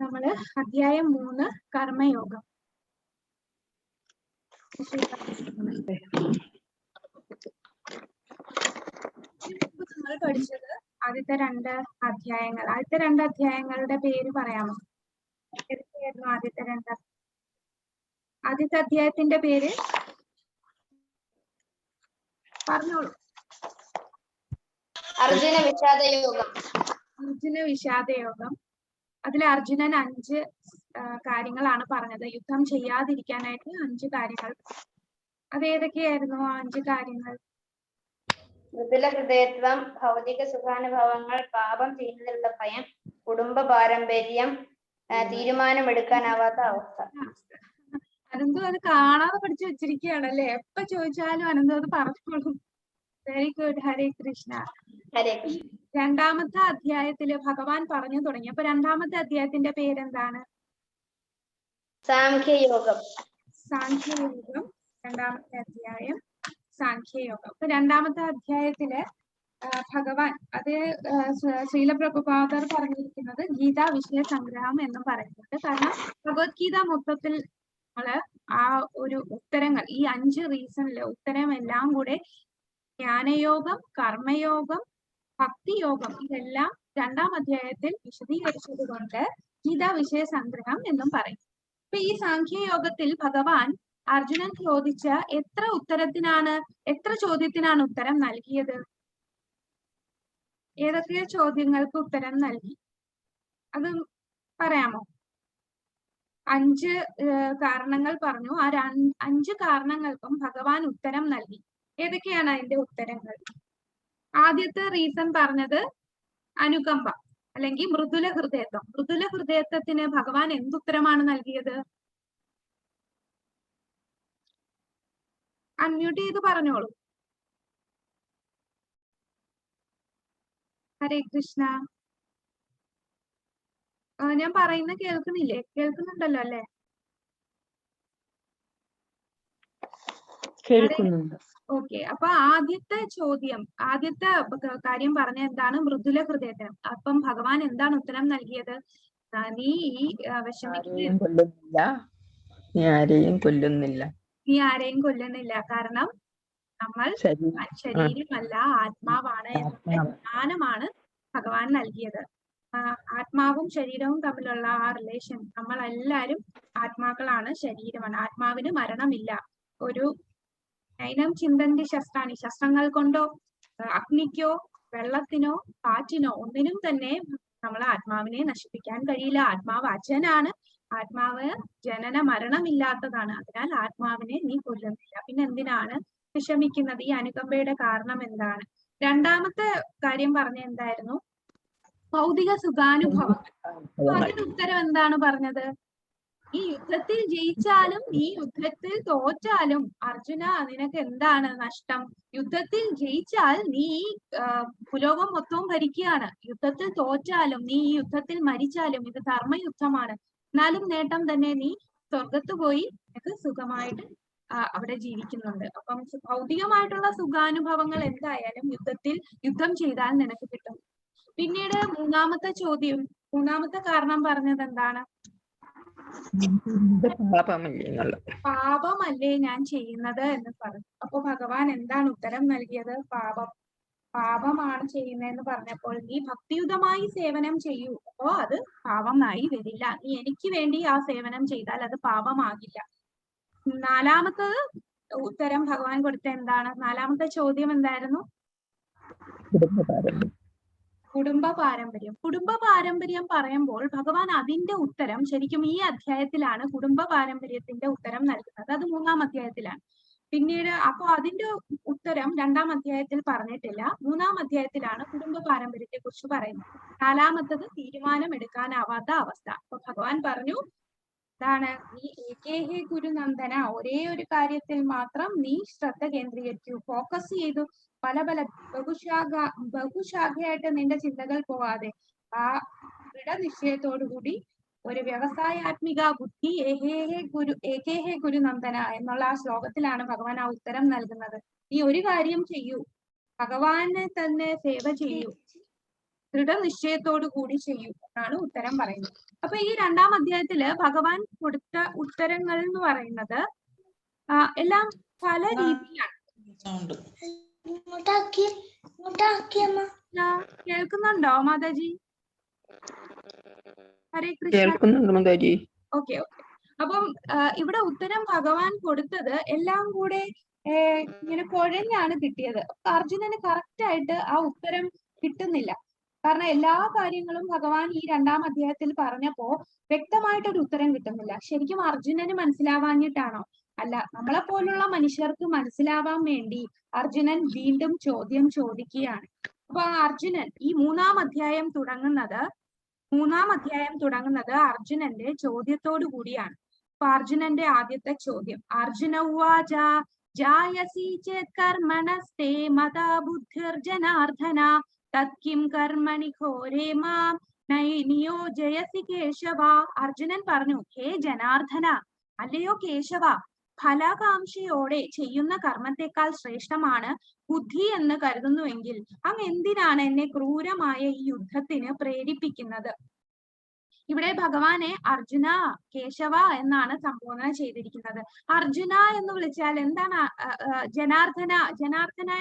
നമ്മള് അധ്യായം 3 കർമ്മയോഗം. നമ്മൾ പഠിച്ചത് ആദ്യത്തെ രണ്ട് അധ്യായങ്ങളുടെ പേര് പറയാമോ? ഏതൊക്കെയായിരുന്നു ആദ്യത്തെ അധ്യായത്തിന്റെ പേര് പറഞ്ഞോളൂ. അർജുന വിഷാദയോഗം. അതിൽ അർജുനൻ 5 കാര്യങ്ങളാണ് പറഞ്ഞത്. യുദ്ധം ചെയ്യാതിരിക്കാനായിട്ട് 5 കാര്യങ്ങൾ. അതേതൊക്കെയായിരുന്നു ആ 5 കാര്യങ്ങൾ? മൃദുല ഹൃദയത്വം, ഭൗതിക സുഖാനുഭവങ്ങൾ, പാപം ചെയ്യുന്നതിലുള്ള ഭയം, കുടുംബ പാരമ്പര്യം, തീരുമാനമെടുക്കാനാവാത്ത അവസ്ഥ. അനന്തു അത് കാണാതെ പഠിച്ചു വെച്ചിരിക്കുകയാണല്ലേ? എപ്പോ ചോദിച്ചാലും അനന്തു അത് പറഞ്ഞോളൂ. Very good. ഹരേ കൃഷ്ണ. ഹരേ കൃഷ്ണ. രണ്ടാമത്തെ അധ്യായത്തില് ഭഗവാൻ പറഞ്ഞു തുടങ്ങി. അപ്പൊ രണ്ടാമത്തെ അധ്യായത്തിന്റെ പേരെന്താണ്? സാംഖ്യയോഗം. രണ്ടാമത്തെ അധ്യായം സാംഖ്യയോഗം. അപ്പൊ രണ്ടാമത്തെ അധ്യായത്തില് ഭഗവാൻ അത് ശ്രീല പ്രഭുപാദർ പറഞ്ഞിരിക്കുന്നത് ഗീതാ വിഷയ സംഗ്രഹം എന്നും പറയുന്നുണ്ട്. കാരണം ഭഗവത്ഗീത മൊത്തത്തിൽ നമ്മള് ആ ഒരു ഉത്തരങ്ങൾ, ഈ 5 റീസണിലെ ഉത്തരം എല്ലാം കൂടെ ജ്ഞാനയോഗം, കർമ്മയോഗം, ഭക്തിയോഗം ഇതെല്ലാം രണ്ടാം അധ്യായത്തിൽ വിശദീകരിച്ചത് കൊണ്ട് ഗീതാ വിഷയ സംഗ്രഹം എന്നും പറയും. അപ്പൊ ഈ സാംഖ്യയോഗത്തിൽ ഭഗവാൻ അർജുനൻ ചോദിച്ച എത്ര ചോദ്യത്തിനാണ് ഉത്തരം നൽകിയത്? ഏതൊക്കെ ചോദ്യങ്ങൾക്ക് ഉത്തരം നൽകി അത് പറയാമോ? 5 കാരണങ്ങൾ പറഞ്ഞു. ആ 5 കാരണങ്ങൾക്കും ഭഗവാൻ ഉത്തരം നൽകി. ഏതൊക്കെയാണ് അതിന്റെ ഉത്തരങ്ങൾ? ആദ്യത്തെ റീസൺ പറഞ്ഞത് അനുകമ്പ അല്ലെങ്കിൽ മൃദുല ഹൃദയത്വം. മൃദുല ഹൃദയത്വത്തിന് ഭഗവാൻ എന്തുത്തരമാണ് നൽകിയത്? അൺമ്യൂട്ട് ചെയ്ത് പറഞ്ഞോളൂ. ഹരേ കൃഷ്ണ. ഞാൻ പറയുന്ന കേൾക്കുന്നില്ലേ? കേൾക്കുന്നുണ്ടല്ലോ അല്ലേ? കേൾക്കുന്നുണ്ട്. ഓക്കെ. അപ്പൊ ആദ്യത്തെ കാര്യം പറഞ്ഞ എന്താണ്? മൃദുല ഹൃദയത്തിന്. അപ്പം ഭഗവാൻ എന്താണ് ഉത്തരം നൽകിയത്? നീ ഈ നീ ആരെയും കൊല്ലുന്നില്ല. കാരണം നമ്മൾ ശരീരമല്ല, ആത്മാവാണ് എന്നുള്ള ജ്ഞാനമാണ് ഭഗവാൻ നൽകിയത്. ആത്മാവും ശരീരവും തമ്മിലുള്ള ആ റിലേഷൻ, നമ്മളെല്ലാരും ആത്മാക്കളാണ്, ശരീരമാണ്. ആത്മാവിന് മരണമില്ല. ഒരു നൈനം ചിന്തന്റെ ശസ്ത്രാണി, ശസ്ത്രങ്ങൾ കൊണ്ടോ അഗ്നിക്കോ വെള്ളത്തിനോ കാറ്റിനോ ഒന്നിനും തന്നെ നമ്മൾ ആത്മാവിനെ നശിപ്പിക്കാൻ കഴിയില്ല. ആത്മാവ് അജനാണ്. ആത്മാവ് ജനന മരണമില്ലാത്തതാണ്. അതിനാൽ ആത്മാവിനെ നീ കൊല്ലുന്നില്ല. പിന്നെ എന്തിനാണ് വിഷമിക്കുന്നത്? ഈ അനുകമ്പയുടെ കാരണം എന്താണ്? രണ്ടാമത്തെ കാര്യം പറഞ്ഞ എന്തായിരുന്നു? ഭൗതിക സുഖാനുഭവങ്ങൾ. അതിന് ഉത്തരം എന്താണ് പറഞ്ഞത്? ഈ യുദ്ധത്തിൽ ജയിച്ചാലും ഈ യുദ്ധത്തിൽ തോറ്റാലും അർജുന നിനക്ക് എന്താണ് നഷ്ടം? യുദ്ധത്തിൽ ജയിച്ചാൽ നീ ഭൂലോകം മൊത്തവും ഭരിക്കുകയാണ്. യുദ്ധത്തിൽ തോറ്റാലും നീ ഈ യുദ്ധത്തിൽ മരിച്ചാലും ഇത് ധർമ്മയുദ്ധമാണ്. എന്നാലും നേട്ടം തന്നെ, നീ സ്വർഗത്ത് പോയി നിനക്ക് സുഖമായിട്ട് അവിടെ ജീവിക്കുന്നുണ്ട്. അപ്പം ഭൗതികമായിട്ടുള്ള സുഖാനുഭവങ്ങൾ എന്തായാലും യുദ്ധം ചെയ്താൽ നിനക്ക് കിട്ടും. പിന്നീട് മൂന്നാമത്തെ കാരണം പറഞ്ഞത് എന്താണ്? പാപമല്ലേ ഞാൻ ചെയ്യുന്നത് എന്ന് പറഞ്ഞു. അപ്പൊ ഭഗവാൻ എന്താണ് ഉത്തരം നൽകിയത്? പാപമാണ് ചെയ്യുന്നതെന്ന് പറഞ്ഞപ്പോൾ നീ ഭക്തിയുതമായി സേവനം ചെയ്യൂ, അപ്പോ അത് പാപമായി വരില്ല. നീ എനിക്ക് വേണ്ടി ആ സേവനം ചെയ്താൽ അത് പാപമാകില്ല. നാലാമത്തത് ഉത്തരം ഭഗവാൻ കൊടുത്ത എന്താണ്? നാലാമത്തെ ചോദ്യം എന്തായിരുന്നു? കുടുംബ പാരമ്പര്യം പറയുമ്പോൾ ഭഗവാൻ അതിന്റെ ഉത്തരം ശരിക്കും ഈ അധ്യായത്തിലാണ് കുടുംബ പാരമ്പര്യത്തിന്റെ ഉത്തരം നൽകുന്നത്. അത് 3-ാം അധ്യായത്തിലാണ്. പിന്നീട് അപ്പൊ അതിന്റെ ഉത്തരം 2-ാം അധ്യായത്തിൽ പറഞ്ഞിട്ടില്ല. 3-ാം അധ്യായത്തിലാണ് കുടുംബ പാരമ്പര്യത്തെ കുറിച്ച് പറയുന്നത്. നാലാമത്തത് തീരുമാനം എടുക്കാനാവാത്ത അവസ്ഥ. അപ്പൊ ഭഗവാൻ പറഞ്ഞു എന്താണ്? നീ ഏകേഹേ ഗുരുനന്ദന, ഒരേ ഒരു കാര്യത്തിൽ മാത്രം നീ ശ്രദ്ധ കേന്ദ്രീകരിക്കൂ, ഫോക്കസ് ചെയ്തു. പല ബഹുശാഖയായിട്ട് നിന്റെ ചിന്തകൾ പോവാതെ ആ ദൃഢനിശ്ചയത്തോടുകൂടി ഒരു വ്യവസായാത്മിക ബുദ്ധി ഏകേഹേ ഗുരുനന്ദന എന്നുള്ള ആ ശ്ലോകത്തിലാണ് ഭഗവാൻ ആ ഉത്തരം നൽകുന്നത്. നീ ഒരു കാര്യം ചെയ്യൂ, ഭഗവാനെ തന്നെ സേവ ചെയ്യൂ. ദൃഢനിശ്ചയത്തോടു കൂടി ചെയ്യൂ എന്നാണ് ഉത്തരം പറയുന്നത്. അപ്പൊ ഈ 2-ാം അധ്യായത്തില് ഭഗവാൻ കൊടുത്ത ഉത്തരങ്ങൾ എന്ന് പറയുന്നത് എല്ലാം പല രീതിയിലാണ്. കേൾക്കുന്നുണ്ടോ മാതാജി? ഹരേ കൃഷ്ണ. ഓക്കെ. അപ്പം ഇവിടെ ഉത്തരം ഭഗവാൻ കൊടുത്തത് എല്ലാം കൂടെ ഇങ്ങനെ കുഴഞ്ഞാണ് കിട്ടിയത്. അർജുനന് കറക്റ്റ് ആയിട്ട് ആ ഉത്തരം കിട്ടുന്നില്ല. കാരണം എല്ലാ കാര്യങ്ങളും ഭഗവാൻ ഈ 2-ാം അധ്യായത്തിൽ പറഞ്ഞപ്പോ വ്യക്തമായിട്ടൊരു ഉത്തരം കിട്ടുന്നില്ല. ശരിക്കും അർജുനന് മനസ്സിലാവാഞ്ഞിട്ടാണോ? അല്ല, നമ്മളെ പോലുള്ള മനുഷ്യർക്ക് മനസ്സിലാവാൻ വേണ്ടി അർജുനൻ വീണ്ടും ചോദ്യം ചോദിക്കുകയാണ്. അപ്പൊ അർജുനൻ ഈ 3-ാം അധ്യായം തുടങ്ങുന്നത് അർജുനന്റെ ചോദ്യത്തോടു കൂടിയാണ്. അപ്പൊ അർജുനന്റെ ആദ്യത്തെ ചോദ്യം, അർജുന ഉവാച ജായസി ചേത് കർമ്മണസ്തേ മതാ ബുദ്ധിർജനാർദ്ദന തത്കിം കർമ്മണി ഘോരേ മാം നിയോജയസി കേശവ. അർജുനൻ പറഞ്ഞു, ഹേ ജനാർദ്ദന, അല്ലയോ കേശവ, ഫലകാംക്ഷയോടെ ചെയ്യുന്ന കർമ്മത്തെക്കാൾ ശ്രേഷ്ഠമാണ് ബുദ്ധി എന്ന് കരുതുന്നുവെങ്കിൽ അങ്ങ് എന്തിനാണ് എന്നെ ക്രൂരമായ ഈ യുദ്ധത്തിന് പ്രേരിപ്പിക്കുന്നത്? ഇവിടെ ഭഗവാനെ അർജുന, കേശവ എന്നാണ് സംബോധന ചെയ്തിരിക്കുന്നത്. അർജുന എന്ന് വിളിച്ചാൽ എന്താണ്? ജനാർദ്ദന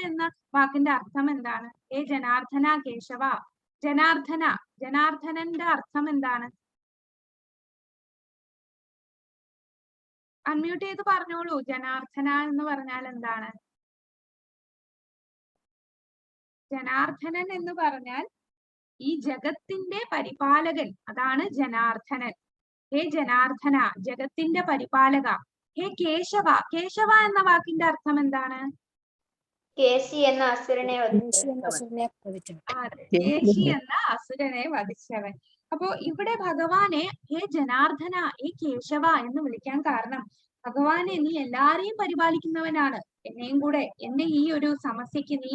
എന്ന വാക്കിന്റെ അർത്ഥം എന്താണ്? ഏ ജനാർദ്ദന, കേശവ, ജനാർദ്ദനന്റെ അർത്ഥം എന്താണ്? അൺമ്യൂട്ട് ചെയ്ത് പറഞ്ഞോളൂ. ജനാർദ്ദന എന്ന് പറഞ്ഞാൽ എന്താണ്? ജനാർദ്ദനൻ എന്ന് പറഞ്ഞാൽ ഈ ജഗത്തിന്റെ പരിപാലകൻ, അതാണ് ജനാർദ്ദനൻ. ഹേ ജനാർദ്ദന, ജഗത്തിന്റെ പരിപാലക. ഹേ കേശവ, കേശവ എന്ന വാക്കിന്റെ അർത്ഥം എന്താണ്? കേശി എന്ന അസുരനെ വധിച്ചവൻ. അപ്പോ ഇവിടെ ഭഗവാനെ ഹേ ജനാർദ്ദന, ഹേ കേശവ എന്ന് വിളിക്കാൻ കാരണം ഭഗവാനെ നീ എല്ലാരെയും പരിപാലിക്കുന്നവനാണ്. എന്നെയും കൂടെ, എന്റെ ഈ ഒരു സമസ്യക്ക് നീ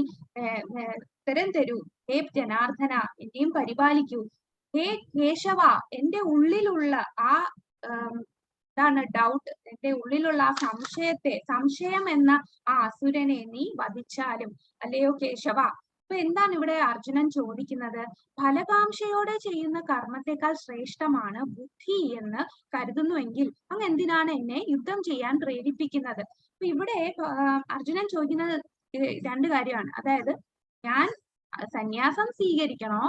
ഉത്തരം തരൂ. ഹേ ജനാർദ്ദന, എന്നെയും പരിപാലിക്കൂ. ഹേ കേശവ, എന്റെ ഉള്ളിലുള്ള ആ ഡൗട്ട്, എന്റെ ഉള്ളിലുള്ള ആ സംശയം എന്ന ആ അസുരനെ നീ വധിച്ചാലും, അല്ലയോ കേശവ. അപ്പൊ എന്താണ് ഇവിടെ അർജുനൻ ചോദിക്കുന്നത്? ഫലകാംക്ഷയോടെ ചെയ്യുന്ന കർമ്മത്തെക്കാൾ ശ്രേഷ്ഠമാണ് ബുദ്ധി എന്ന് കരുതുന്നുവെങ്കിൽ അങ്ങ് എന്തിനാണ് എന്നെ യുദ്ധം ചെയ്യാൻ പ്രേരിപ്പിക്കുന്നത്? അപ്പൊ ഇവിടെ അർജുനൻ ചോദിക്കുന്നത് 2 കാര്യമാണ്. അതായത്, ഞാൻ സന്യാസം സ്വീകരിക്കണോ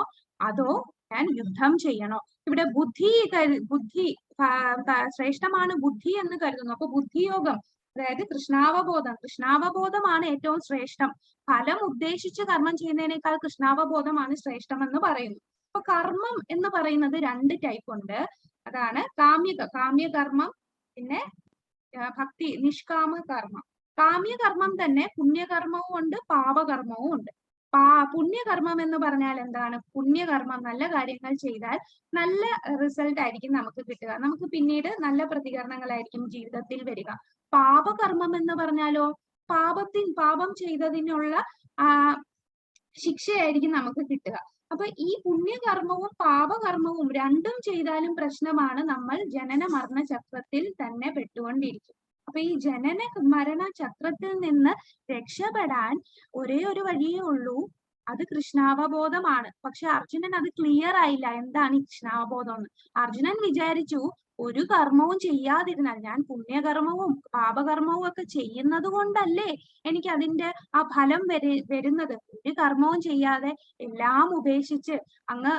അതോ ഞാൻ യുദ്ധം ചെയ്യണോ? ഇവിടെ ബുദ്ധി ശ്രേഷ്ഠമാണ് ബുദ്ധി എന്ന് കരുതുന്നു. അപ്പൊ ബുദ്ധിയോഗം, അതായത് കൃഷ്ണാവബോധമാണ് ഏറ്റവും ശ്രേഷ്ഠം. ഫലം ഉദ്ദേശിച്ച് കർമ്മം ചെയ്യുന്നതിനേക്കാൾ കൃഷ്ണാവബോധമാണ് ശ്രേഷ്ഠമെന്ന് പറയുന്നു. അപ്പൊ കർമ്മം എന്ന് പറയുന്നത് 2 ടൈപ്പ് ഉണ്ട്. അതാണ് കാമ്യകർമ്മം, പിന്നെ ഭക്തി നിഷ്കാമ കർമ്മം. കാമ്യകർമ്മം തന്നെ പുണ്യകർമ്മവും ഉണ്ട്, പാപകർമ്മവും ഉണ്ട്. പുണ്യകർമ്മം എന്ന് പറഞ്ഞാൽ എന്താണ്? പുണ്യകർമ്മം, നല്ല കാര്യങ്ങൾ ചെയ്താൽ നല്ല റിസൾട്ട് ആയിരിക്കും നമുക്ക് കിട്ടുക. നമുക്ക് പിന്നീട് നല്ല പ്രതികരണങ്ങളായിരിക്കും ജീവിതത്തിൽ വരിക. പാപകർമ്മം എന്ന് പറഞ്ഞാലോ, പാപം ചെയ്തതിനുള്ള ശിക്ഷയായിരിക്കും നമുക്ക് കിട്ടുക. അപ്പൊ ഈ പുണ്യകർമ്മവും പാപകർമ്മവും രണ്ടും ചെയ്താലും പ്രശ്നമാണ്. നമ്മൾ ജനന മരണ ചക്രത്തിൽ തന്നെ പെട്ടുകൊണ്ടിരിക്കും. അപ്പൊ ഈ ജനന മരണ ചക്രത്തിൽ നിന്ന് രക്ഷപ്പെടാൻ ഒരേ ഒരു വഴിയേ ഉള്ളൂ, അത് കൃഷ്ണാവബോധമാണ്. പക്ഷെ അർജുനൻ അത് ക്ലിയർ ആയില്ല, എന്താണ് ഈ കൃഷ്ണാവബോധം എന്ന്. അർജുനൻ വിചാരിച്ചു ഒരു കർമ്മവും ചെയ്യാതിരുന്നാൽ, ഞാൻ പുണ്യകർമ്മവും പാപകർമ്മവും ഒക്കെ ചെയ്യുന്നത് കൊണ്ടല്ലേ എനിക്ക് അതിന്റെ ആ ഫലം വരുന്നത്. ഒരു കർമ്മവും ചെയ്യാതെ എല്ലാം ഉപേക്ഷിച്ച് അങ്ങ്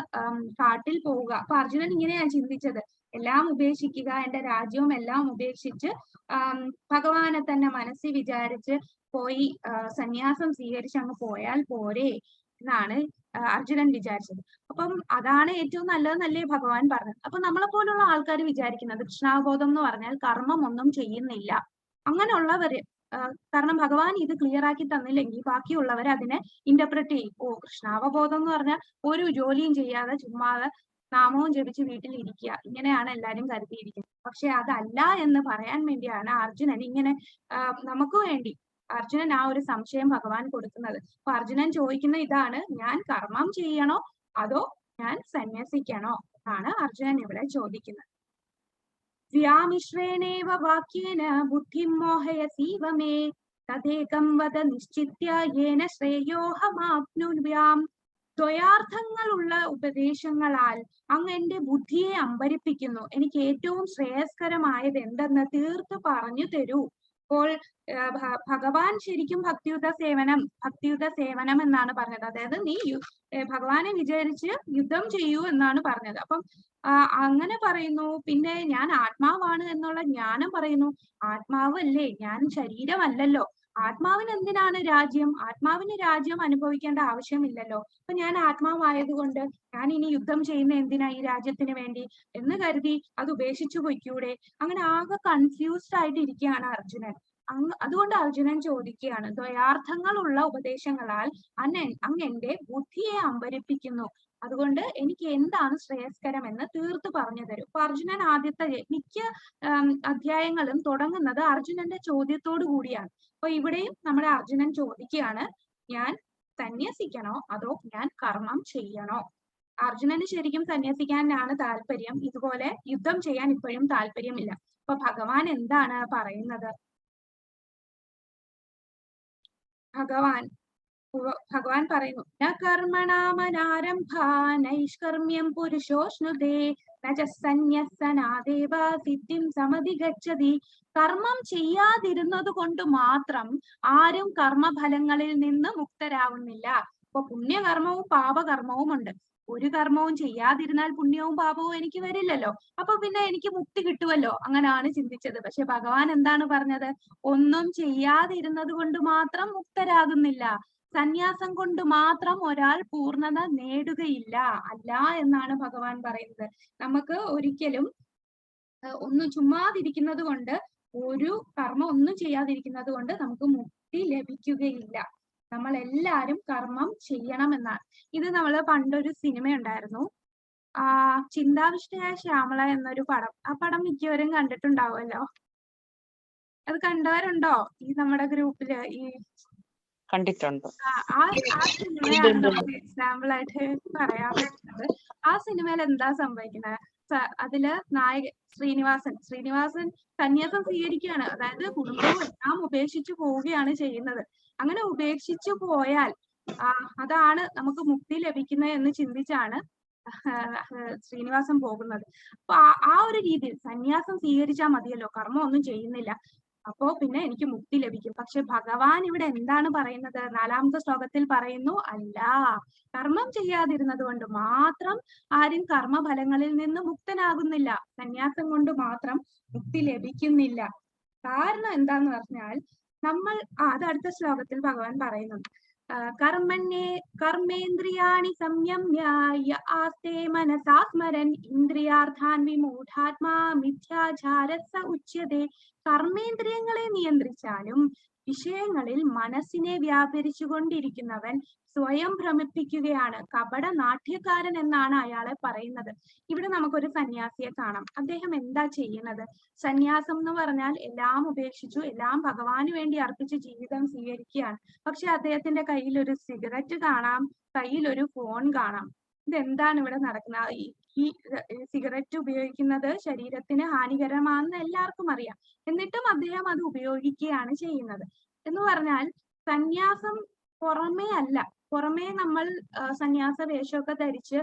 കാട്ടിൽ പോവുക. അപ്പൊ അർജുനൻ ഇങ്ങനെയാണ് ചിന്തിച്ചത്, എല്ലാം ഉപേക്ഷിക്കുക, എന്റെ രാജ്യവും എല്ലാം ഉപേക്ഷിച്ച് ഭഗവാനെ തന്നെ മനസ്സിൽ വിചാരിച്ച് പോയി സന്യാസം സ്വീകരിച്ച് അങ്ങ് പോയാൽ പോരെ എന്നാണ് അർജുനൻ വിചാരിച്ചത്. അപ്പം അതാണ് ഏറ്റവും നല്ലതെന്നല്ലേ ഭഗവാൻ പറഞ്ഞത്. അപ്പൊ നമ്മളെ പോലുള്ള ആൾക്കാർ വിചാരിക്കുന്നത് കൃഷ്ണാവബോധം എന്ന് പറഞ്ഞാൽ കർമ്മം ഒന്നും ചെയ്യുന്നില്ല, അങ്ങനെയുള്ളവര്. കാരണം ഭഗവാൻ ഇത് ക്ലിയർ ആക്കി തന്നില്ലെങ്കിൽ ബാക്കിയുള്ളവർ അതിനെ ഇന്റർപ്രറ്റ് ചെയ്യും. ഓ, കൃഷ്ണാവബോധം എന്ന് പറഞ്ഞാൽ ഒരു ജോലിയും ചെയ്യാതെ ചുമ്മാതെ നാമവും ജപിച്ച് വീട്ടിൽ ഇരിക്കുക, ഇങ്ങനെയാണ് എല്ലാരും കരുതിയിരിക്കുന്നത്. പക്ഷെ അതല്ല എന്ന് പറയാൻ വേണ്ടിയാണ് അർജുനൻ ഇങ്ങനെ നമുക്ക് വേണ്ടി അർജുനൻ ആ ഒരു സംശയം ഭഗവാൻ കൊടുക്കുന്നത്. അപ്പൊ അർജുനൻ ചോദിക്കുന്ന ഇതാണ്, ഞാൻ കർമ്മം ചെയ്യണോ അതോ ഞാൻ സന്യസിക്കണോ എന്നാണ് അർജുനൻ ഇവിടെ ചോദിക്കുന്നത്. വ്യാമിശ്രേണേവ വാക്യേന ബുദ്ധിം മോഹയസീവ മേ തദേകം വദ നിശ്ചിത്യ യേന ശ്രേയോഹമാപ്നുയാം. ദ്വയാർത്ഥങ്ങളുള്ള ഉപദേശങ്ങളാൽ അങ്ങ് എന്റെ ബുദ്ധിയെ അമ്പരിപ്പിക്കുന്നു. എനിക്ക് ഏറ്റവും ശ്രേയസ്കരമായത് എന്തെന്ന് തീർത്ത് പറഞ്ഞു തരൂ. അപ്പോൾ ഭഗവാൻ ശരിക്കും ഭക്തിയുത സേവനം എന്നാണ് പറഞ്ഞത്. അതായത് നീ ഭഗവാനെ വിചാരിച്ച് യുദ്ധം ചെയ്യൂ എന്നാണ് പറഞ്ഞത്. അപ്പം അങ്ങനെ പറയുന്നു. പിന്നെ ഞാൻ ആത്മാവാണ് എന്നുള്ള ജ്ഞാനം പറയുന്നു. ആത്മാവ് അല്ലേ, ഞാൻ ശരീരമല്ലല്ലോ. ആത്മാവിന് എന്തിനാണ് രാജ്യം? ആത്മാവിന് രാജ്യം അനുഭവിക്കേണ്ട ആവശ്യമില്ലല്ലോ. അപ്പൊ ഞാൻ ആത്മാവായതുകൊണ്ട് ഞാൻ ഇനി യുദ്ധം ചെയ്യുന്ന എന്തിനാ ഈ രാജ്യത്തിന് വേണ്ടി എന്ന് കരുതി അത് ഉപേക്ഷിച്ചു പൊയ്ക്കൂടെ? അങ്ങനെ ആകെ കൺഫ്യൂസ്ഡ് ആയിട്ട് ഇരിക്കുകയാണ് അർജുനൻ. അതുകൊണ്ട് അർജുനൻ ചോദിക്കുകയാണ്, ദ്വയാർത്ഥങ്ങളുള്ള ഉപദേശങ്ങളാൽ അങ്ങ് എന്റെ ബുദ്ധിയെ അമ്പരിപ്പിക്കുന്നു. അതുകൊണ്ട് എനിക്ക് എന്താണ് ശ്രേയസ്കരം എന്ന് തീർത്തു പറഞ്ഞു തരും. അപ്പൊ അർജുനൻ ആദ്യത്തെ മിക്ക അധ്യായങ്ങളും തുടങ്ങുന്നത് അർജുനന്റെ ചോദ്യത്തോടു കൂടിയാണ്. അപ്പൊ ഇവിടെയും നമ്മുടെ അർജുനൻ ചോദിക്കുകയാണ്, ഞാൻ സന്യസിക്കണോ അതോ ഞാൻ കർമ്മം ചെയ്യണോ? അർജുനന് ശരിക്കും സന്യസിക്കാനാണ് താല്പര്യം. ഇതുപോലെ യുദ്ധം ചെയ്യാൻ ഇപ്പോഴും താല്പര്യമില്ല. അപ്പൊ ഭഗവാൻ എന്താണ് പറയുന്നത്? ഭഗവാൻ പറയുന്നു, ന കർമ്മണാമനാരംഭാ നൈഷ്കർമ്മ്യം പുരുഷോഷ്ണുതേ നച സന്യസ്സനാദേവ സിദ്ധിം സമധിഗച്ഛതി. കർമ്മം ചെയ്യാതിരുന്നത് കൊണ്ട് മാത്രം ആരും കർമ്മഫലങ്ങളിൽ നിന്ന് മുക്തരാകുന്നില്ല. ഇപ്പൊ പുണ്യകർമ്മവും പാപകർമ്മവും ഉണ്ട്. ഒരു കർമ്മവും ചെയ്യാതിരുന്നാൽ പുണ്യവും പാപവും എനിക്ക് വരില്ലല്ലോ. അപ്പൊ പിന്നെ എനിക്ക് മുക്തി കിട്ടുമല്ലോ. അങ്ങനെയാണ് ചിന്തിച്ചത്. പക്ഷെ ഭഗവാൻ എന്താണ് പറഞ്ഞത്? ഒന്നും ചെയ്യാതിരുന്നത് കൊണ്ട് മാത്രം മുക്തരാകുന്നില്ല. സന്യാസം കൊണ്ട് മാത്രം ഒരാൾ പൂർണ്ണത നേടുകയില്ല അല്ല എന്നാണ് ഭഗവാൻ പറയുന്നത്. നമുക്ക് ഒരിക്കലും ഒന്നും ചുമ്മാതിരിക്കുന്നത് കൊണ്ട്, ഒരു കർമ്മം ഒന്നും ചെയ്യാതിരിക്കുന്നത് കൊണ്ട് നമുക്ക് മുക്തി ലഭിക്കുകയില്ല. നമ്മൾ എല്ലാരും കർമ്മം ചെയ്യണമെന്നാണ്. ഇത് നമ്മൾ പണ്ടൊരു സിനിമ ഉണ്ടായിരുന്നു, ചിന്താവിഷ്ടയായ ശ്യാമള എന്നൊരു പടം. ആ പടം മിക്കവരും കണ്ടിട്ടുണ്ടാവുമല്ലോ. അത് കണ്ടവരുണ്ടോ ഈ നമ്മുടെ ഗ്രൂപ്പില്? ഈ കണ്ടിട്ടുണ്ട്. ആ സിനിമയാണ് നമുക്ക് എക്സാമ്പിൾ ആയിട്ട് പറയാൻ പറ്റുന്നത്. ആ സിനിമയിൽ എന്താ സംഭവിക്കുന്നത്? അതില് നായകൻ ശ്രീനിവാസൻ സന്യാസം സ്വീകരിക്കുകയാണ്. അതായത് കുടുംബവും എല്ലാം ഉപേക്ഷിച്ചു പോവുകയാണ് ചെയ്യുന്നത്. അങ്ങനെ ഉപേക്ഷിച്ചു പോയാൽ അതാണ് നമുക്ക് മുക്തി ലഭിക്കുന്നത് എന്ന് ചിന്തിച്ചാണ് ശ്രീനിവാസൻ പോകുന്നത്. അപ്പൊ ആ ഒരു രീതിയിൽ സന്യാസം സ്വീകരിച്ചാൽ മതിയല്ലോ, കർമ്മം ഒന്നും ചെയ്യുന്നില്ല, അപ്പോ പിന്നെ എനിക്ക് മുക്തി ലഭിക്കും. പക്ഷെ ഭഗവാൻ ഇവിടെ എന്താണ് പറയുന്നത്? 4ാമത്തെ ശ്ലോകത്തിൽ പറയുന്നു, അല്ല, കർമ്മം ചെയ്യാതിരുന്നത് കൊണ്ട് മാത്രം ആരും കർമ്മഫലങ്ങളിൽ നിന്ന് മുക്തനാകുന്നില്ല. സന്യാസം കൊണ്ട് മാത്രം മുക്തി ലഭിക്കുന്നില്ല. കാരണം എന്താന്ന് പറഞ്ഞാൽ നമ്മൾ അത് അടുത്ത ശ്ലോകത്തിൽ ഭഗവാൻ പറയുന്നുണ്ട്, കർമ്മേന്ദ്രിയാണി സംയമ്യ ആസ്തേ മനസാ സ്മരൻ ഇന്ദ്രിയാർത്ഥാൻ വിമൂഢാത്മാ മിഥ്യാചാരസ ഉച്യതേ. കർമ്മേന്ദ്രിയങ്ങളെ നിയന്ത്രിച്ചാലും വിഷയങ്ങളിൽ മനസ്സിനെ വ്യാപരിച്ചു കൊണ്ടിരിക്കുന്നവൻ സ്വയം ഭ്രമിപ്പിക്കുകയാണ്, കപട നാട്യക്കാരൻ എന്നാണ് അയാളെ പറയുന്നത്. ഇവിടെ നമുക്കൊരു സന്യാസിയെ കാണാം. അദ്ദേഹം എന്താ ചെയ്യുന്നത്? സന്യാസം എന്ന് പറഞ്ഞാൽ എല്ലാം ഉപേക്ഷിച്ചു, എല്ലാം ഭഗവാന് വേണ്ടി അർപ്പിച്ച് ജീവിതം സ്വീകരിക്കുകയാണ്. പക്ഷെ അദ്ദേഹത്തിന്റെ കയ്യിൽ ഒരു സിഗരറ്റ് കാണാം, കയ്യിൽ ഒരു ഫോൺ കാണാം. ഇതെന്താണ് ഇവിടെ നടക്കുന്നത്? ഈ സിഗരറ്റ് ഉപയോഗിക്കുന്നത് ശരീരത്തിന് ഹാനികരമാണെന്ന് എല്ലാവർക്കും അറിയാം. എന്നിട്ടും അദ്ദേഹം അത് ഉപയോഗിക്കുകയാണ് ചെയ്യുന്നത്. എന്ന് പറഞ്ഞാൽ സന്യാസം പുറമേ നമ്മൾ സന്യാസ വേഷമൊക്കെ ധരിച്ച്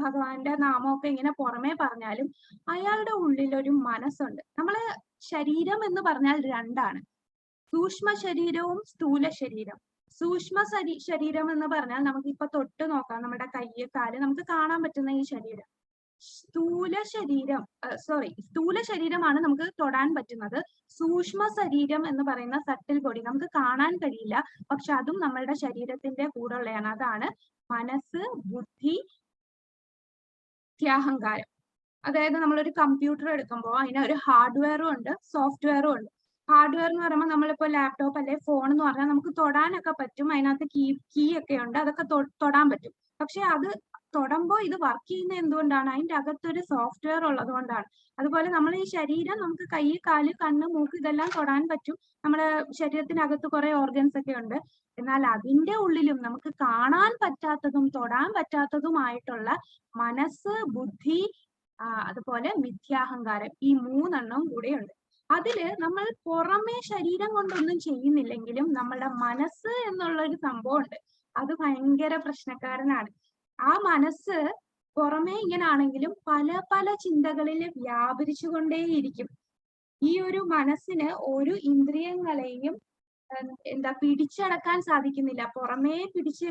ഭഗവാന്റെ നാമമൊക്കെ ഇങ്ങനെ പുറമേ പറഞ്ഞാലും അയാളുടെ ഉള്ളിൽ ഒരു മനസ്സുണ്ട്. നമ്മളെ ശരീരം എന്ന് പറഞ്ഞാൽ രണ്ടാണ്, സൂക്ഷ്മ ശരീരവും സ്ഥൂല ശരീരം. സൂക്ഷ്മ ശരീരം എന്ന് പറഞ്ഞാൽ നമുക്ക് ഇപ്പൊ തൊട്ട് നോക്കാം, നമ്മുടെ കയ്യ് കാല് നമുക്ക് കാണാൻ പറ്റുന്ന ഈ ശരീരം. സ്ഥൂല ശരീരമാണ് നമുക്ക് തൊടാൻ പറ്റുന്നത്. സൂക്ഷ്മ ശരീരം എന്ന് പറയുന്ന സട്ടിൽ ബോഡി നമുക്ക് കാണാൻ കഴിയില്ല, പക്ഷെ അതും നമ്മളുടെ ശരീരത്തിന്റെ കൂടെ ഉള്ളതാണ്. അതാണ് മനസ്സ്, ബുദ്ധി, അഹങ്കാരം. അതായത് നമ്മളൊരു കമ്പ്യൂട്ടർ എടുക്കുമ്പോൾ അതിന് ഒരു ഹാർഡ്വെയറും ഉണ്ട്, സോഫ്റ്റ്വെയറും ഉണ്ട്. ഹാർഡ്വെയർ എന്ന് പറയുമ്പോൾ നമ്മളിപ്പോ ലാപ്ടോപ്പ് അല്ലെ ഫോൺ എന്ന് പറഞ്ഞാൽ നമുക്ക് തൊടാനൊക്കെ പറ്റും, അതിനകത്ത് കീ ഒക്കെ ഉണ്ട്, അതൊക്കെ തൊടാൻ പറ്റും. പക്ഷെ അത് തൊടുമ്പോൾ ഇത് വർക്ക് ചെയ്യുന്ന എന്തുകൊണ്ടാണ്? അതിന്റെ അകത്തൊരു സോഫ്റ്റ്വെയർ ഉള്ളത് കൊണ്ടാണ്. അതുപോലെ നമ്മൾ ഈ ശരീരം നമുക്ക് കൈ, കാല്, കണ്ണ്, മൂക്ക് ഇതെല്ലാം തൊടാൻ പറ്റും. നമ്മുടെ ശരീരത്തിനകത്ത് കുറെ ഓർഗൻസ് ഒക്കെ ഉണ്ട്. എന്നാൽ അതിന്റെ ഉള്ളിലും നമുക്ക് കാണാൻ പറ്റാത്തതും തൊടാൻ പറ്റാത്തതുമായിട്ടുള്ള മനസ്സ്, ബുദ്ധി, അതുപോലെ മിഥ്യാഹങ്കാരം, ഈ 3 കൂടെയുണ്ട്. അതില് നമ്മൾ പുറമേ ശരീരം കൊണ്ടൊന്നും ചെയ്യുന്നില്ലെങ്കിലും നമ്മളുടെ മനസ്സ് എന്നുള്ള ഒരു സംഭവം ഉണ്ട്. അത് ഭയങ്കര പ്രശ്നക്കാരനാണ്. ആ മനസ്സ് പുറമേ ഇങ്ങനാണെങ്കിലും പല പല ചിന്തകളിൽ വ്യാപരിച്ചുകൊണ്ടേയിരിക്കും. ഈ ഒരു മനസ്സിന് ഒരു ഇന്ദ്രിയങ്ങളെയും എന്താ പിടിച്ചടക്കാൻ സാധിക്കുന്നില്ല. പുറമേ പിടിച്ച്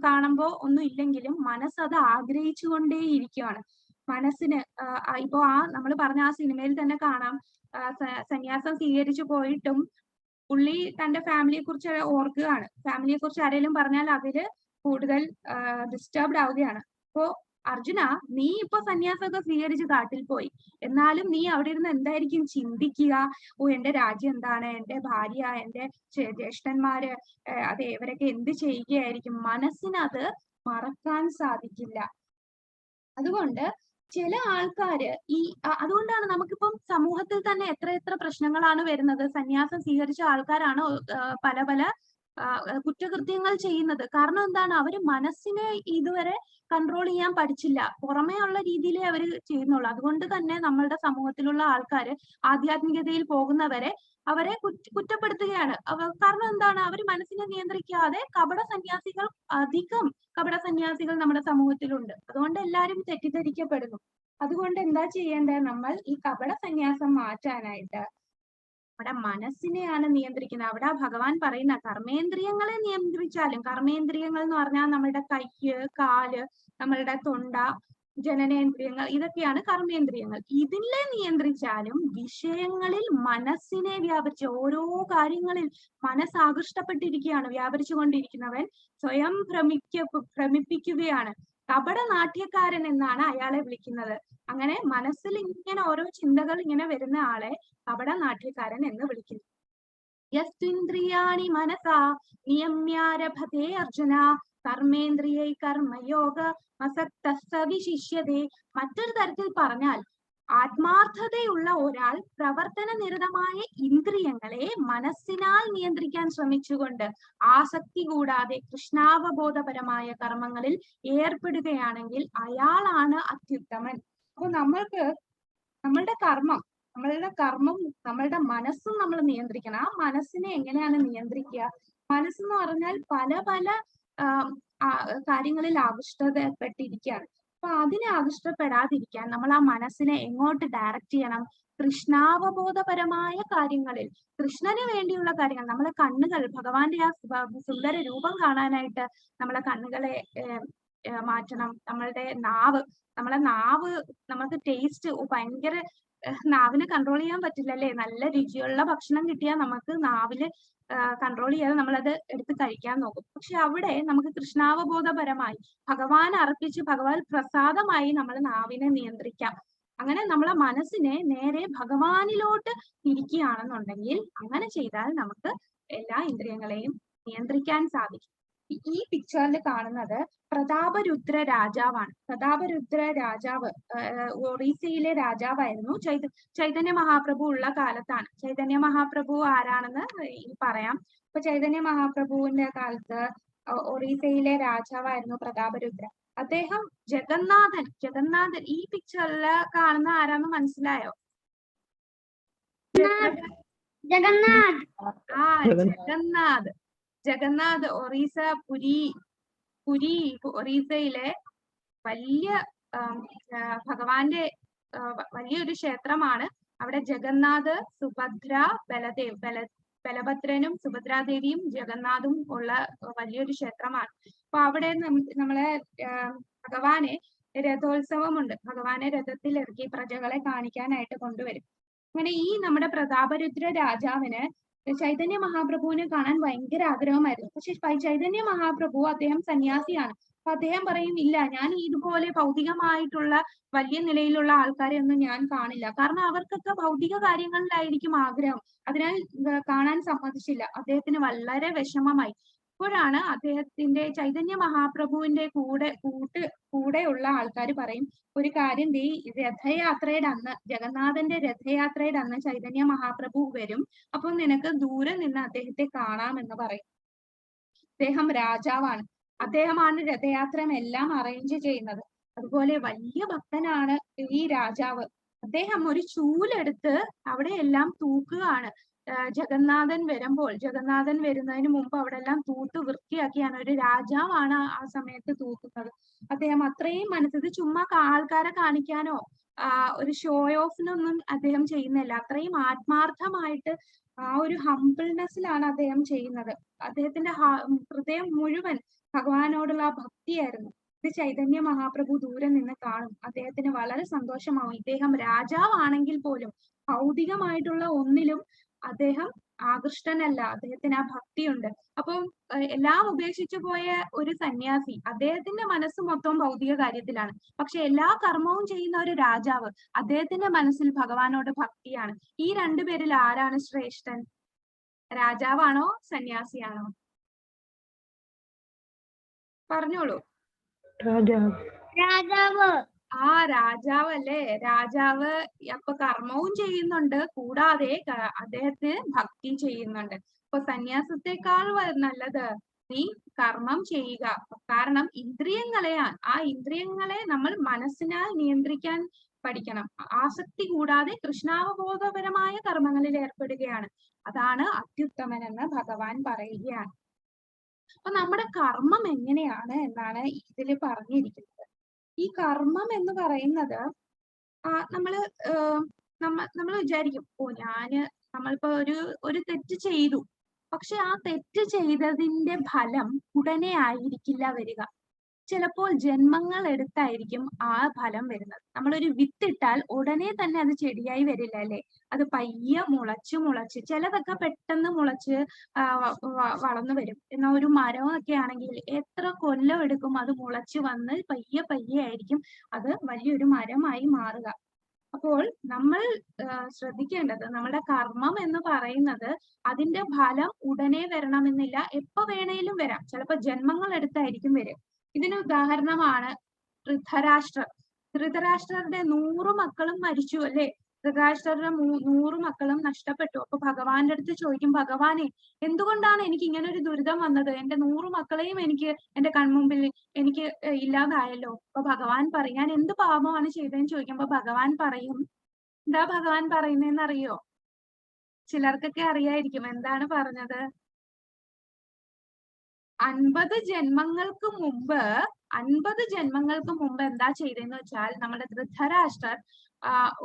കാണുമ്പോ ഒന്നും ഇല്ലെങ്കിലും മനസ്സത് ആഗ്രഹിച്ചുകൊണ്ടേയിരിക്കുകയാണ്. മനസ്സിന് ഇപ്പൊ നമ്മൾ പറഞ്ഞ ആ സിനിമയിൽ തന്നെ കാണാം, സന്യാസം സ്വീകരിച്ചു പോയിട്ടും പുള്ളി തന്റെ ഫാമിലിയെ കുറിച്ച് ഓർക്കുകയാണ്. ഫാമിലിയെ കുറിച്ച് ആരെങ്കിലും പറഞ്ഞാൽ അതില് കൂടുതൽ ഡിസ്റ്റർബ്ഡ് ആവുകയാണ്. അപ്പോ അർജുന, നീ ഇപ്പൊ സന്യാസമൊക്കെ സ്വീകരിച്ച് കാട്ടിൽ പോയി, എന്നാലും നീ അവിടെ ഇരുന്ന് എന്തായിരിക്കും ചിന്തിക്കുക? ഓ, എന്റെ രാജ്യം എന്താണ്, എന്റെ ഭാര്യ, എന്റെ ജ്യേഷ്ഠന്മാര്, അതെ, ഇവരൊക്കെ എന്ത് ചെയ്യുകയായിരിക്കും? മനസ്സിനത് മറക്കാൻ സാധിക്കില്ല. അതുകൊണ്ട് ചില ആൾക്കാര് അതുകൊണ്ടാണ് നമുക്കിപ്പം സമൂഹത്തിൽ തന്നെ എത്ര പ്രശ്നങ്ങളാണ് വരുന്നത്. സന്യാസം സ്വീകരിച്ച ആൾക്കാരാണ് പല പല കുറ്റകൃത്യങ്ങൾ ചെയ്യുന്നത്. കാരണം എന്താണ്? അവര് മനസ്സിനെ ഇതുവരെ കൺട്രോൾ ചെയ്യാൻ പഠിച്ചില്ല. പുറമേ ഉള്ള രീതിയിലേ അവര് ചെയ്യുന്നുള്ളൂ. അതുകൊണ്ട് തന്നെ നമ്മളുടെ സമൂഹത്തിലുള്ള ആൾക്കാര് ആധ്യാത്മികതയിൽ പോകുന്നവരെ അവരെ കുറ്റപ്പെടുത്തുകയാണ്. കാരണം എന്താണ്? അവർ മനസ്സിനെ നിയന്ത്രിക്കാതെ അധികം കപട സന്യാസികൾ നമ്മുടെ സമൂഹത്തിലുണ്ട്. അതുകൊണ്ട് എല്ലാവരും തെറ്റിദ്ധരിക്കപ്പെടുന്നു. അതുകൊണ്ട് എന്താ ചെയ്യേണ്ടത്? നമ്മൾ ഈ കപട സന്യാസം മാറ്റാനായിട്ട് നമ്മുടെ മനസ്സിനെയാണ് നിയന്ത്രിക്കുന്നത്. അവിടെ ഭഗവാൻ പറയുന്ന കർമ്മേന്ദ്രിയങ്ങളെ നിയന്ത്രിച്ചാലും, കർമ്മേന്ദ്രിയങ്ങൾ എന്ന് പറഞ്ഞാൽ നമ്മളുടെ കയ്യ്, കാല്, നമ്മളുടെ തൊണ്ട, ജനനേന്ദ്രിയങ്ങൾ, ഇതൊക്കെയാണ് കർമ്മേന്ദ്രിയങ്ങൾ. ഇതിനെ നിയന്ത്രിച്ചാലും വിഷയങ്ങളിൽ മനസ്സിനെ വ്യാപരിച്ച് ഓരോ കാര്യങ്ങളിൽ മനസ്സാകൃഷ്ടപ്പെട്ടിരിക്കുകയാണ്. വ്യാപരിച്ചുകൊണ്ടിരിക്കുന്നവൻ സ്വയം ഭ്രമിപ്പിക്കുകയാണ്. കപട നാട്യക്കാരൻ എന്നാണ് അയാളെ വിളിക്കുന്നത്. അങ്ങനെ മനസ്സിൽ ഇങ്ങനെ ഓരോ ചിന്തകൾ ഇങ്ങനെ വരുന്ന ആളെ കപട നാട്യക്കാരൻ എന്ന് വിളിക്കുന്നു. യസ്ത്വിന്ദ്രിയാണി മനസാ നിയമ്യാരഭതേ അർജുന കർമ്മേന്ദ്രിയൈ കർമ്മയോഗ അസക്തഃ വിശിഷ്യതേ. മറ്റൊരു തരത്തിൽ പറഞ്ഞാൽ, ആത്മാർത്ഥതയുള്ള ഒരാൾ പ്രവർത്തന നിരതമായ ഇന്ദ്രിയങ്ങളെ മനസ്സിനാൽ നിയന്ത്രിക്കാൻ ശ്രമിച്ചുകൊണ്ട് ആസക്തി കൂടാതെ കൃഷ്ണാവബോധപരമായ കർമ്മങ്ങളിൽ ഏർപ്പെടുകയാണെങ്കിൽ അയാളാണ് അത്യുത്തമൻ. അപ്പൊ നമ്മളുടെ കർമ്മം, നമ്മളുടെ മനസ്സും നമ്മൾ നിയന്ത്രിക്കണം. ആ മനസ്സിനെ എങ്ങനെയാണ് നിയന്ത്രിക്കുക? മനസ്സെന്ന് പറഞ്ഞാൽ പല പല കാര്യങ്ങളിൽ ആകൃഷ്ടപ്പെട്ടിരിക്കുകയാണ്. അപ്പൊ അതിനെ ആകൃഷ്ടപ്പെടാതിരിക്കാൻ നമ്മൾ ആ മനസ്സിനെ എങ്ങോട്ട് ഡയറക്റ്റ് ചെയ്യണം? കൃഷ്ണാവബോധപരമായ കാര്യങ്ങളിൽ, കൃഷ്ണന് വേണ്ടിയുള്ള കാര്യങ്ങൾ. നമ്മളെ കണ്ണുകൾ ഭഗവാന്റെ ആ സുന്ദര രൂപം കാണാനായിട്ട് നമ്മളെ കണ്ണുകളെ മാറ്റണം. നമ്മളെ നാവ് നമുക്ക് ടേസ്റ്റ് ഭയങ്കര, നാവിന് കൺട്രോൾ ചെയ്യാൻ പറ്റില്ലല്ലേ? നല്ല രുചിയുള്ള ഭക്ഷണം കിട്ടിയാൽ നമുക്ക് നാവില് കൺട്രോൾ ചെയ്യാതെ നമ്മളത് എടുത്ത് കഴിക്കാൻ നോക്കും. പക്ഷെ അവിടെ നമുക്ക് കൃഷ്ണാവബോധപരമായി ഭഗവാൻ അർപ്പിച്ച് ഭഗവാൻ പ്രസാദമായി നമ്മൾ നാവിനെ നിയന്ത്രിക്കാം. അങ്ങനെ നമ്മളെ മനസ്സിനെ നേരെ ഭഗവാനിലോട്ട് തിരിക്കുകയാണെന്നുണ്ടെങ്കിൽ, അങ്ങനെ ചെയ്താൽ നമുക്ക് എല്ലാ ഇന്ദ്രിയങ്ങളെയും നിയന്ത്രിക്കാൻ സാധിക്കും. ഈ പിക്ചറിൽ കാണുന്നത് പ്രതാപരുദ്ര രാജാവാണ്. പ്രതാപരുദ്ര രാജാവ് ഒറീസയിലെ രാജാവായിരുന്നു. ചൈതന്യ മഹാപ്രഭു ഉള്ള കാലത്താണ്. ചൈതന്യ മഹാപ്രഭു ആരാണെന്ന് പറയാം. ഇപ്പൊ ചൈതന്യ മഹാപ്രഭുവിന്റെ കാലത്ത് ഒറീസയിലെ രാജാവായിരുന്നു പ്രതാപരുദ്ര. അദ്ദേഹം ജഗന്നാഥൻ ഈ പിക്ചറിൽ കാണുന്ന ആരാന്ന് മനസ്സിലായോ? ജഗന്നാഥ് പുരി ഒറീസയിലെ വലിയ ഭഗവാന്റെ വലിയൊരു ക്ഷേത്രമാണ്. അവിടെ ജഗന്നാഥ്, സുഭദ്ര, ബലഭദ്രനും സുഭദ്രാദേവിയും ജഗന്നാഥും ഉള്ള വലിയൊരു ക്ഷേത്രമാണ്. അപ്പൊ അവിടെ നമ്മളെ ഭഗവാനെ രഥോത്സവമുണ്ട്. ഭഗവാനെ രഥത്തിൽ ഇറക്കി പ്രജകളെ കാണിക്കാനായിട്ട് കൊണ്ടുവരും. അങ്ങനെ ഈ നമ്മുടെ പ്രതാപരുദ്ര രാജാവിന് ചൈതന്യ മഹാപ്രഭുവിനെ കാണാൻ ഭയങ്കര ആഗ്രഹമായിരുന്നു. പക്ഷെ ചൈതന്യ മഹാപ്രഭു, അദ്ദേഹം സന്യാസിയാണ്. അപ്പൊ അദ്ദേഹം പറയും, ഇല്ല, ഞാൻ ഇതുപോലെ ഭൗതികമായിട്ടുള്ള വലിയ നിലയിലുള്ള ആൾക്കാരെ ഒന്നും ഞാൻ കാണില്ല. കാരണം അവർക്കൊക്കെ ഭൗതിക കാര്യങ്ങളിലായിരിക്കും ആഗ്രഹം. അതിനാൽ കാണാൻ സമ്മതിച്ചില്ല. അദ്ദേഹത്തിന് വളരെ വിഷമമായി. അപ്പോഴാണ് അദ്ദേഹത്തിന്റെ ചൈതന്യ മഹാപ്രഭുവിന്റെ കൂടെയുള്ള ആൾക്കാർ പറയും, ഒരു കാര്യം, രഥയാത്രയുടെ അന്ന്, ജഗന്നാഥന്റെ രഥയാത്രയുടെ അന്ന് ചൈതന്യ മഹാപ്രഭു വരും. അപ്പൊ നിനക്ക് ദൂരെ നിന്ന് അദ്ദേഹത്തെ കാണാമെന്ന് പറയും. അദ്ദേഹം രാജാവാണ്. അദ്ദേഹമാണ് രഥയാത്ര എല്ലാം അറേഞ്ച് ചെയ്യുന്നത്. അതുപോലെ വലിയ ഭക്തനാണ് ഈ രാജാവ്. അദ്ദേഹം ഒരു ചൂലെടുത്ത് അവിടെ എല്ലാം തൂക്കുകയാണ്. ജഗന്നാഥൻ വരുന്നതിന് മുമ്പ് അവിടെ എല്ലാം തൂത്ത് വൃത്തിയാക്കിയാണ്, ഒരു രാജാവാണ് ആ സമയത്ത് തൂക്കുന്നത്. അദ്ദേഹം അത്രയും മനസ്സിൽ ചുമ്മാ ആൾക്കാരെ കാണിക്കാനോ ഒരു ഷോ ഓഫിനൊന്നും അദ്ദേഹം ചെയ്യുന്നില്ല. അത്രയും ആത്മാർത്ഥമായിട്ട് ആ ഒരു ഹംബിൾനെസ്സിലാണ് അദ്ദേഹം ചെയ്യുന്നത്. അദ്ദേഹത്തിന്റെ ഹൃദയം മുഴുവൻ ഭഗവാനോടുള്ള ആ ഭക്തിയായിരുന്നു. ഇത് ചൈതന്യ മഹാപ്രഭു ദൂരെ നിന്ന് കാണും. അദ്ദേഹത്തിന് വളരെ സന്തോഷമാവും. ഇദ്ദേഹം രാജാവാണെങ്കിൽ പോലും ഭൗതികമായിട്ടുള്ള ഒന്നിലും അദ്ദേഹം ആകൃഷ്ടനല്ല. അദ്ദേഹത്തിന് ആ ഭക്തിയുണ്ട്. അപ്പം എല്ലാം ഉപേക്ഷിച്ചു പോയ ഒരു സന്യാസി, അദ്ദേഹത്തിന്റെ മനസ്സ് മൊത്തം ഭൗതിക കാര്യത്തിലാണ്. പക്ഷെ എല്ലാ കർമ്മവും ചെയ്യുന്ന ഒരു രാജാവ്, അദ്ദേഹത്തിന്റെ മനസ്സിൽ ഭഗവാനോട് ഭക്തിയാണ്. ഈ രണ്ടുപേരിൽ ആരാണ് ശ്രേഷ്ഠൻ? രാജാവാണോ സന്യാസിയാണോ? പറഞ്ഞോളൂ. രാജാവ്. ആ രാജാവ് അല്ലേ? രാജാവ് അപ്പൊ കർമ്മവും ചെയ്യുന്നുണ്ട്, കൂടാതെ അദ്ദേഹത്തിന് ഭക്തി ചെയ്യുന്നുണ്ട്. അപ്പൊ സന്യാസത്തെക്കാൾ നല്ലത് നീ കർമ്മം ചെയ്യുക. കാരണം ആ ഇന്ദ്രിയങ്ങളെ നമ്മൾ മനസ്സിനാൽ നിയന്ത്രിക്കാൻ പഠിക്കണം. ആസക്തി കൂടാതെ കൃഷ്ണാവബോധപരമായ കർമ്മങ്ങളിൽ ഏർപ്പെടുകയാണ്. അതാണ് അത്യുത്തമനെന്ന് ഭഗവാൻ പറയുകയാണ്. അപ്പൊ നമ്മുടെ കർമ്മം എങ്ങനെയാണ് എന്നാണ് ഇതിൽ പറഞ്ഞിരിക്കുന്നത്. ഈ കർമ്മം എന്ന് പറയുന്നത് നമ്മൾ വിചാരിക്കും, നമ്മളിപ്പോ ഒരു തെറ്റ് ചെയ്തു, പക്ഷെ ആ തെറ്റ് ചെയ്തതിന്റെ ഫലം ഉടനെ ആയിരിക്കില്ല വരിക. ചിലപ്പോൾ ജന്മങ്ങൾ എടുത്തായിരിക്കും ആ ഫലം വരുന്നത്. നമ്മളൊരു വിത്തിട്ടാൽ ഉടനെ തന്നെ അത് ചെടിയായി വരില്ല അല്ലെ? അത് പയ്യെ മുളച്ച് ചിലതൊക്കെ പെട്ടെന്ന് മുളച്ച് വളർന്നു വരും. എന്നാൽ ഒരു മരമൊക്കെ ആണെങ്കിൽ എത്ര കൊല്ലം എടുക്കും അത് മുളച്ച് വന്ന് പയ്യെ ആയിരിക്കും അത് വലിയൊരു മരമായി മാറുക. അപ്പോൾ നമ്മൾ ശ്രദ്ധിക്കേണ്ടത്, നമ്മുടെ കർമ്മം എന്ന് പറയുന്നത് അതിന്റെ ഫലം ഉടനെ വരണമെന്നില്ല, എപ്പോ വേണേലും വരാം. ചിലപ്പോൾ ജന്മങ്ങൾ എടുത്തായിരിക്കും വരിക. ഇതിന് ഉദാഹരണമാണ് ധൃതരാഷ്ട്രരുടെ 100 മക്കളും മരിച്ചു അല്ലെ? ധൃതരാഷ്ട്രരുടെ 100 മക്കളും നഷ്ടപ്പെട്ടു. അപ്പൊ ഭഗവാന്റെ അടുത്ത് ചോദിക്കും, ഭഗവാനെ എന്തുകൊണ്ടാണ് എനിക്ക് ഇങ്ങനെ ഒരു ദുരിതം വന്നത്? എന്റെ 100 മക്കളെയും എന്റെ കൺമുമ്പിൽ എനിക്ക് ഇല്ലാതായല്ലോ. അപ്പൊ ഭഗവാൻ പറയും, ഞാൻ എന്ത് പാപമാണ് ചെയ്തതെന്ന് ചോദിക്കുമ്പോ ഭഗവാൻ പറയും, എന്താ ഭഗവാൻ പറയുന്നതെന്ന് അറിയോ? ചിലർക്കൊക്കെ അറിയായിരിക്കും. എന്താണ് പറഞ്ഞത്? 50 ജന്മങ്ങൾക്ക് മുമ്പ് എന്താ ചെയ്തതെന്ന് വെച്ചാൽ, നമ്മുടെ ധൃതരാഷ്ട്രർ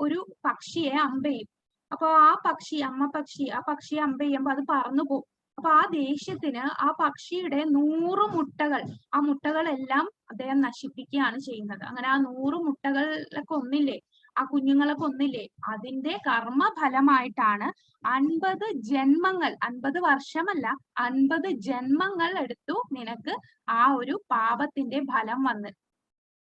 ഒരു പക്ഷിയെ അമ്പെയ്യും. അപ്പൊ ആ പക്ഷിയെ അമ്പെയ്യുമ്പോ അത് പറന്നു പോകും. അപ്പൊ ആ ദേഷ്യത്തിന് ആ പക്ഷിയുടെ 100 മുട്ടകൾ, ആ മുട്ടകളെല്ലാം അദ്ദേഹം നശിപ്പിക്കുകയാണ് ചെയ്യുന്നത്. അങ്ങനെ ആ 100 മുട്ടകളെ കൊന്നില്ലേ, ആ കുഞ്ഞുങ്ങളെ കൊന്നില്ലേ, അതിന്റെ കർമ്മഫലമായിട്ടാണ് 50 ജന്മങ്ങൾ, 50 വർഷമല്ല 50 ജന്മങ്ങൾ എടുത്തു നിനക്ക് ആ ഒരു പാപത്തിന്റെ ഫലം വന്ന്.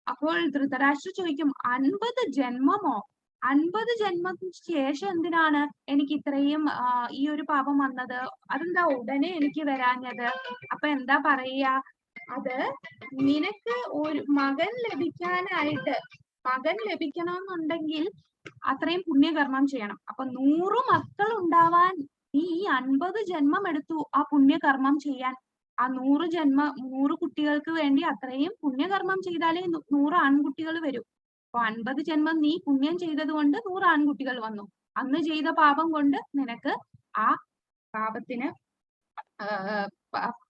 അപ്പോൾ ധൃതരാഷ്ട്രർ ചോദിക്കും, 50 ജന്മമോ? 50 ജന്മത്തിന് ശേഷം എന്തിനാണ് എനിക്ക് ഇത്രയും ഈ ഒരു പാപം വന്നത്? അതെന്താ ഉടനെ എനിക്ക് വരാഞ്ഞത്? അപ്പൊ എന്താ പറയുക? അത് നിനക്ക് ഒരു മകൻ ലഭിക്കണമെന്നുണ്ടെങ്കിൽ അത്രയും പുണ്യകർമ്മം ചെയ്യണം. അപ്പൊ 100 മക്കൾ ഉണ്ടാവാൻ നീ ഈ 50 ജന്മം എടുത്തു ആ പുണ്യകർമ്മം ചെയ്യാൻ. ആ 100 കുട്ടികൾക്ക് വേണ്ടി അത്രയും പുണ്യകർമ്മം ചെയ്താലേ 100 ആൺകുട്ടികൾ വരൂ. അപ്പൊ 50 ജന്മം നീ പുണ്യം ചെയ്തത് കൊണ്ട് 100 ആൺകുട്ടികൾ വന്നു. അന്ന് ചെയ്ത പാപം കൊണ്ട് നിനക്ക് ആ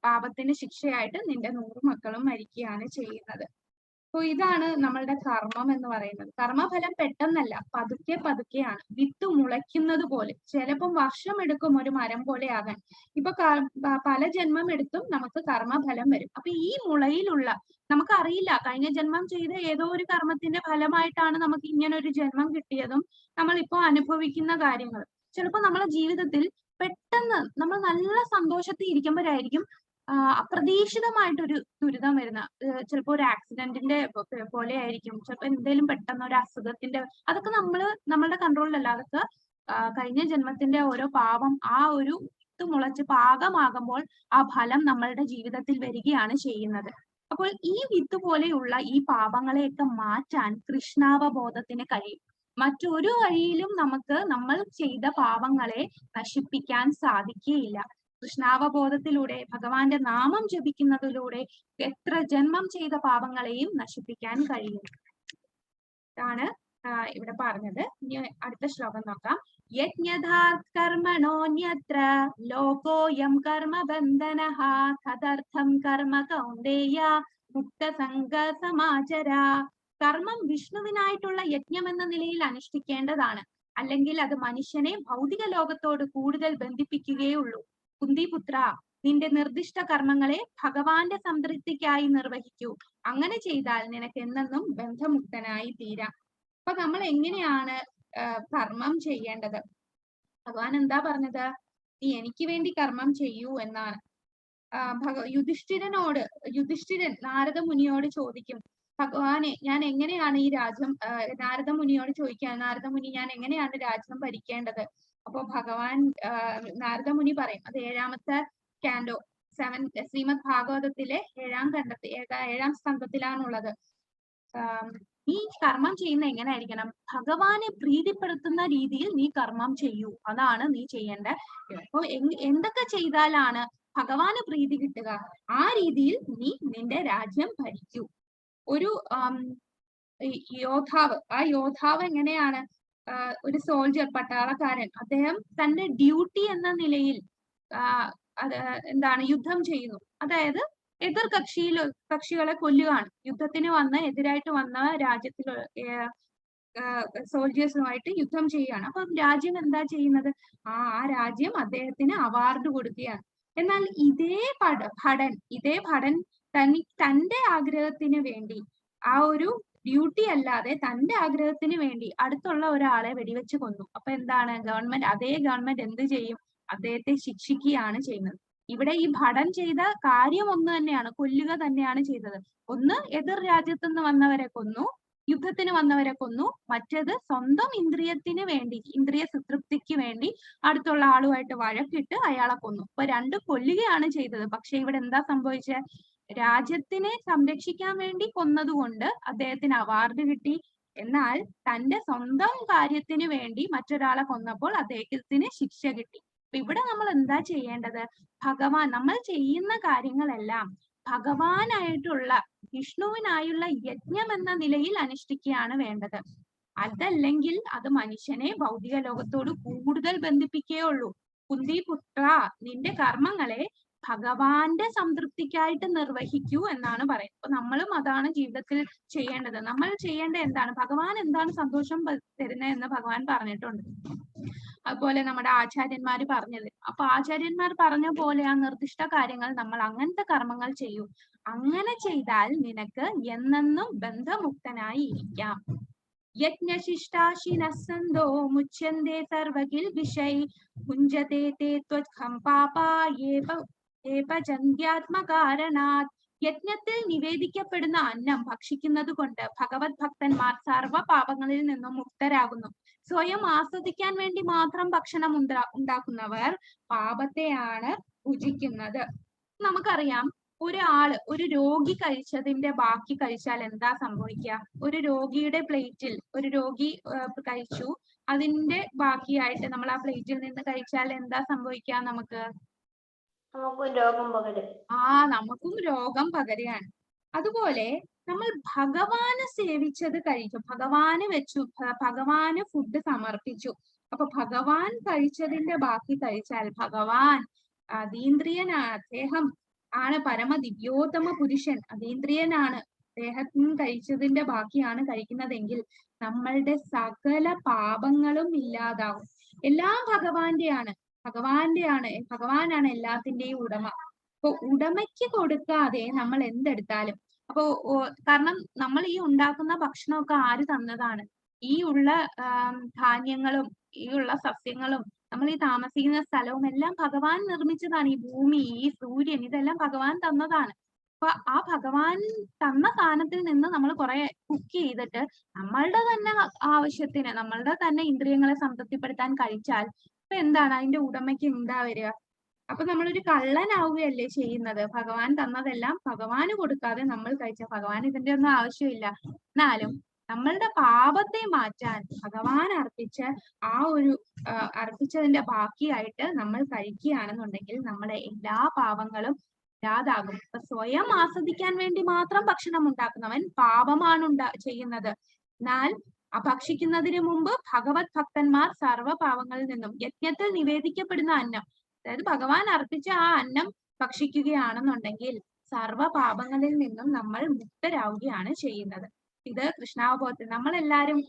പാപത്തിന് ശിക്ഷയായിട്ട് നിന്റെ 100 മക്കളും മരിക്കുകയാണ് ചെയ്യുന്നത്. അപ്പൊ ഇതാണ് നമ്മളുടെ കർമ്മം എന്ന് പറയുന്നത്. കർമ്മഫലം പെട്ടെന്നല്ല, പതുക്കെയാണ്. വിത്ത് മുളയ്ക്കുന്നത് പോലെ. ചിലപ്പം വർഷമെടുക്കും ഒരു മരം പോലെ ആകാൻ. ഇപ്പൊ പല ജന്മം എടുത്തും നമുക്ക് കർമ്മഫലം വരും. അപ്പൊ ഈ മുളയിലുള്ള, നമുക്കറിയില്ല കഴിഞ്ഞ ജന്മം ചെയ്ത ഏതോ ഒരു കർമ്മത്തിന്റെ ഫലമായിട്ടാണ് നമുക്ക് ഇങ്ങനെ ഒരു ജന്മം കിട്ടിയതും നമ്മളിപ്പോ അനുഭവിക്കുന്ന കാര്യങ്ങൾ. ചിലപ്പോൾ നമ്മുടെ ജീവിതത്തിൽ പെട്ടെന്ന് നമ്മൾ നല്ല സന്തോഷത്തിൽ ഇരിക്കുമ്പോഴായിരിക്കും അപ്രതീക്ഷിതമായിട്ടൊരു ദുരിതം വരുന്ന. ചിലപ്പോൾ ഒരു ആക്സിഡന്റിന്റെ പോലെ ആയിരിക്കും, ചിലപ്പോൾ എന്തെങ്കിലും പെട്ടെന്ന് ഒരു അസുഖത്തിന്റെ, അതൊക്കെ നമ്മളുടെ കൺട്രോളിലല്ല. അതൊക്കെ കഴിഞ്ഞ ജന്മത്തിന്റെ ഓരോ പാപം ആ ഒരു മുളച്ച് പാകമാകുമ്പോൾ ആ ഫലം നമ്മളുടെ ജീവിതത്തിൽ വരികയാണ് ചെയ്യുന്നത്. അപ്പോൾ ഈ വിത്ത് പോലെയുള്ള ഈ പാപങ്ങളെയൊക്കെ മാറ്റാൻ കൃഷ്ണാവബോധത്തിന് കഴിയും. മറ്റൊരു വഴിയിലും നമ്മൾ ചെയ്ത പാപങ്ങളെ നശിപ്പിക്കാൻ സാധിക്കുകയില്ല. കൃഷ്ണാവബോധത്തിലൂടെ, ഭഗവാന്റെ നാമം ജപിക്കുന്നതിലൂടെ എത്ര ജന്മം ചെയ്ത പാപങ്ങളെയും നശിപ്പിക്കാൻ കഴിയും. ഇതാണ് ഇവിടെ പറഞ്ഞത്. ഇനി അടുത്ത ശ്ലോകം നോക്കാം. യജ്ഞധാത് കർമ്മണോന്യത്ര ലോകോയം കർമ്മബന്ധനഃ തദർത്ഥം കർമ്മ കൗന്ദേയ മുക്തസംഗ സമാചര. കർമ്മം വിഷ്ണുവിനായിട്ടുള്ള യജ്ഞം എന്ന നിലയിൽ അനുഷ്ഠിക്കേണ്ടതാണ്, അല്ലെങ്കിൽ അത് മനുഷ്യനെ ഭൗതിക ലോകത്തോട് കൂടുതൽ ബന്ധിപ്പിക്കുകയേ ഉള്ളൂ. കുന്തിപുത്ര, നിന്റെ നിർദ്ദിഷ്ട കർമ്മങ്ങളെ ഭഗവാന്റെ സംതൃപ്തിക്കായി നിർവഹിക്കൂ. അങ്ങനെ ചെയ്താൽ നിനക്ക് എന്നെന്നും ബന്ധമുക്തനായി തീരാം. അപ്പൊ നമ്മൾ എങ്ങനെയാണ് കർമ്മം ചെയ്യേണ്ടത്? ഭഗവാൻ എന്താ പറഞ്ഞത്? നീ എനിക്ക് വേണ്ടി കർമ്മം ചെയ്യൂ എന്നാണ്. യുധിഷ്ഠിരൻ നാരദ മുനിയോട് ചോദിക്കും, ഭഗവാനെ ഞാൻ എങ്ങനെയാണ് ഈ രാജ്യം, നാരദ മുനിയോട് ചോദിക്കാൻ, നാരദ മുനി ഞാൻ എങ്ങനെയാണ് രാജ്യം ഭരിക്കേണ്ടത്? അപ്പൊ ഭഗവാൻ നാരദ മുനി പറയും, അത് 7ാമത്തെ കാൻഡോ ശ്രീമദ് ഭാഗവതത്തിലെ 7ാം സ്കന്ധത്തിലാണുള്ളത്. നീ കർമ്മം ചെയ്യുന്ന എങ്ങനെയായിരിക്കണം? ഭഗവാനെ പ്രീതിപ്പെടുത്തുന്ന രീതിയിൽ നീ കർമ്മം ചെയ്യൂ, അതാണ് നീ ചെയ്യേണ്ട. അപ്പൊ എന്തൊക്കെ ചെയ്താലാണ് ഭഗവാന് പ്രീതി കിട്ടുക? ആ രീതിയിൽ നീ നിന്റെ രാജ്യം ഭരിക്കൂ. ഒരു യോദ്ധാവ് എങ്ങനെയാണ്? ഒരു സോൾജർ, പട്ടാളക്കാരൻ, അദ്ദേഹം തന്റെ ഡ്യൂട്ടി എന്ന നിലയിൽ യുദ്ധം ചെയ്യുന്നു. അതായത് എതിർ കക്ഷികളെ കൊല്ലുകയാണ്. യുദ്ധത്തിന് എതിരായിട്ട് വന്ന രാജ്യത്തിൽ സോൾജേഴ്സുമായിട്ട് യുദ്ധം ചെയ്യുകയാണ്. അപ്പൊ രാജ്യം എന്താ ചെയ്യുന്നത്? ആ രാജ്യം അദ്ദേഹത്തിന് അവാർഡ് കൊടുക്കുകയാണ്. എന്നാൽ ഇതേ ഭടൻ തന്റെ ആഗ്രഹത്തിന് വേണ്ടി, ആ ഒരു ഡ്യൂട്ടി അല്ലാതെ തന്റെ ആഗ്രഹത്തിന് വേണ്ടി അടുത്തുള്ള ഒരാളെ വെടിവെച്ച് കൊന്നു. അപ്പൊ എന്താണ് അതേ ഗവൺമെന്റ് എന്ത് ചെയ്യും? അദ്ദേഹത്തെ ശിക്ഷിക്കുകയാണ് ചെയ്യുന്നത്. ഇവിടെ ഈ ഭടൻ ചെയ്ത കാര്യം ഒന്ന് തന്നെയാണ്, കൊല്ലുക തന്നെയാണ് ചെയ്തത്. ഒന്ന് എതിർ രാജ്യത്തുനിന്ന് വന്നവരെ കൊന്നു, യുദ്ധത്തിന് വന്നവരെ കൊന്നു. മറ്റേത് സ്വന്തം ഇന്ദ്രിയത്തിന് വേണ്ടി, ഇന്ദ്രിയ സംതൃപ്തിക്ക് വേണ്ടി അടുത്തുള്ള ആളുമായിട്ട് വഴക്കിട്ട് അയാളെ കൊന്നു. അപ്പൊ രണ്ടും കൊല്ലുകയാണ് ചെയ്തത്. പക്ഷെ ഇവിടെ എന്താ സംഭവിച്ചത്? രാജ്യത്തിനെ സംരക്ഷിക്കാൻ വേണ്ടി കൊന്നതുകൊണ്ട് അദ്ദേഹത്തിന് അവാർഡ് കിട്ടി. എന്നാൽ തന്റെ സ്വന്തം കാര്യത്തിന് വേണ്ടി മറ്റൊരാളെ കൊന്നപ്പോൾ അദ്ദേഹത്തിന് ശിക്ഷ കിട്ടി. അപ്പൊ ഇവിടെ നമ്മൾ എന്താ ചെയ്യേണ്ടത്? നമ്മൾ ചെയ്യുന്ന കാര്യങ്ങളെല്ലാം ഭഗവാനായിട്ടുള്ള, വിഷ്ണുവിനായുള്ള യജ്ഞം എന്ന നിലയിൽ അനുഷ്ഠിക്കുകയാണ് വേണ്ടത്. അതല്ലെങ്കിൽ അത് മനുഷ്യനെ ഭൗതിക ലോകത്തോട് കൂടുതൽ ബന്ധിപ്പിക്കുകയുള്ളൂ. കുന്തിപുത്ര, നിന്റെ കർമ്മങ്ങളെ ഭഗവാന്റെ സംതൃപ്തിക്കായിട്ട് നിർവഹിക്കൂ എന്നാണ് പറയുന്നത്. അപ്പൊ നമ്മളും അതാണ് ജീവിതത്തിൽ ചെയ്യേണ്ടത്. നമ്മൾ ചെയ്യേണ്ടത് എന്താണ്? ഭഗവാൻ എന്താണ് സന്തോഷം തരുന്നത് എന്ന് ഭഗവാൻ പറഞ്ഞിട്ടുണ്ട്. അതുപോലെ നമ്മുടെ ആചാര്യന്മാര് പറഞ്ഞത്. അപ്പൊ ആചാര്യന്മാർ പറഞ്ഞ പോലെ ആ നിർദ്ദിഷ്ട കാര്യങ്ങൾ നമ്മൾ അങ്ങനത്തെ കർമ്മങ്ങൾ ചെയ്യൂ. അങ്ങനെ ചെയ്താൽ നിനക്ക് എന്നെന്നും ബന്ധമുക്തനായി ഇരിക്കാം. യജ്ഞശിഷ്ടാശിനസ്സന്തോ മുച്യന്തേ സർവകിൽ വിഷൈ ഭുഞ്ജതേ തേ ത്വത്ഖം പാപാ ഏപജന്ത്യാത്മകാരണാത്. യജ്ഞത്തിൽ നിവേദിക്കപ്പെടുന്ന അന്നം ഭക്ഷിക്കുന്നത് കൊണ്ട് ഭഗവത് ഭക്തന്മാർ സർവ പാപങ്ങളിൽ നിന്നും മുക്തരാകുന്നു. സ്വയം ആസ്വദിക്കാൻ വേണ്ടി മാത്രം ഭക്ഷണം ഉണ്ടാക്കുന്നവർ പാപത്തെയാണ് ഭുജിക്കുന്നത്. നമുക്കറിയാം, ഒരു രോഗി കഴിച്ചതിന്റെ ബാക്കി കഴിച്ചാൽ എന്താ സംഭവിക്കുക? ഒരു രോഗിയുടെ പ്ലേറ്റിൽ ഒരു രോഗി കഴിച്ചു, അതിന്റെ ബാക്കിയായിട്ട് നമ്മൾ ആ പ്ലേറ്റിൽ നിന്ന് കഴിച്ചാൽ എന്താ സംഭവിക്കുക? നമുക്കും രോഗം പകരുകയാണ്. അതുപോലെ നമ്മൾ ഭഗവാനെ സേവിച്ചത് കഴിച്ചു, ഭഗവാന് ഫുഡ് സമർപ്പിച്ചു. അപ്പൊ ഭഗവാൻ കഴിച്ചതിന്റെ ബാക്കി കഴിച്ചാൽ, ഭഗവാൻ അതീന്ദ്രിയനാണ്, അദ്ദേഹം ആണ് പരമദിവ്യോത്തമ പുരുഷൻ, അതീന്ദ്രിയനാണ്. അദ്ദേഹത്തിന് കഴിച്ചതിന്റെ ബാക്കിയാണ് കഴിക്കുന്നതെങ്കിൽ നമ്മളുടെ സകല പാപങ്ങളും ഇല്ലാതാവും. എല്ലാം ഭഗവാനാണ് എല്ലാത്തിന്റെയും ഉടമ. അപ്പൊ ഉടമയ്ക്ക് കൊടുക്കാതെ നമ്മൾ എന്തെടുത്താലും, അപ്പോ കാരണം നമ്മൾ ഈ ഉണ്ടാക്കുന്ന ഭക്ഷണമൊക്കെ ആര് തന്നതാണ്? ഈ ഉള്ള ധാന്യങ്ങളും ഈ ഉള്ള സസ്യങ്ങളും നമ്മൾ ഈ താമസിക്കുന്ന സ്ഥലവും എല്ലാം ഭഗവാൻ നിർമ്മിച്ചതാണ്. ഈ ഭൂമി, ഈ സൂര്യൻ, ഇതെല്ലാം ഭഗവാൻ തന്നതാണ്. അപ്പൊ ആ ഭഗവാൻ തന്ന സ്ഥാനത്തിൽ നിന്ന് നമ്മൾ കുറെ കുക്ക് ചെയ്തിട്ട് നമ്മളുടെ തന്നെ ആവശ്യത്തിന്, നമ്മളുടെ തന്നെ ഇന്ദ്രിയങ്ങളെ സംതൃപ്തിപ്പെടുത്താൻ കഴിച്ചാൽ അപ്പൊ എന്താണ് അതിന്റെ ഉടമയ്ക്ക് എന്താ വരിക? അപ്പൊ നമ്മളൊരു കള്ളനാവുകയല്ലേ ചെയ്യുന്നത്? ഭഗവാൻ തന്നതെല്ലാം ഭഗവാന് കൊടുക്കാതെ നമ്മൾ കഴിച്ച, ഭഗവാൻ ഇതിന്റെ ഒന്നും ആവശ്യമില്ല. എന്നാലും നമ്മളുടെ പാപത്തെ മാറ്റാൻ ഭഗവാൻ അർപ്പിച്ചതിന്റെ ബാക്കിയായിട്ട് നമ്മൾ കഴിക്കുകയാണെന്നുണ്ടെങ്കിൽ നമ്മുടെ എല്ലാ പാപങ്ങളും ഇല്ലാതാകും. അപ്പൊ സ്വയം ആസ്വദിക്കാൻ വേണ്ടി മാത്രം ഭക്ഷണം ഉണ്ടാക്കുന്നവൻ പാപമാണ് ചെയ്യുന്നത്. എന്നാൽ ഭക്ഷിക്കുന്നതിന് മുമ്പ് ഭഗവത് ഭക്തന്മാർ സർവ്വ പാവങ്ങളിൽ നിന്നും യജ്ഞത്തിൽ നിവേദിക്കപ്പെടുന്ന അന്നം, അതായത് ഭഗവാൻ അർപ്പിച്ച ആ അന്നം ഭക്ഷിക്കുകയാണെന്നുണ്ടെങ്കിൽ സർവ്വ പാപങ്ങളിൽ നിന്നും നമ്മൾ മുക്തരാവുകയാണ് ചെയ്യുന്നത്. ഇത് കൃഷ്ണാവബോധത്തിൽ നമ്മളെല്ലാരും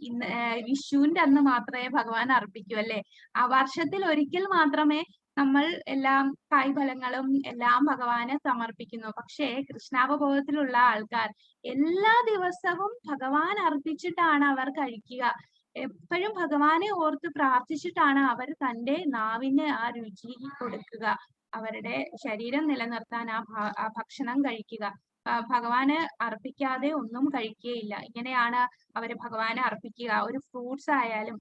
വിഷുവിന്റെ അന്ന് മാത്രമേ ഭഗവാൻ അർപ്പിക്കൂ അല്ലെ. ആ വർഷത്തിൽ ഒരിക്കൽ മാത്രമേ നമ്മൾ എല്ലാം കായ്ഫലങ്ങളും എല്ലാം ഭഗവാന് സമർപ്പിക്കുന്നു. പക്ഷേ കൃഷ്ണാവബോധത്തിലുള്ള ആൾക്കാർ എല്ലാ ദിവസവും ഭഗവാൻ അർപ്പിച്ചിട്ടാണ് അവർ കഴിക്കുക. എപ്പോഴും ഭഗവാനെ ഓർത്ത് പ്രാർത്ഥിച്ചിട്ടാണ് അവർ തന്റെ നാവിന് ആ രുചി കൊടുക്കുക, അവരുടെ ശരീരം നിലനിർത്താൻ ആ ഭക്ഷണം കഴിക്കുക. ഭഗവാന് അർപ്പിക്കാതെ ഒന്നും കഴിക്കുകയില്ല. ഇങ്ങനെയാണ് അവര് ഭഗവാനെ അർപ്പിക്കുക. ഒരു ഫ്രൂട്ട്സ് ആയാലും.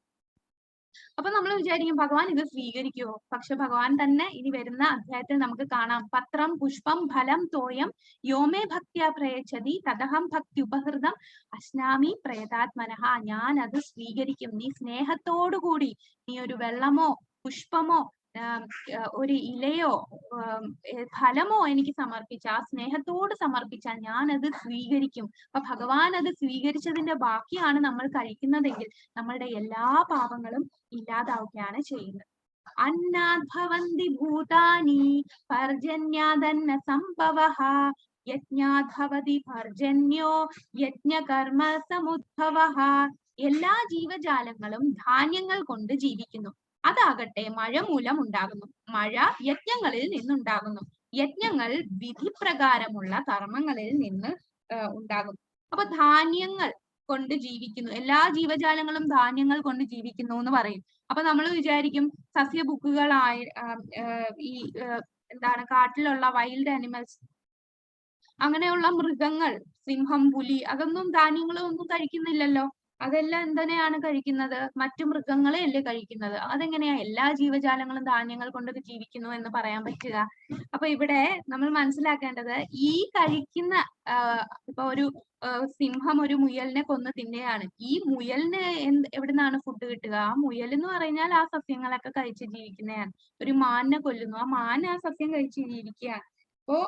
അപ്പൊ നമ്മൾ വിചാരിക്കും ഭഗവാൻ ഇത് സ്വീകരിക്കുമോ? പക്ഷെ ഭഗവാൻ തന്നെ ഇനി വരുന്ന അധ്യായത്തിൽ നമുക്ക് കാണാം. പത്രം പുഷ്പം ഫലം തോയം യോമേ ഭക്തിയാ പ്രയച്ഛതി തദഹം ഭക്തി ഉപഹൃതം അശ്നാമി പ്രേതാത്മനഃ. ഞാൻ അത് സ്വീകരിക്കും. നീ സ്നേഹത്തോടുകൂടി നീ ഒരു വെള്ളമോ പുഷ്പമോ ഒരു ഇലയോ ഫലമോ എനിക്ക് സമർപ്പിച്ച, ആ സ്നേഹത്തോട് സമർപ്പിച്ചാൽ ഞാൻ അത് സ്വീകരിക്കും. അപ്പൊ ഭഗവാൻ അത് സ്വീകരിച്ചതിന്റെ ബാക്കിയാണ് നമ്മൾ കഴിക്കുന്നതെങ്കിൽ നമ്മളുടെ എല്ലാ പാപങ്ങളും ഇല്ലാതാവുകയാണ് ചെയ്യുന്നത്. അന്നാദ് ഭവന്തി ഭൂതാനി പർജന്യാദന്ന സംഭവഃ യജ്ഞാദ് ഭവതി പർജന്യോ യജ്ഞകർമ്മ സമുദ്ഭവഃ. എല്ലാ ജീവജാലങ്ങളും ധാന്യങ്ങൾ കൊണ്ട് ജീവിക്കുന്നു. അതാകട്ടെ മഴ മൂലം ഉണ്ടാകുന്നു. മഴ യജ്ഞങ്ങളിൽ നിന്നുണ്ടാകുന്നു. യജ്ഞങ്ങൾ വിധിപ്രകാരമുള്ള കർമ്മങ്ങളിൽ നിന്ന് ഉണ്ടാകുന്നു. അപ്പൊ ധാന്യങ്ങൾ കൊണ്ട് ജീവിക്കുന്നു, എല്ലാ ജീവജാലങ്ങളും ധാന്യങ്ങൾ കൊണ്ട് ജീവിക്കുന്നു എന്ന് പറയും. അപ്പൊ നമ്മൾ വിചാരിക്കും സസ്യബുക്കുകളായ ഈ എന്താണ് കാട്ടിലുള്ള വൈൽഡ് ആനിമൽസ്, അങ്ങനെയുള്ള മൃഗങ്ങൾ, സിംഹം, പുലി, അതൊന്നും ധാന്യങ്ങളും ഒന്നും കഴിക്കുന്നില്ലല്ലോ. അതെല്ലാം എന്തിനെയാണ് കഴിക്കുന്നത്? മറ്റു മൃഗങ്ങളെ അല്ലേ കഴിക്കുന്നത്. അതെങ്ങനെയാ എല്ലാ ജീവജാലങ്ങളും ധാന്യങ്ങൾ കൊണ്ട് ജീവിക്കുന്നു എന്ന് പറയാൻ പറ്റുക? അപ്പൊ ഇവിടെ നമ്മൾ മനസ്സിലാക്കേണ്ടത് ഈ കഴിക്കുന്ന ഇപ്പൊ ഒരു സിംഹം ഒരു മുയലിനെ കൊന്ന് തിന്നുകയാണ്. ഈ മുയലിന് എവിടുന്നാണ് ഫുഡ് കിട്ടുക? ആ മുയൽ എന്ന് പറഞ്ഞാൽ ആ സസ്യങ്ങളൊക്കെ കഴിച്ച് ജീവിക്കുന്നതാണ്. ഒരു മാനിനെ കൊല്ലുന്നു, ആ മാൻ ആ സസ്യം കഴിച്ച് ജീവിക്കുകയാണ്. അപ്പോ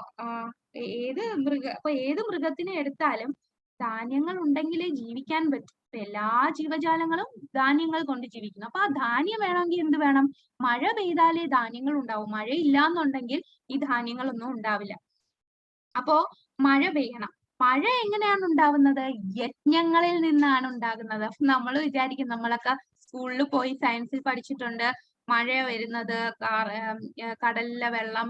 ഏത് മൃഗത്തിനെ എടുത്താലും ധാന്യങ്ങൾ ഉണ്ടെങ്കിലേ ജീവിക്കാൻ പറ്റും. എല്ലാ ജീവജാലങ്ങളും ധാന്യങ്ങൾ കൊണ്ട് ജീവിക്കുന്നു. അപ്പൊ ആ ധാന്യം വേണമെങ്കിൽ എന്ത് വേണം? മഴ പെയ്താലേ ധാന്യങ്ങൾ ഉണ്ടാവും. മഴയില്ല എന്നുണ്ടെങ്കിൽ ഈ ധാന്യങ്ങളൊന്നും ഉണ്ടാവില്ല. അപ്പോ മഴ പെയ്യണം. മഴ എങ്ങനെയാണ് ഉണ്ടാവുന്നത്? യജ്ഞങ്ങളിൽ നിന്നാണ് ഉണ്ടാകുന്നത്. നമ്മൾ വിചാരിക്കും, നമ്മളൊക്കെ സ്കൂളിൽ പോയി സയൻസിൽ പഠിച്ചിട്ടുണ്ട്, മഴ വരുന്നത് കടലിലെ വെള്ളം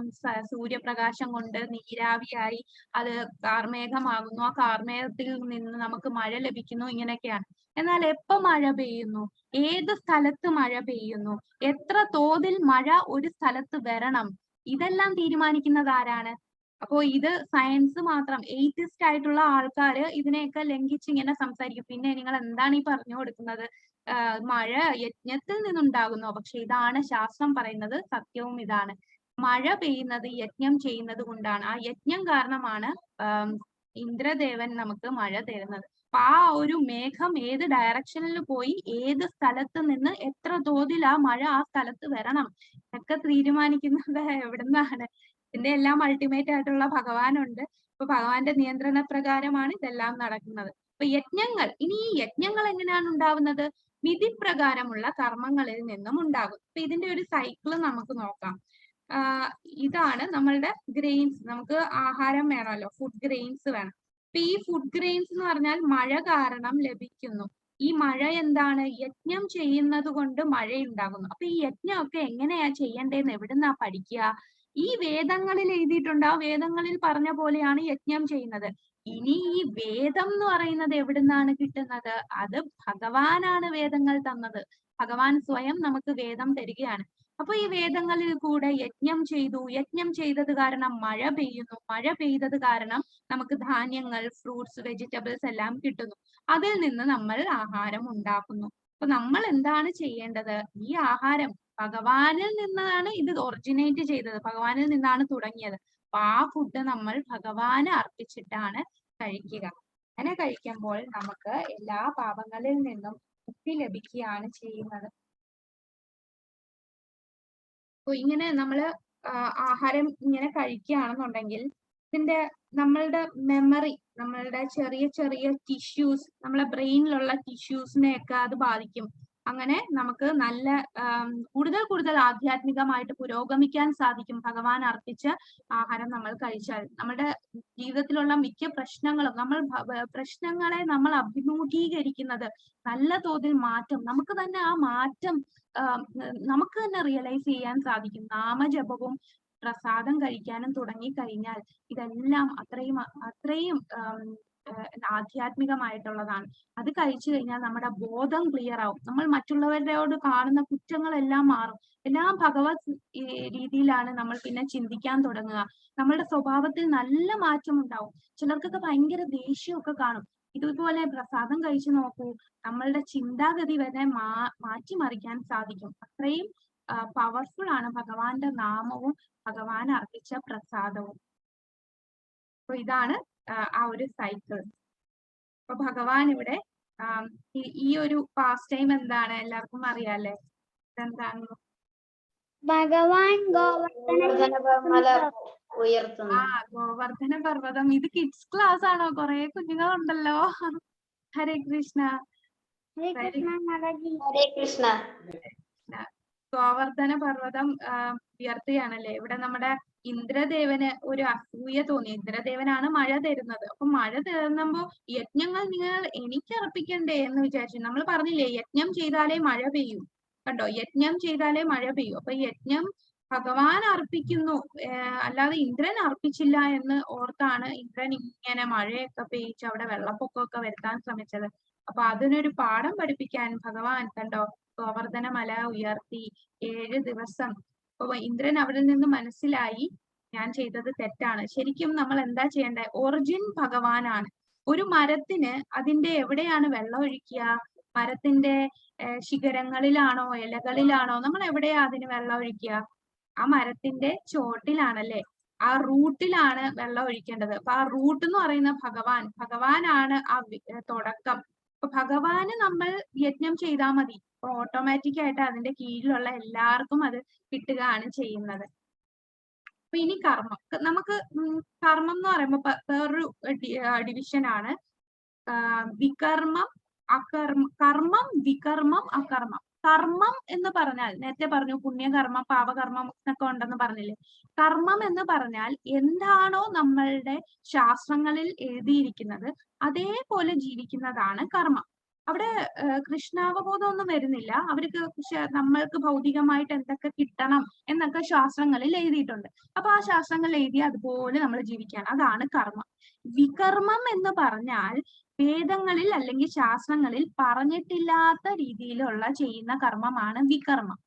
സൂര്യപ്രകാശം കൊണ്ട് നീരാവിയായി അത് കാർമേഘമാകുന്നു, ആ കാർമേഘത്തിൽ നിന്ന് നമുക്ക് മഴ ലഭിക്കുന്നു, ഇങ്ങനെയൊക്കെയാണ്. എന്നാൽ എപ്പോ മഴ പെയ്യുന്നു, ഏത് സ്ഥലത്ത് മഴ പെയ്യുന്നു, എത്ര തോതിൽ മഴ ഒരു സ്ഥലത്ത് വരണം, ഇതെല്ലാം തീരുമാനിക്കുന്നത് ആരാണ്? അപ്പോ ഇത് സയൻസ് മാത്രം, എയ്ത്തിസ്റ്റ് ആയിട്ടുള്ള ആൾക്കാര് ഇതിനെയൊക്കെ ലംഘിച്ച് ഇങ്ങനെ സംസാരിക്കും. പിന്നെ നിങ്ങൾ എന്താണ് ഈ പറഞ്ഞു കൊടുക്കുന്നത്? മഴ യജ്ഞത്തിൽ നിന്നുണ്ടാകുന്നു. പക്ഷെ ഇതാണ് ശാസ്ത്രം പറയുന്നത്, സത്യവും ഇതാണ്. മഴ പെയ്യുന്നത് യജ്ഞം ചെയ്യുന്നത് കൊണ്ടാണ്. ആ യജ്ഞം കാരണമാണ് ഇന്ദ്രദേവൻ നമുക്ക് മഴ തരുന്നത്. അപ്പൊ ആ ഒരു മേഘം ഏത് ഡയറക്ഷനിൽ പോയി ഏത് സ്ഥലത്ത് നിന്ന് എത്ര തോതിൽ ആ മഴ ആ സ്ഥലത്ത് വരണം ഇതൊക്കെ തീരുമാനിക്കുന്നത് എവിടുന്നാണ്? ഇതിന്റെ എല്ലാം അൾട്ടിമേറ്റ് ആയിട്ടുള്ള ഭഗവാനുണ്ട്. അപ്പൊ ഭഗവാന്റെ നിയന്ത്രണ പ്രകാരമാണ് ഇതെല്ലാം നടക്കുന്നത്. അപ്പൊ യജ്ഞങ്ങൾ, ഇനി ഈ യജ്ഞങ്ങൾ എങ്ങനെയാണ് ഉണ്ടാവുന്നത്? വിധിപ്രകാരമുള്ള കർമ്മങ്ങളിൽ നിന്നും ഉണ്ടാകും. അപ്പൊ ഇതിന്റെ ഒരു സൈക്കിള് നമുക്ക് നോക്കാം. ഇതാണ് നമ്മളുടെ ഗ്രെയിൻസ്. നമുക്ക് ആഹാരം വേണമല്ലോ, ഫുഡ് ഗ്രെയിൻസ് വേണം. അപ്പൊ ഈ ഫുഡ് ഗ്രെയിൻസ് എന്ന് പറഞ്ഞാൽ മഴ കാരണം ലഭിക്കുന്നു. ഈ മഴ എന്താണ്? യജ്ഞം ചെയ്യുന്നത് കൊണ്ട് മഴയുണ്ടാകുന്നു. അപ്പൊ ഈ യജ്ഞമൊക്കെ എങ്ങനെയാ ചെയ്യേണ്ടതെന്ന് എവിടുന്നാ പഠിക്കുക? ഈ വേദങ്ങളിൽ എഴുതിയിട്ടുണ്ട്. ആ വേദങ്ങളിൽ പറഞ്ഞ പോലെയാണ് യജ്ഞം ചെയ്യുന്നത്. ഇനി ഈ വേദം എന്ന് പറയുന്നത് എവിടുന്നാണ് കിട്ടുന്നത്? അത് ഭഗവാനാണ് വേദങ്ങൾ തന്നത്. ഭഗവാൻ സ്വയം നമുക്ക് വേദം തരികയാണ്. അപ്പൊ ഈ വേദങ്ങളിൽ കൂടെ യജ്ഞം ചെയ്തു, യജ്ഞം ചെയ്തത് കാരണം മഴ പെയ്യുന്നു, മഴ പെയ്തത് കാരണം നമുക്ക് ധാന്യങ്ങൾ, ഫ്രൂട്ട്സ്, വെജിറ്റബിൾസ് എല്ലാം കിട്ടുന്നു. അതിൽ നിന്ന് നമ്മൾ ആഹാരം ഉണ്ടാക്കുന്നു. അപ്പൊ നമ്മൾ എന്താണ് ചെയ്യേണ്ടത്? ഈ ആഹാരം ഭഗവാനിൽ നിന്നാണ് ഇത് ഒറിജിനേറ്റ് ചെയ്തത്, ഭഗവാനിൽ നിന്നാണ് തുടങ്ങിയത്. അപ്പൊ ആ ഫുഡ് നമ്മൾ ഭഗവാന് അർപ്പിച്ചിട്ടാണ് കഴിക്കുക. അങ്ങനെ കഴിക്കുമ്പോൾ നമുക്ക് എല്ലാ പാപങ്ങളിൽ നിന്നും മുക്തി ലഭിക്കുകയാണ് ചെയ്യുന്നത്. അപ്പൊ ഇങ്ങനെ നമ്മള് ആഹാരം ഇങ്ങനെ കഴിക്കുകയാണെന്നുണ്ടെങ്കിൽ ഇതിന്റെ നമ്മളുടെ മെമ്മറി, നമ്മളുടെ ചെറിയ ചെറിയ ടിഷ്യൂസ്, നമ്മളെ ബ്രെയിനിലുള്ള ടിഷ്യൂസിനെയൊക്കെ അത് ബാധിക്കും. അങ്ങനെ നമുക്ക് നല്ല കൂടുതൽ കൂടുതൽ ആധ്യാത്മികമായിട്ട് പുരോഗമിക്കാൻ സാധിക്കും ഭഗവാൻ അർപ്പിച്ച ആഹാരം നമ്മൾ കഴിച്ചാൽ. നമ്മുടെ ജീവിതത്തിലുള്ള മിക്ക പ്രശ്നങ്ങളും പ്രശ്നങ്ങളെ നമ്മൾ അഭിമുഖീകരിക്കുന്നത് നല്ല തോതിൽ മാറ്റം, നമുക്ക് തന്നെ ആ മാറ്റം നമുക്ക് തന്നെ റിയലൈസ് ചെയ്യാൻ സാധിക്കും. നാമജപവും പ്രസാദം കഴിക്കാനും തുടങ്ങി കഴിഞ്ഞാൽ ഇതെല്ലാം അത്രയും ആധ്യാത്മികമായിട്ടുള്ളതാണ്. അത് കഴിച്ചു കഴിഞ്ഞാൽ നമ്മുടെ ബോധം ക്ലിയർ ആവും. നമ്മൾ മറ്റുള്ളവരോട് കാണുന്ന കുറ്റങ്ങളെല്ലാം മാറും. എല്ലാം ഭഗവത് രീതിയിലാണ് നമ്മൾ പിന്നെ ചിന്തിക്കാൻ തുടങ്ങുക. നമ്മളുടെ സ്വഭാവത്തിൽ നല്ല മാറ്റം ഉണ്ടാവും. ചിലർക്കൊക്കെ ഭയങ്കര ദേഷ്യമൊക്കെ കാണും. ഇതുപോലെ പ്രസാദം കഴിച്ചു നോക്കൂ, നമ്മളുടെ ചിന്താഗതി വരെ മാറ്റിമറിക്കാൻ സാധിക്കും. അത്രയും പവർഫുൾ ആണ് ഭഗവാന്റെ നാമവും ഭഗവാൻ അർപ്പിച്ച പ്രസാദവും. അപ്പൊ ഇതാണ് ആ ഒരു സൈക്കിൾ. അപ്പൊ ഭഗവാൻ ഇവിടെ ഈ ഒരു പാസ്റ്റ് ടൈം എന്താണ് എല്ലാവർക്കും അറിയാല്ലേ? എന്താണ്? ഭഗവാൻ ഗോവർദ്ധന പർവ്വതം. ഇത് കിഡ്സ് ക്ലാസ് ആണോ? കുറെ കുഞ്ഞുങ്ങളുണ്ടല്ലോ. ഹരേ കൃഷ്ണ. ഹരേ കൃഷ്ണ. ഗോവർദ്ധന പർവ്വതം ഉയർത്തുകയാണല്ലേ. ഇവിടെ നമ്മുടെ ഇന്ദ്രദേവന് ഒരു അസൂയ തോന്നി. ഇന്ദ്രദേവനാണ് മഴ തരുന്നത്. അപ്പൊ മഴ തരുമ്പോ യജ്ഞങ്ങൾ നിങ്ങൾ എനിക്ക് അർപ്പിക്കണ്ടേ എന്ന് വിചാരിച്ചു. നമ്മൾ പറഞ്ഞില്ലേ യജ്ഞം ചെയ്താലേ മഴ പെയ്യൂ. കണ്ടോ, യജ്ഞം ചെയ്താലേ മഴ പെയ്യൂ. അപ്പൊ യജ്ഞം ഭഗവാൻ അർപ്പിക്കുന്നു, അല്ലാതെ ഇന്ദ്രൻ അർപ്പിച്ചില്ല എന്ന് ഓർത്താണ് ഇന്ദ്രൻ ഇങ്ങനെ മഴയൊക്കെ പെയ്യിച്ച് അവിടെ വെള്ളപ്പൊക്കമൊക്കെ വരുത്താൻ ശ്രമിച്ചത്. അപ്പൊ അതിനൊരു പാഠം പഠിപ്പിക്കാൻ ഭഗവാൻ കണ്ടോ ഗോവർദ്ധന മല ഉയർത്തി 7 ദിവസം. അപ്പൊ ഇന്ദ്രൻ അവിടെ നിന്ന് മനസ്സിലായി ഞാൻ ചെയ്തത് തെറ്റാണ്. ശരിക്കും നമ്മൾ എന്താ ചെയ്യേണ്ടത്? ഒറിജിൻ ഭഗവാനാണ്. ഒരു മരത്തിന് അതിന്റെ എവിടെയാണ് വെള്ളം ഒഴിക്കുക? മരത്തിന്റെ ശിഖരങ്ങളിലാണോ ഇലകളിലാണോ? നമ്മൾ എവിടെയാ അതിന് വെള്ളം ഒഴിക്കുക? ആ മരത്തിന്റെ ചോട്ടിലാണല്ലേ, ആ റൂട്ടിലാണ് വെള്ളം ഒഴിക്കേണ്ടത്. അപ്പൊ ആ റൂട്ട് എന്ന് പറയുന്ന ഭഗവാനാണ് ആ തുടക്കം. അപ്പൊ ഭഗവാന് നമ്മൾ യജ്ഞം ചെയ്താൽ മതി, ഓട്ടോമാറ്റിക് ആയിട്ട് അതിന്റെ കീഴിലുള്ള എല്ലാവർക്കും അത് കിട്ടുകയാണ് ചെയ്യുന്നത്. അപ്പൊ ഇനി കർമ്മം. നമുക്ക് കർമ്മം എന്ന് പറയുമ്പോ വേറൊരു ഡിവിഷൻ ആണ് വികർമ്മം, കർമ്മം, വികർമ്മം, അകർമ്മം. കർമ്മം എന്ന് പറഞ്ഞാൽ നേരത്തെ പറഞ്ഞു പുണ്യകർമ്മം പാപകർമ്മം എന്നൊക്കെ ഉണ്ടെന്ന് പറഞ്ഞില്ലേ. കർമ്മം എന്ന് പറഞ്ഞാൽ എന്താണോ നമ്മളുടെ ശാസ്ത്രങ്ങളിൽ എഴുതിയിരിക്കുന്നത് അതേപോലെ ജീവിക്കുന്നതാണ് കർമ്മം. അവിടെ കൃഷ്ണാവബോധം ഒന്നും വരുന്നില്ല. അവർക്ക് നമ്മൾക്ക് ഭൗതികമായിട്ട് എന്തൊക്കെ കിട്ടണം എന്നൊക്കെ ശാസ്ത്രങ്ങളിൽ എഴുതിയിട്ടുണ്ട്. അപ്പൊ ആ ശാസ്ത്രങ്ങളിൽ എഴുതി അതുപോലെ നമ്മൾ ജീവിക്കുകയാണ്. അതാണ് കർമ്മം. വികർമ്മം എന്ന് പറഞ്ഞാൽ വേദങ്ങളിൽ അല്ലെങ്കിൽ ശാസ്ത്രങ്ങളിൽ പറഞ്ഞിട്ടില്ലാത്ത രീതിയിലുള്ള ചെയ്യുന്ന കർമ്മമാണ് വികർമ്മം.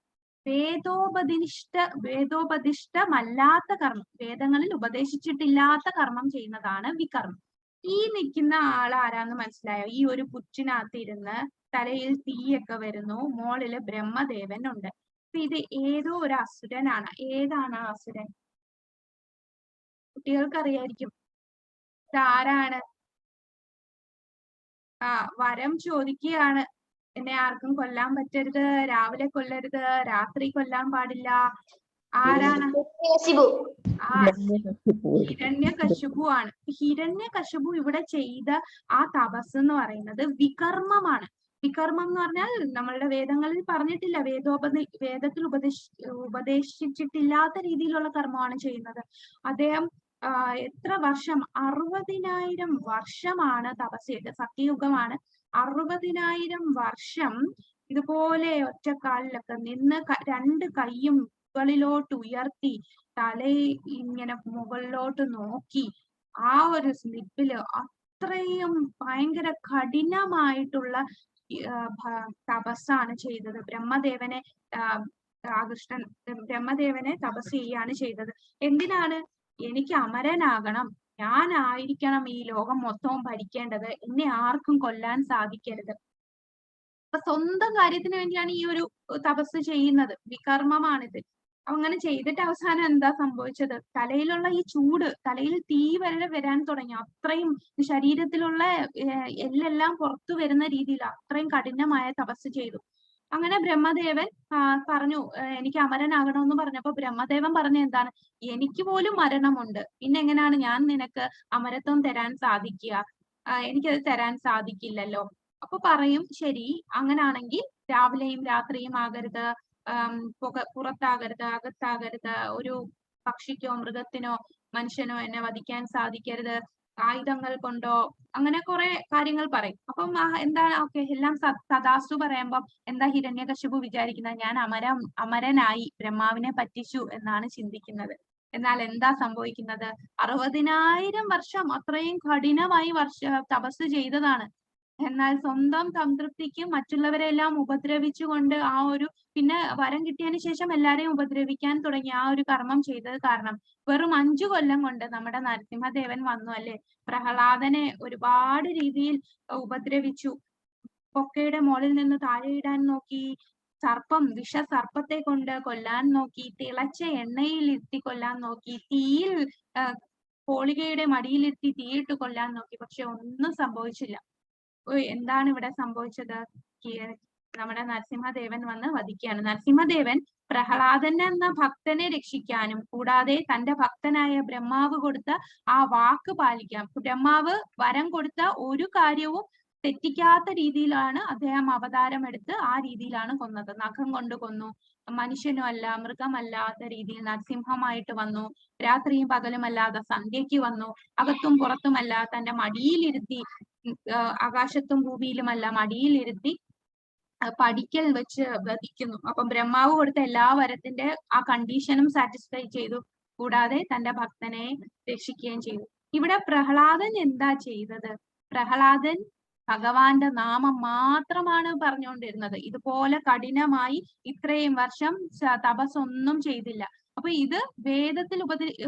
വേദോപദിഷ്ടമല്ലാത്ത കർമ്മം, വേദങ്ങളിൽ ഉപദേശിച്ചിട്ടില്ലാത്ത കർമ്മം ചെയ്യുന്നതാണ് വികർമ്മം. ഈ നിൽക്കുന്ന ആൾ ആരാന്ന് മനസ്സിലായോ? ഈ ഒരു പുറ്റിനകത്ത് ഇരുന്ന് തലയിൽ തീയൊക്കെ വരുന്നു, മോളില് ബ്രഹ്മദേവൻ ഉണ്ട്. അപ്പൊ ഇത് ഏതോ ഒരു അസുരനാണ്. ഏതാണ് ആ അസുരൻ? കുട്ടികൾക്ക് അറിയായിരിക്കും. ഇതാരാണ്? വരം ചോദിക്കുകയാണ്. എന്നെ ആർക്കും കൊല്ലാൻ പറ്റരുത്, രാവിലെ കൊല്ലരുത്, രാത്രി കൊല്ലാൻ പാടില്ല. ആരാണ്? ഹിരണ്യകശിപു ആണ്. ഹിരണ്യകശിപു ഇവിടെ ചെയ്ത ആ തപസ് എന്ന് പറയുന്നത് വികർമ്മമാണ്. വികർമ്മം എന്ന് പറഞ്ഞാൽ നമ്മളുടെ വേദങ്ങളിൽ പറഞ്ഞിട്ടില്ല, വേദത്തിൽ ഉപദേശിച്ചിട്ടില്ലാത്ത രീതിയിലുള്ള കർമ്മമാണ് ചെയ്യുന്നത്. അദ്ദേഹം എത്ര വർഷം? 60,000 വർഷമാണ് തപസ് ചെയ്തത്. സത്യയുഗമാണ്. 60,000 വർഷം ഇതുപോലെ ഒറ്റക്കാലിലൊക്കെ നിന്ന് 2 കൈയും മുകളിലോട്ട് ഉയർത്തി തലയിൽ ഇങ്ങനെ മുകളിലോട്ട് നോക്കി ആ ഒരു സ്ലിപ്പില് അത്രയും ഭയങ്കര കഠിനമായിട്ടുള്ള തപസ്സാണ് ചെയ്തത്. ബ്രഹ്മദേവനെ തപസ് ചെയ്യാണ് ചെയ്തത്. എന്തിനാണ്? എനിക്ക് അമരനാകണം, ഞാനായിരിക്കണം ഈ ലോകം മൊത്തവും ഭരിക്കേണ്ടത്, എന്നെ ആർക്കും കൊല്ലാൻ സാധിക്കരുത്. അപ്പൊ സ്വന്തം കാര്യത്തിന് വേണ്ടിയാണ് ഈ ഒരു തപസ് ചെയ്യുന്നത്. വികർമ്മമാണിത്. അങ്ങനെ ചെയ്തിട്ട് അവസാനം എന്താ സംഭവിച്ചത്? തലയിലുള്ള ഈ ചൂട്, തലയിൽ തീ വരെ വരാൻ തുടങ്ങി. അത്രയും ശരീരത്തിലുള്ള എല്ലെല്ലാം പുറത്തു വരുന്ന രീതിയിൽ അത്രയും കഠിനമായ തപസ് ചെയ്തു. അങ്ങനെ ബ്രഹ്മദേവൻ പറഞ്ഞു എനിക്ക് അമരനാകണമെന്ന് പറഞ്ഞപ്പോ ബ്രഹ്മദേവൻ പറഞ്ഞ എന്താണ്, എനിക്ക് പോലും മരണമുണ്ട്, പിന്നെ എങ്ങനെയാണ് ഞാൻ നിനക്ക് അമരത്വം തരാൻ സാധിക്കുക, എനിക്കത് തരാൻ സാധിക്കില്ലല്ലോ. അപ്പൊ പറയും ശരി, അങ്ങനാണെങ്കിൽ രാവിലെയും രാത്രിയും ആകരുത്, പുറത്താകരുത്, അകത്താകരുത്, ഒരു പക്ഷിക്കോ മൃഗത്തിനോ മനുഷ്യനോ എന്നെ വധിക്കാൻ സാധിക്കരുത്, ആയുധങ്ങൾ കൊണ്ടോ, അങ്ങനെ കുറെ കാര്യങ്ങൾ പറയും. അപ്പം എന്താണ് ഓക്കെ എല്ലാം തഥാസ്തു പറയുമ്പം എന്താ ഹിരണ്യകശിപു വിചാരിക്കുന്നത്, ഞാൻ അമരനായി ബ്രഹ്മാവിനെ പറ്റിച്ചു എന്നാണ് ചിന്തിക്കുന്നത്. എന്നാൽ എന്താ സംഭവിക്കുന്നത്, 60,000 വർഷം അത്രയും കഠിനമായി തപസ് ചെയ്തതാണ്. എന്നാൽ സ്വന്തം സംതൃപ്തിക്ക് മറ്റുള്ളവരെല്ലാം ഉപദ്രവിച്ചുകൊണ്ട് പിന്നെ വരം കിട്ടിയതിന് ശേഷം എല്ലാരെയും ഉപദ്രവിക്കാൻ തുടങ്ങി ആ ഒരു കർമ്മം ചെയ്തത് കാരണം വെറും 5 കൊല്ലം കൊണ്ട് നമ്മുടെ നരസിംഹദേവൻ വന്നു അല്ലെ, പ്രഹ്ലാദനെ ഒരുപാട് രീതിയിൽ ഉപദ്രവിച്ചു. കൊക്കയുടെ മുകളിൽ നിന്ന് താഴെയിടാൻ നോക്കി, വിഷസർപ്പത്തെ കൊണ്ട് കൊല്ലാൻ നോക്കി, തിളച്ച എണ്ണയിൽ ഇരുത്തി കൊല്ലാൻ നോക്കി, തീയിൽ കോളികയുടെ മടിയിലിരുത്തി തീയിട്ട് കൊല്ലാൻ നോക്കി, പക്ഷെ ഒന്നും സംഭവിച്ചില്ല. എന്താണ് ഇവിടെ സംഭവിച്ചത്, നമ്മുടെ നരസിംഹദേവൻ വന്ന് വധിക്കുകയാണ്. നരസിംഹദേവൻ പ്രഹ്ലാദൻ എന്ന ഭക്തനെ രക്ഷിക്കാനും കൂടാതെ തന്റെ ഭക്തനായ ബ്രഹ്മാവ് കൊടുത്ത ആ വാക്ക് പാലിക്കാം, ബ്രഹ്മാവ് വരം കൊടുത്ത ഒരു കാര്യവും തെറ്റിക്കാത്ത രീതിയിലാണ് അദ്ദേഹം അവതാരം എടുത്ത് ആ രീതിയിലാണ് കൊന്നത്. നഖം കൊണ്ട് കൊന്നു, മനുഷ്യനും അല്ല മൃഗമല്ലാത്ത രീതിയിൽ നരസിംഹമായിട്ട് വന്നു, രാത്രിയും പകലുമല്ലാതെ സന്ധ്യയ്ക്ക് വന്നു, അകത്തും പുറത്തുമല്ല തന്റെ മടിയിലിരുത്തി, ആകാശത്തും ഭൂമിയിലുമല്ല മടിയിലിരുത്തി പടിക്കൽ വെച്ച് വധിക്കുന്നു. അപ്പം ബ്രഹ്മാവ് കൊടുത്ത എല്ലാ വരത്തിന്റെ ആ കണ്ടീഷനും സാറ്റിസ്ഫൈ ചെയ്തു, കൂടാതെ തന്റെ ഭക്തനെ രക്ഷിക്കുകയും ചെയ്തു. ഇവിടെ പ്രഹ്ലാദൻ എന്താ ചെയ്തത്, പ്രഹ്ലാദൻ ഭഗവാന്റെ നാമം മാത്രമാണ് പറഞ്ഞുകൊണ്ടിരുന്നത്. ഇതുപോലെ കഠിനമായി ഇത്രയും വർഷം തപസ്സൊന്നും ചെയ്തില്ല. അപ്പൊ ഇത് വേദത്തിൽ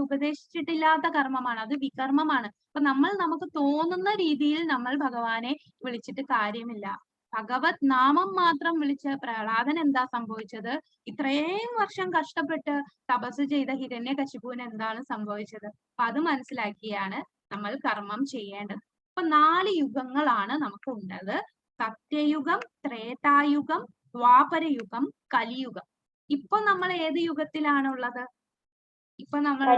ഉപദേശിച്ചിട്ടില്ലാത്ത കർമ്മമാണ്, അത് വികർമ്മമാണ്. അപ്പൊ നമുക്ക് തോന്നുന്ന രീതിയിൽ നമ്മൾ ഭഗവാനെ വിളിച്ചിട്ട് കാര്യമില്ല. ഭഗവത് നാമം മാത്രം വിളിച്ച പ്രഹ്ലാദൻ എന്താ സംഭവിച്ചത്, ഇത്രയും വർഷം കഷ്ടപ്പെട്ട് തപസ് ചെയ്ത ഹിരണ്യകശിപുവിന് എന്താണ് സംഭവിച്ചത്. അപ്പൊ അത് മനസ്സിലാക്കിയാണ് നമ്മൾ കർമ്മം ചെയ്യേണ്ടത്. അപ്പൊ 4 യുഗങ്ങളാണ് നമുക്ക് ഉള്ളത്, സത്യയുഗം, ത്രേതായുഗം, ദ്വാപരയുഗം, കലിയുഗം. ഇപ്പൊ നമ്മൾ ഏത് യുഗത്തിലാണ് ഉള്ളത്, ഇപ്പൊ നമ്മൾ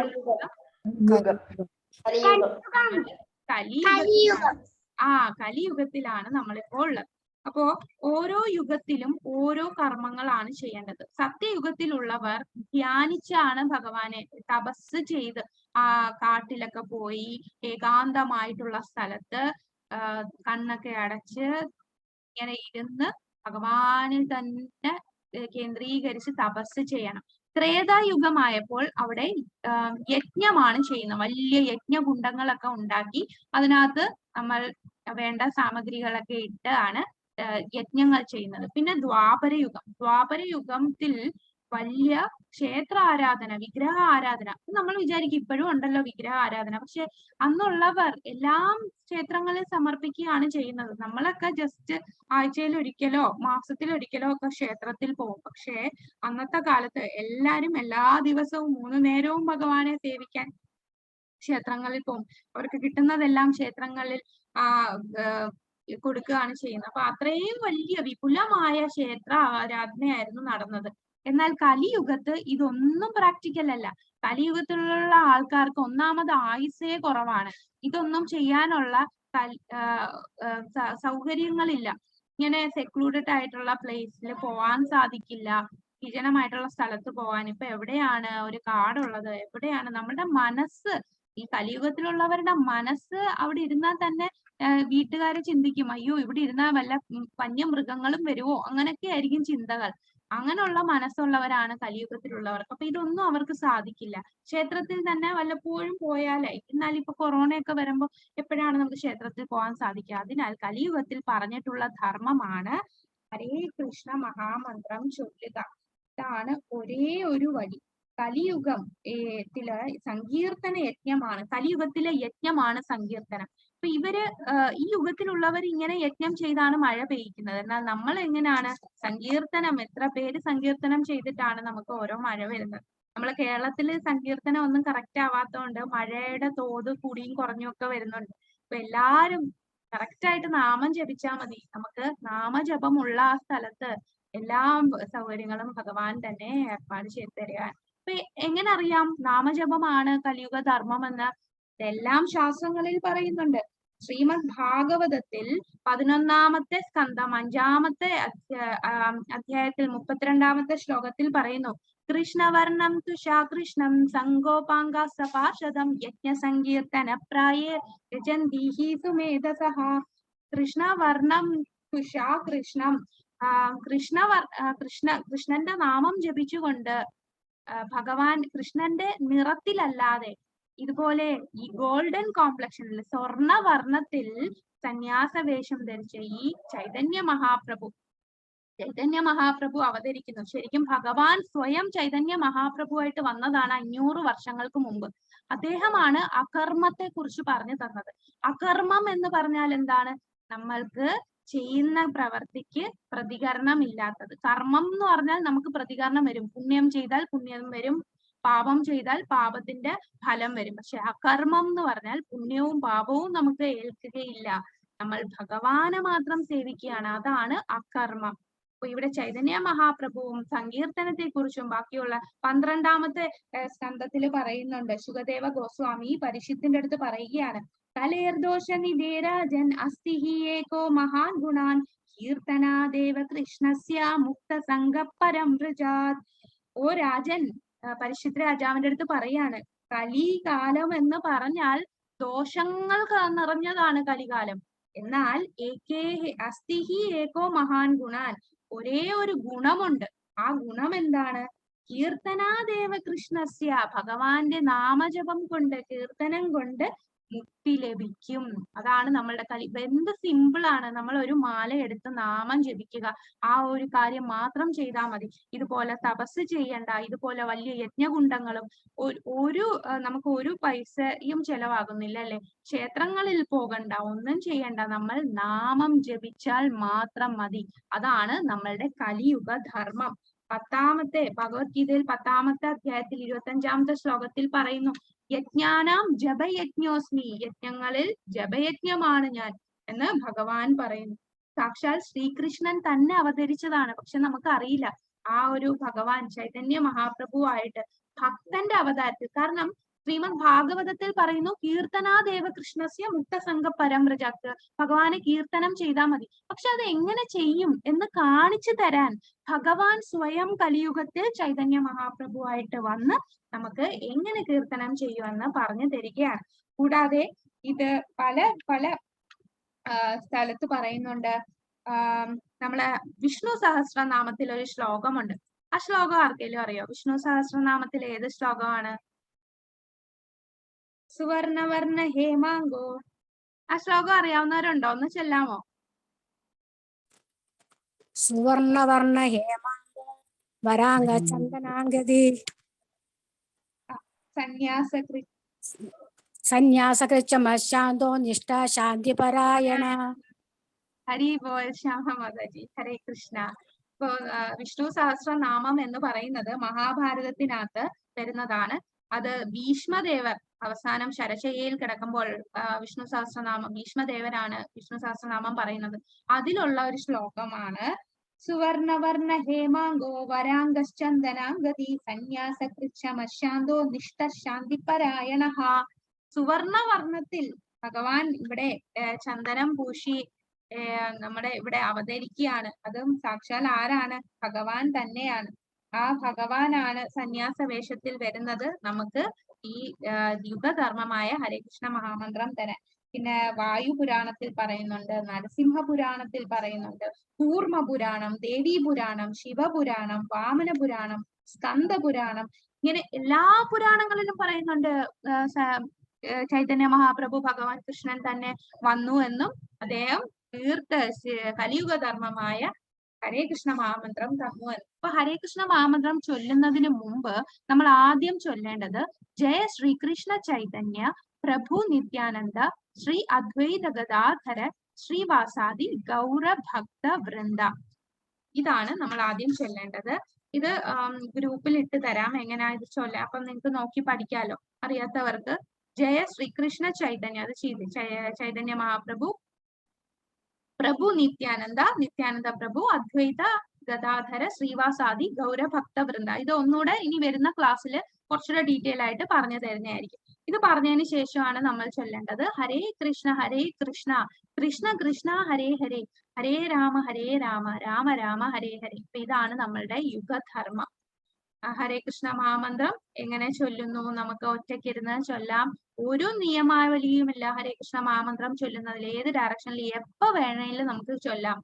കലിയുഗത്തിലാണ് നമ്മളിപ്പോ ഉള്ളത്. അപ്പോ ഓരോ യുഗത്തിലും ഓരോ കർമ്മങ്ങളാണ് ചെയ്യേണ്ടത്. സത്യയുഗത്തിലുള്ളവർ ധ്യാനിച്ചാണ് ഭഗവാനെ, തപസ് ചെയ്ത് കാട്ടിലൊക്കെ പോയി ഏകാന്തമായിട്ടുള്ള സ്ഥലത്ത് കണ്ണൊക്കെ അടച്ച് ഇങ്ങനെ ഇരുന്ന് ഭഗവാനിൽ തന്നെ കേന്ദ്രീകരിച്ച് തപസ് ചെയ്യണം. ത്രേതായുഗമായപ്പോൾ അവിടെ യജ്ഞമാണ് ചെയ്യുന്നത്. വലിയ യജ്ഞകുണ്ടങ്ങളൊക്കെ ഉണ്ടാക്കി അതിനകത്ത് നമ്മൾ വേണ്ട സാമഗ്രികളൊക്കെ ഇട്ടാണ് യജ്ഞങ്ങൾ ചെയ്യുന്നത്. പിന്നെ ദ്വാപരയുഗത്തിൽ വലിയ ക്ഷേത്ര ആരാധന, വിഗ്രഹ ആരാധന. നമ്മൾ വിചാരിക്കും ഇപ്പോഴും ഉണ്ടല്ലോ വിഗ്രഹ ആരാധന, പക്ഷെ അന്നുള്ളവർ എല്ലാം ക്ഷേത്രങ്ങളിൽ സമർപ്പിക്കുകയാണ് ചെയ്യുന്നത്. നമ്മളൊക്കെ ജസ്റ്റ് ആഴ്ചയിൽ ഒരിക്കലോ മാസത്തിൽ ഒരിക്കലോ ഒക്കെ ക്ഷേത്രത്തിൽ പോകും. പക്ഷെ അന്നത്തെ കാലത്ത് എല്ലാരും എല്ലാ ദിവസവും 3 നേരവും ഭഗവാനെ സേവിക്കാൻ ക്ഷേത്രങ്ങളിൽ പോകും. അവർക്ക് കിട്ടുന്നതെല്ലാം ക്ഷേത്രങ്ങളിൽ കൊടുക്കുകയാണ് ചെയ്യുന്നത്. അപ്പൊ അത്രയും വലിയ വിപുലമായ ക്ഷേത്ര ആരാധനയായിരുന്നു നടന്നത്. എന്നാൽ കലിയുഗത്ത് ഇതൊന്നും പ്രാക്ടിക്കൽ അല്ല. കലിയുഗത്തിലുള്ള ആൾക്കാർക്ക് ഒന്നാമത് ആയുസ്സേ കുറവാണ്. ഇതൊന്നും ചെയ്യാനുള്ള സൗകര്യങ്ങളില്ല. ഇങ്ങനെ സെക്ലൂഡഡ് ആയിട്ടുള്ള പ്ലേസിൽ പോവാൻ സാധിക്കില്ല, വിജനമായിട്ടുള്ള സ്ഥലത്ത് പോവാൻ. ഇപ്പൊ എവിടെയാണ് ഒരു കാടുള്ളത്, എവിടെയാണ് നമ്മുടെ മനസ്സ്, ഈ കലിയുഗത്തിലുള്ളവരുടെ മനസ്സ് അവിടെ ഇരുന്നാൽ തന്നെ വീട്ടുകാരെ ചിന്തിക്കും, അയ്യോ ഇവിടെ ഇരുന്നാൽ വല്ല വന്യമൃഗങ്ങളും വരുവോ, അങ്ങനെയൊക്കെ ആയിരിക്കും ചിന്തകൾ. അങ്ങനെയുള്ള മനസ്സുള്ളവരാണ് കലിയുഗത്തിലുള്ളവർ. അപ്പൊ ഇതൊന്നും അവർക്ക് സാധിക്കില്ല. ക്ഷേത്രത്തിൽ തന്നെ വല്ലപ്പോഴും പോയാലായി. എന്നാൽ ഇപ്പൊ കൊറോണയൊക്കെ വരുമ്പോൾ എപ്പോഴാണ് നമുക്ക് ക്ഷേത്രത്തിൽ പോകാൻ സാധിക്കുക. അതിനാൽ കലിയുഗത്തിൽ പറഞ്ഞിട്ടുള്ള ധർമ്മമാണ് ഹരേ കൃഷ്ണ മഹാമന്ത്രം ചൊല്ലുക. ഇതാണ് ഒരേ ഒരു വഴി. കലിയുഗത്തില് സങ്കീർത്തന യജ്ഞമാണ്, കലിയുഗത്തിലെ യജ്ഞമാണ് സങ്കീർത്തനം. അപ്പൊ ഈ യുഗത്തിലുള്ളവർ ഇങ്ങനെ യജ്ഞം ചെയ്താണ് മഴ പെയ്യിക്കുന്നത്. എന്നാൽ നമ്മൾ എങ്ങനെയാണ് സങ്കീർത്തനം, എത്ര പേര് സങ്കീർത്തനം ചെയ്തിട്ടാണ് നമുക്ക് ഓരോ മഴ വരുന്നത്. നമ്മളെ കേരളത്തില് സങ്കീർത്തനം ഒന്നും കറക്റ്റ് ആവാത്തതുകൊണ്ട് മഴയുടെ തോത് കൂടിയും കുറഞ്ഞും ഒക്കെ വരുന്നുണ്ട്. അപ്പൊ എല്ലാരും കറക്റ്റ് ആയിട്ട് നാമം ജപിച്ചാൽ മതി. നമുക്ക് നാമജപമുള്ള ആ സ്ഥലത്ത് എല്ലാ സൗകര്യങ്ങളും ഭഗവാൻ തന്നെ ഏർപ്പാട് ചെയ്തു തരിക. അപ്പൊ എങ്ങനെ അറിയാം നാമജപമാണ് കലിയുഗ ധർമ്മം എന്ന്? ഇതെല്ലാം ശാസ്ത്രങ്ങളിൽ പറയുന്നുണ്ട്. ശ്രീമദ് ഭാഗവതത്തിൽ 11-ാമത്തെ സ്കന്ധം 5-ാമത്തെ അധ്യായത്തിൽ 32-ാമത്തെ ശ്ലോകത്തിൽ പറയുന്നു, കൃഷ്ണവർണം തുഷാകൃഷ്ണം സങ്കോപാംഗ സപാർഷദം യജ്ഞസങ്കീർത്തന പ്രായേ യജന്തീഹി സുമേധസഃ. കൃഷ്ണവർണം തുഷാകൃഷ്ണം, കൃഷ്ണന്റെ നാമം ജപിച്ചുകൊണ്ട് ഭഗവാൻ കൃഷ്ണന്റെ നിറത്തിലല്ലാതെ ഇതുപോലെ ഈ ഗോൾഡൻ കോംപ്ലക്ഷനിൽ സ്വർണവർണ്ണത്തിൽ സന്യാസവേഷം ധരിച്ച ഈ ചൈതന്യ മഹാപ്രഭു അവതരിക്കുന്നു. ശരിക്കും ഭഗവാൻ സ്വയം ചൈതന്യ മഹാപ്രഭുവായിട്ട് വന്നതാണ് 500 വർഷങ്ങൾക്ക് മുമ്പ്. അദ്ദേഹമാണ് അകർമ്മത്തെ കുറിച്ച് പറഞ്ഞു തന്നത്. അകർമ്മം എന്ന് പറഞ്ഞാൽ എന്താണ്? നമ്മൾക്ക് ചെയ്യുന്ന പ്രവർത്തിക്ക് പ്രതികരണം ഇല്ലാത്തത്. കർമ്മം എന്ന് പറഞ്ഞാൽ നമുക്ക് പ്രതികരണം വരും. പുണ്യം ചെയ്താൽ പുണ്യം വരും, പാപം ചെയ്താൽ പാപത്തിന്റെ ഫലം വരും. പക്ഷെ അകർമ്മം എന്ന് പറഞ്ഞാൽ പുണ്യവും പാപവും നമുക്ക് ഏൽക്കുകയില്ല. നമ്മൾ ഭഗവാനെ മാത്രം സേവിക്കുകയാണ്. അതാണ് അകർമ്മം. അപ്പൊ ഇവിടെ ചൈതന്യ മഹാപ്രഭുവും സങ്കീർത്തനത്തെ കുറിച്ചും ബാക്കിയുള്ള 12-ാമത്തെ സ്കന്ധത്തിൽ പറയുന്നുണ്ട്. ശുകദേവ ഗോസ്വാമി പരിഷിത്തിന്റെ അടുത്ത് പറയുകയാണ്, കലേർദോഷ നിധേരാജൻ അസ്തിഹി ഏകോ മഹാൻ ഗുണാൻ കീർത്തനാദേവ കൃഷ്ണസ്യ മുക്ത സംഗപരം വ്രജാത്. ഓ രാജൻ, പരിശുദ്ധ രാജാവിന്റെ അടുത്ത് പറയാണ്, കലികാലം എന്ന് പറഞ്ഞാൽ ദോഷങ്ങൾ നിറഞ്ഞതാണ് കലികാലം. എന്നാൽ അസ്തിഹി ഏകോ മഹാൻ ഗുണാൻ, ഒരേ ഒരു ഗുണമുണ്ട്. ആ ഗുണം എന്താണ്? കീർത്തനാദേവ കൃഷ്ണസ്യ, ഭഗവാന്റെ നാമജപം കൊണ്ട് കീർത്തനം കൊണ്ട് മുക്തി ലഭിക്കും. അതാണ് നമ്മളുടെ എന്ത് സിമ്പിൾ ആണ്. നമ്മൾ ഒരു മാല എടുത്ത് നാമം ജപിക്കുക, ആ ഒരു കാര്യം മാത്രം ചെയ്താൽ മതി. ഇതുപോലെ തപസ് ചെയ്യണ്ട, ഇതുപോലെ വലിയ യജ്ഞകുണ്ടങ്ങളും നമുക്ക് ഒരു പൈസയും ചെലവാകുന്നില്ല അല്ലെ. ക്ഷേത്രങ്ങളിൽ പോകണ്ട, ഒന്നും ചെയ്യണ്ട. നമ്മൾ നാമം ജപിച്ചാൽ മാത്രം മതി. അതാണ് നമ്മളുടെ കലിയുഗ ധർമ്മം. ഭഗവത്ഗീതയിൽ 10-ാമത്തെ അധ്യായത്തിൽ 25-ാമത്തെ ശ്ലോകത്തിൽ പറയുന്നു, യജ്ഞാനാം ജപയജ്ഞോസ്മി, യജ്ഞങ്ങളിൽ ജപയജ്ഞമാണ് ഞാൻ എന്ന് ഭഗവാൻ പറയുന്നു. സാക്ഷാൽ ശ്രീകൃഷ്ണൻ തന്നെ അവതരിച്ചതാണ്. പക്ഷെ നമുക്ക് അറിയില്ല ആ ഒരു ഭഗവാൻ ചൈതന്യ മഹാപ്രഭുവായിട്ട് ഭക്തന്റെ അവതാരത്തിൽ. കാരണം ശ്രീമദ് ഭാഗവതത്തിൽ പറയുന്നു, കീർത്തനാദേവ കൃഷ്ണസ്യ മുക്തസംഗ പരംവ്രജാത്ത്, ഭഗവാനെ കീർത്തനം ചെയ്താൽ മതി. പക്ഷെ അത് എങ്ങനെ ചെയ്യും എന്ന് കാണിച്ചു തരാൻ ഭഗവാൻ സ്വയം കലിയുഗത്തിൽ ചൈതന്യ മഹാപ്രഭുവായിട്ട് വന്ന് നമുക്ക് എങ്ങനെ കീർത്തനം ചെയ്യുമെന്ന് പറഞ്ഞു തരികയാണ്. കൂടാതെ ഇത് പല സ്ഥലത്ത് പറയുന്നുണ്ട്. നമ്മളെ വിഷ്ണു സഹസ്രനാമത്തിൽ ഒരു ശ്ലോകമുണ്ട്. ആ ശ്ലോകം ആർക്കെങ്കിലും അറിയോ? വിഷ്ണു സഹസ്രനാമത്തിൽ ഏത് ശ്ലോകമാണ്? സുവർണവർണ്ണ ഹേമാങ്കോ. ആ ശ്ലോകം അറിയാവുന്നവരുണ്ടോ? ഒന്ന് ചെല്ലാമോ? സുവർണവർണ്ണ ഹേമാങ്കോ വരാംഗ ചന്ദനാംഗതി സന്യാസകൃച്ഛമശാന്തോ നിഷ്ഠ ശാന്തിപരായണ. ഹരി ബോൾ ശ്യാമമാതാജി. ഹരേ കൃഷ്ണ. ഇപ്പൊ വിഷ്ണു സഹസ്രനാമം എന്ന് പറയുന്നത് മഹാഭാരതത്തിനകത്ത് വരുന്നതാണ്. അത് ഭീഷ്മദേവർ അവസാനം ശരശയ്യയിൽ കിടക്കുമ്പോൾ വിഷ്ണു സഹസ്രനാമം, ഭീഷ്മദേവരാണ് വിഷ്ണു സഹസ്രനാമം പറയുന്നത്. അതിലുള്ള ഒരു ശ്ലോകമാണ് സുവർണവർണ്ണ ഹേമാങ്കോ വരാംഗശ്ചന്ദനാംഗതി സന്യാസകൃച്ഛമശാന്തോ നിഷ്ഠ ശാന്തിപരായണ. സുവർണവർണ്ണത്തിൽ ഭഗവാൻ ഇവിടെ ചന്ദനം പൂശി നമ്മുടെ ഇവിടെ അവതരിക്കുകയാണ്. അതും സാക്ഷാൽ ആരാണ്? ഭഗവാൻ തന്നെയാണ്. ആ ഭഗവാനാണ് സന്യാസ വേഷത്തിൽ വരുന്നത് നമുക്ക് ഈ യുഗധർമ്മമായ ഹരേകൃഷ്ണ മഹാമന്ത്രം തരാൻ. പിന്നെ വായു പുരാണത്തിൽ പറയുന്നുണ്ട്, നരസിംഹ പുരാണത്തിൽ പറയുന്നുണ്ട്, കൂർമ്മ പുരാണം, ദേവി പുരാണം, ശിവപുരാണം, വാമന പുരാണം, സ്കന്ദ പുരാണം, ഇങ്ങനെ എല്ലാ പുരാണങ്ങളിലും പറയുന്നുണ്ട് ചൈതന്യ മഹാപ്രഭു ഭഗവാൻ കൃഷ്ണൻ തന്നെ വന്നു എന്നും അദ്ദേഹം തീർത്ത് കലിയുഗ ധർമ്മമായ ഹരേ കൃഷ്ണ മഹാമന്ത്രം തന്നു എന്ന്. അപ്പൊ ഹരേ കൃഷ്ണ മഹാമന്ത്രം ചൊല്ലുന്നതിന് മുമ്പ് നമ്മൾ ആദ്യം ചൊല്ലേണ്ടത് ജയ ശ്രീകൃഷ്ണ ചൈതന്യ പ്രഭു നിത്യാനന്ദ ശ്രീ അദ്വൈത ഗദാധര ശ്രീവാസാദി ഗൗരഭക്ത വൃന്ദ. ഇതാണ് നമ്മൾ ആദ്യം ചൊല്ലേണ്ടത്. ഇത് ഗ്രൂപ്പിൽ ഇട്ട് തരാം എങ്ങനെയാ ഇത് ചൊല്ലാം. അപ്പം നിങ്ങൾക്ക് നോക്കി പഠിക്കാലോ. അറിയാത്തവർക്ക് ജയ ശ്രീകൃഷ്ണ ചൈതന്യ, അത് ചൈതന്യ മഹാപ്രഭു, പ്രഭു നിത്യാനന്ദ, നിത്യാനന്ദ പ്രഭു, അദ്വൈത ഗദാധര ശ്രീവാസാദി ഗൗരഭക്ത വൃന്ദ. ഇത് ഒന്നുകൂടെ ഇനി വരുന്ന ക്ലാസ്സിൽ കുറച്ചുകൂടെ ഡീറ്റെയിൽ ആയിട്ട് പറഞ്ഞു തരുന്നതായിരിക്കും. ഇത് പറഞ്ഞതിന് ശേഷമാണ് നമ്മൾ ചൊല്ലേണ്ടത് ഹരേ കൃഷ്ണ കൃഷ്ണ കൃഷ്ണ ഹരേ ഹരേ, ഹരേ രാമ രാമ രാമ ഹരേ ഹരേ. അപ്പൊ ഇതാണ് നമ്മളുടെ യുഗധർമ്മം. ഹരേ കൃഷ്ണ മഹാമന്ത്രം എങ്ങനെ ചൊല്ലുന്നു? നമുക്ക് ഒറ്റയ്ക്കിരുന്ന് ചൊല്ലാം. ഒരു നിയമാവലിയുമില്ല ഹരേ കൃഷ്ണ മഹാമന്ത്രം ചൊല്ലുന്നതിൽ. ഏത് ഡയറക്ഷനിൽ എപ്പോ വേണമെങ്കിലും നമുക്ക് ചൊല്ലാം.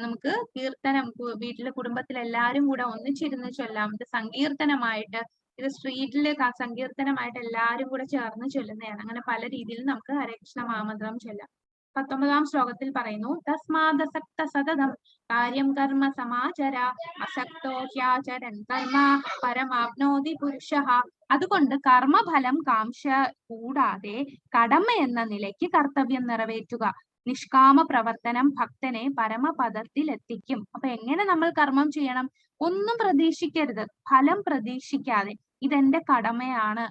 നമുക്ക് കീർത്തനം വീട്ടിലെ കുടുംബത്തിൽ എല്ലാവരും കൂടെ ഒന്നിച്ചിരുന്ന് ചൊല്ലാം. ഇത് സങ്കീർത്തനമായിട്ട്, ഇത് സ്ട്രീറ്റില് സങ്കീർത്തനമായിട്ട് എല്ലാവരും കൂടെ ചേർന്ന് ചൊല്ലുന്നതാണ്. അങ്ങനെ പല രീതിയിൽ നമുക്ക് ഹരേ കൃഷ്ണ മഹാമന്ത്രം ചൊല്ലാം. 19-ാം ശ്ലോകത്തിൽ പറയുന്നു തസ്മാദസക്ത സതതം കാര്യം കർമ്മ സമാചര അസക്തോ ഹ്യാചരൻ കർമ്മ പരമാപ്നോതി പുരുഷഃ. അതുകൊണ്ട് കർമ്മഫലം കാംക്ഷ കൂടാതെ കടമ എന്ന നിലയ്ക്ക് കർത്തവ്യം നിറവേറ്റുക. നിഷ്കാമ പ്രവർത്തനം ഭക്തനെ പരമപദത്തിൽ എത്തിക്കും. അപ്പൊ എങ്ങനെ നമ്മൾ കർമ്മം ചെയ്യണം? ഒന്നും പ്രതീക്ഷിക്കരുത്, ഫലം പ്രതീക്ഷിക്കാതെ ഇതെന്റെ കടമയാണ്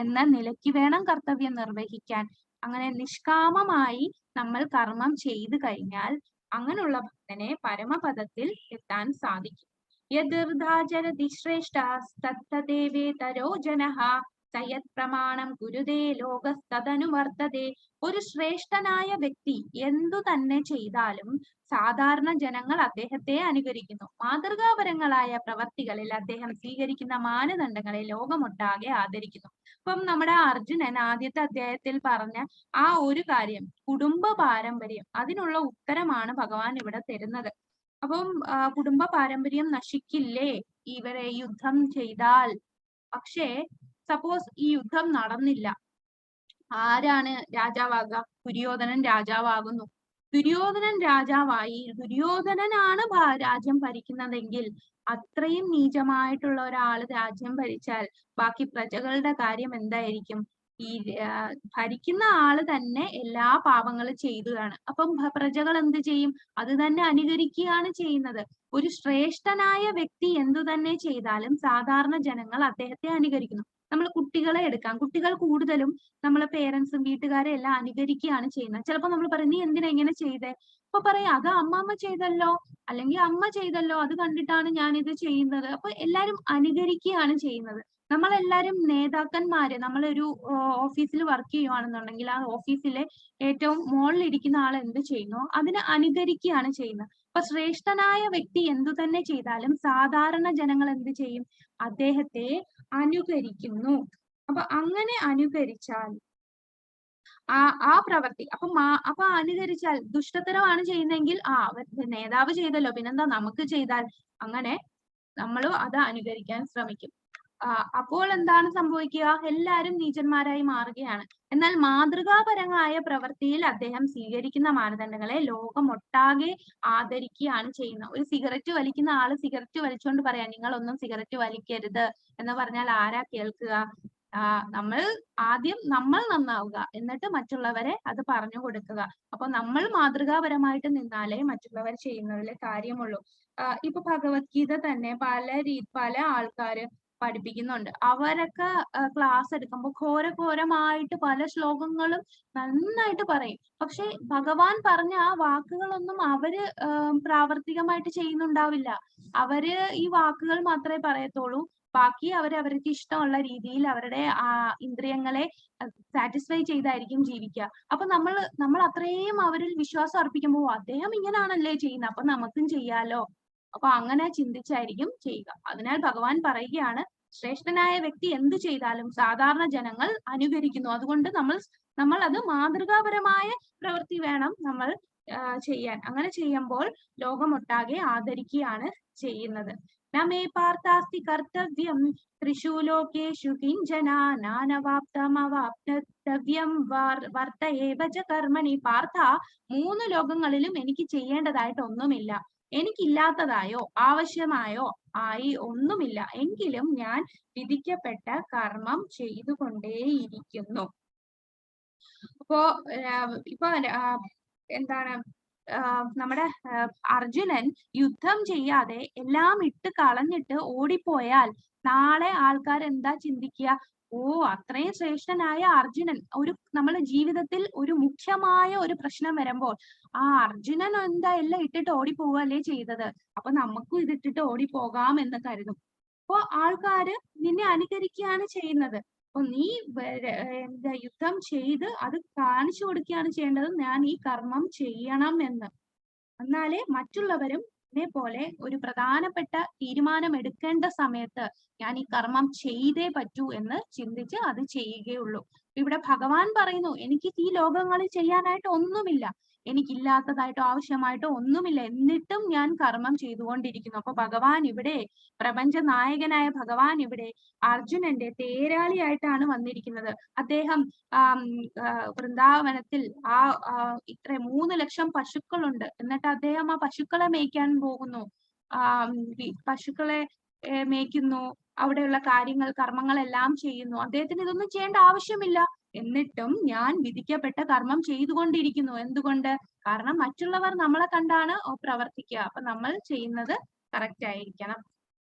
എന്ന നിലയ്ക്ക് വേണം കർത്തവ്യം നിർവഹിക്കാൻ. അങ്ങനെ നിഷ്കാമമായി നമ്മൾ കർമ്മം ചെയ്തു കഴിഞ്ഞാൽ അങ്ങനെയുള്ള ഭക്തനെ പരമപദത്തിൽ എത്താൻ സാധിക്കും. യദൃധാചരതി ശ്രേഷ്ഠസ്തദ്ദേവേതരോ ജനഃ സയത് പ്രമാണം കുരുതേ ലോകസ്തദനുവർത്തതേ. ഒരു ശ്രേഷ്ഠനായ വ്യക്തി എന്തു തന്നെ ചെയ്താലും സാധാരണ ജനങ്ങൾ അദ്ദേഹത്തെ അനുകരിക്കുന്നു. മാതൃകാപരങ്ങളായ പ്രവർത്തികളിൽ അദ്ദേഹം സ്വീകരിക്കുന്ന മാനദണ്ഡങ്ങളെ ലോകമൊട്ടാകെ ആദരിക്കുന്നു. അപ്പം നമ്മുടെ അർജുനൻ ആദ്യത്തെ അധ്യായത്തിൽ പറഞ്ഞ ആ ഒരു കാര്യം, കുടുംബ പാരമ്പര്യം, അതിനുള്ള ഉത്തരമാണ് ഭഗവാൻ ഇവിടെ തരുന്നത്. അപ്പം കുടുംബ പാരമ്പര്യം നശിക്കില്ലേ ഇവരെ യുദ്ധം ചെയ്താൽ? പക്ഷേ സപ്പോസ് ഈ യുദ്ധം നടന്നില്ല, ആരാണ് രാജാവാകുക? ദുര്യോധനൻ രാജാവാകുന്നു. ദുര്യോധനൻ രാജാവായി, ദുര്യോധനനാണ് രാജ്യം ഭരിക്കുന്നതെങ്കിൽ, അത്രയും നീചമായിട്ടുള്ള ഒരാള് രാജ്യം ഭരിച്ചാൽ ബാക്കി പ്രജകളുടെ കാര്യം എന്തായിരിക്കും? ഈ ഭരിക്കുന്ന ആള് തന്നെ എല്ലാ പാപങ്ങളും ചെയ്തതാണ്. അപ്പം പ്രജകൾ എന്ത് ചെയ്യും? അത് തന്നെ അനുകരിക്കുകയാണ് ചെയ്യുന്നത്. ഒരു ശ്രേഷ്ഠനായ വ്യക്തി എന്തു തന്നെ ചെയ്താലും സാധാരണ ജനങ്ങൾ അദ്ദേഹത്തെ അനുകരിക്കുന്നു. നമ്മൾ കുട്ടികളെ എടുക്കാം. കുട്ടികൾ കൂടുതലും നമ്മളെ പേരൻസും വീട്ടുകാരെ എല്ലാം അനുകരിക്കുകയാണ് ചെയ്യുന്നത്. ചിലപ്പോൾ നമ്മൾ പറയും നീ എന്തിനാ ഇങ്ങനെ ചെയ്തേ? അപ്പൊ പറയാം അത് അമ്മമ്മ ചെയ്തല്ലോ, അല്ലെങ്കിൽ അമ്മ ചെയ്തല്ലോ, അത് കണ്ടിട്ടാണ് ഞാൻ ഇത് ചെയ്യുന്നത്. അപ്പൊ എല്ലാരും അനുകരിക്കുകയാണ് ചെയ്യുന്നത്. നമ്മളെല്ലാരും നേതാക്കന്മാര്, നമ്മളൊരു ഓഫീസിൽ വർക്ക് ചെയ്യുവാണെന്നുണ്ടെങ്കിൽ ആ ഓഫീസിലെ ഏറ്റവും മുകളിലിരിക്കുന്ന ആൾ എന്ത് ചെയ്യുന്നോ അതിനെ അനുകരിക്കുകയാണ് ചെയ്യുന്നത്. അപ്പൊ ശ്രേഷ്ഠനായ വ്യക്തി എന്തു തന്നെ ചെയ്താലും സാധാരണ ജനങ്ങൾ എന്ത് ചെയ്യും? അദ്ദേഹത്തെ അനുകരിക്കുന്നു. അപ്പൊ അങ്ങനെ അനുകരിച്ചാൽ ആ പ്രവൃത്തി അപ്പൊ അനുകരിച്ചാൽ ദുഷ്ടത്തരമാണ് ചെയ്യുന്നതെങ്കിൽ നേതാവ് ചെയ്തല്ലോ, പിന്നെന്താ നമുക്ക് ചെയ്താൽ? അങ്ങനെ നമ്മളും അത് അനുകരിക്കാൻ ശ്രമിക്കും. അപ്പോൾ എന്താണ് സംഭവിക്കുക? എല്ലാരും നീചന്മാരായി മാറുകയാണ്. എന്നാൽ മാതൃകാപരമായ പ്രവൃത്തിയിൽ അദ്ദേഹം സ്വീകരിക്കുന്ന മാനദണ്ഡങ്ങളെ ലോകമൊട്ടാകെ ആദരിക്കുകയാണ് ചെയ്യുന്നത്. ഒരു സിഗരറ്റ് വലിക്കുന്ന ആള് സിഗരറ്റ് വലിച്ചുകൊണ്ട് പറയാം നിങ്ങളൊന്നും സിഗരറ്റ് വലിക്കരുത് എന്ന് പറഞ്ഞാൽ ആരാ കേൾക്കുക? ആദ്യം നമ്മൾ നന്നാവുക, എന്നിട്ട് മറ്റുള്ളവരെ അത് പറഞ്ഞു കൊടുക്കുക. അപ്പൊ നമ്മൾ മാതൃകാപരമായിട്ട് നിന്നാലേ മറ്റുള്ളവർ ചെയ്യുന്നതിലെ കാര്യമുള്ളൂ. ഇപ്പൊ ഭഗവത്ഗീത തന്നെ പല ആൾക്കാര് പഠിപ്പിക്കുന്നുണ്ട്. അവരൊക്കെ ക്ലാസ് എടുക്കുമ്പോൾ ഘോരഘോരമായിട്ട് പല ശ്ലോകങ്ങളും നന്നായിട്ട് പറയും. പക്ഷെ ഭഗവാൻ പറഞ്ഞ ആ വാക്കുകളൊന്നും അവര് പ്രാവർത്തികമായിട്ട് ചെയ്യുന്നുണ്ടാവില്ല. അവര് ഈ വാക്കുകൾ മാത്രമേ പറയത്തുള്ളൂ. ബാക്കി അവർക്ക് ഇഷ്ടമുള്ള രീതിയിൽ അവരുടെ ഇന്ദ്രിയങ്ങളെ സാറ്റിസ്ഫൈ ചെയ്തായിരിക്കും ജീവിക്കുക. അപ്പൊ നമ്മൾ അത്രയും അവരിൽ വിശ്വാസം അർപ്പിക്കുമ്പോൾ അദ്ദേഹം ഇങ്ങനാണല്ലേ ചെയ്യുന്നത്, അപ്പൊ നമുക്കും ചെയ്യാലോ. അപ്പൊ അങ്ങനെ ചിന്തിച്ചായിരിക്കും ചെയ്യുക. അതിനാൽ ഭഗവാൻ പറയുകയാണ് ശ്രേഷ്ഠനായ വ്യക്തി എന്ത് ചെയ്താലും സാധാരണ ജനങ്ങൾ അനുകരിക്കുന്നു. അതുകൊണ്ട് നമ്മൾ അത് മാതൃകാപരമായ പ്രവൃത്തി വേണം നമ്മൾ ചെയ്യാൻ. അങ്ങനെ ചെയ്യുമ്പോൾ ലോകമൊട്ടാകെ ആദരിക്കുകയാണ് ചെയ്യുന്നത്. നമേ പാർത്ഥാസ്തി കർത്തവ്യം ത്രിഷു ലോകേഷു കിഞ്ചന നാനവാപ്തമവാപ്തവ്യം വർത്തയേവ ച കർമ്മണി. പാർത്ഥ, 3 ലോകങ്ങളിലും എനിക്ക് ചെയ്യേണ്ടതായിട്ട് ഒന്നുമില്ല. എനിക്കില്ലാത്തതായോ ആവശ്യമായോ ആയി ഒന്നുമില്ല. എങ്കിലും ഞാൻ വിധിക്കപ്പെട്ട കർമ്മം ചെയ്തുകൊണ്ടേയിരിക്കുന്നു. ഇപ്പോ എന്താണ് നമ്മുടെ അർജുനൻ യുദ്ധം ചെയ്യാതെ എല്ലാം ഇട്ട് കളഞ്ഞിട്ട് ഓടിപ്പോയാൽ നാളെ ആൾക്കാർ എന്താ ചിന്തിക്കുക? ഓ, അത്രയും ശ്രേഷ്ഠനായ അർജുനൻ നമ്മുടെ ജീവിതത്തിൽ ഒരു മുഖ്യമായ ഒരു പ്രശ്നം വരുമ്പോൾ ആ അർജുനൻ എന്താ എല്ലാം ഇട്ടിട്ട് ഓടിപ്പോവല്ലേ ചെയ്തത്. അപ്പൊ നമുക്കും ഇതിട്ടിട്ട് ഓടിപ്പോകാം എന്ന് കരുതും. അപ്പൊ ആൾക്കാര് നിന്നെ അനുകരിക്കുകയാണ് ചെയ്യുന്നത്. അപ്പൊ നീ എന്താ യുദ്ധം ചെയ്ത് അത് കാണിച്ചു കൊടുക്കുകയാണ് ചെയ്യേണ്ടത്, ഞാൻ ഈ കർമ്മം ചെയ്യണം എന്ന്. എന്നാലേ മറ്റുള്ളവരും പോലെ ഒരു പ്രധാനപ്പെട്ട തീരുമാനം എടുക്കേണ്ട സമയത്ത് ഞാൻ ഈ കർമ്മം ചെയ്തേ പറ്റൂ എന്ന് ചിന്തിച്ച് അത് ചെയ്യുകയുള്ളൂ. ഇവിടെ ഭഗവാൻ പറയുന്നു, എനിക്ക് ഈ ലോകങ്ങളിൽ ചെയ്യാനായിട്ട് ഒന്നുമില്ല, എനിക്കില്ലാത്തതായിട്ടോ ആവശ്യമായിട്ടോ ഒന്നുമില്ല, എന്നിട്ടും ഞാൻ കർമ്മം ചെയ്തുകൊണ്ടിരിക്കുന്നു. അപ്പൊ ഭഗവാൻ ഇവിടെ, പ്രപഞ്ച നായകനായ ഭഗവാൻ ഇവിടെ അർജുനന്റെ തേരാളിയായിട്ടാണ് വന്നിരിക്കുന്നത്. അദ്ദേഹം വൃന്ദാവനത്തിൽ ഇത്ര 3 ലക്ഷം പശുക്കളുണ്ട്. എന്നിട്ട് അദ്ദേഹം ആ പശുക്കളെ മേയ്ക്കാൻ പോകുന്നു, പശുക്കളെ മേയ്ക്കുന്നു, അവിടെയുള്ള കർമ്മങ്ങളെല്ലാം ചെയ്യുന്നു. അദ്ദേഹത്തിന് ഇതൊന്നും ചെയ്യേണ്ട ആവശ്യമില്ല. എന്നിട്ടും ഞാൻ വിധിക്കപ്പെട്ട കർമ്മം ചെയ്തുകൊണ്ടിരിക്കുന്നു. എന്തുകൊണ്ട്? കാരണം മറ്റുള്ളവർ നമ്മളെ കണ്ടാണ് പ്രവർത്തിക്കുക. അപ്പൊ നമ്മൾ ചെയ്യുന്നത് കറക്റ്റ് ആയിരിക്കണം.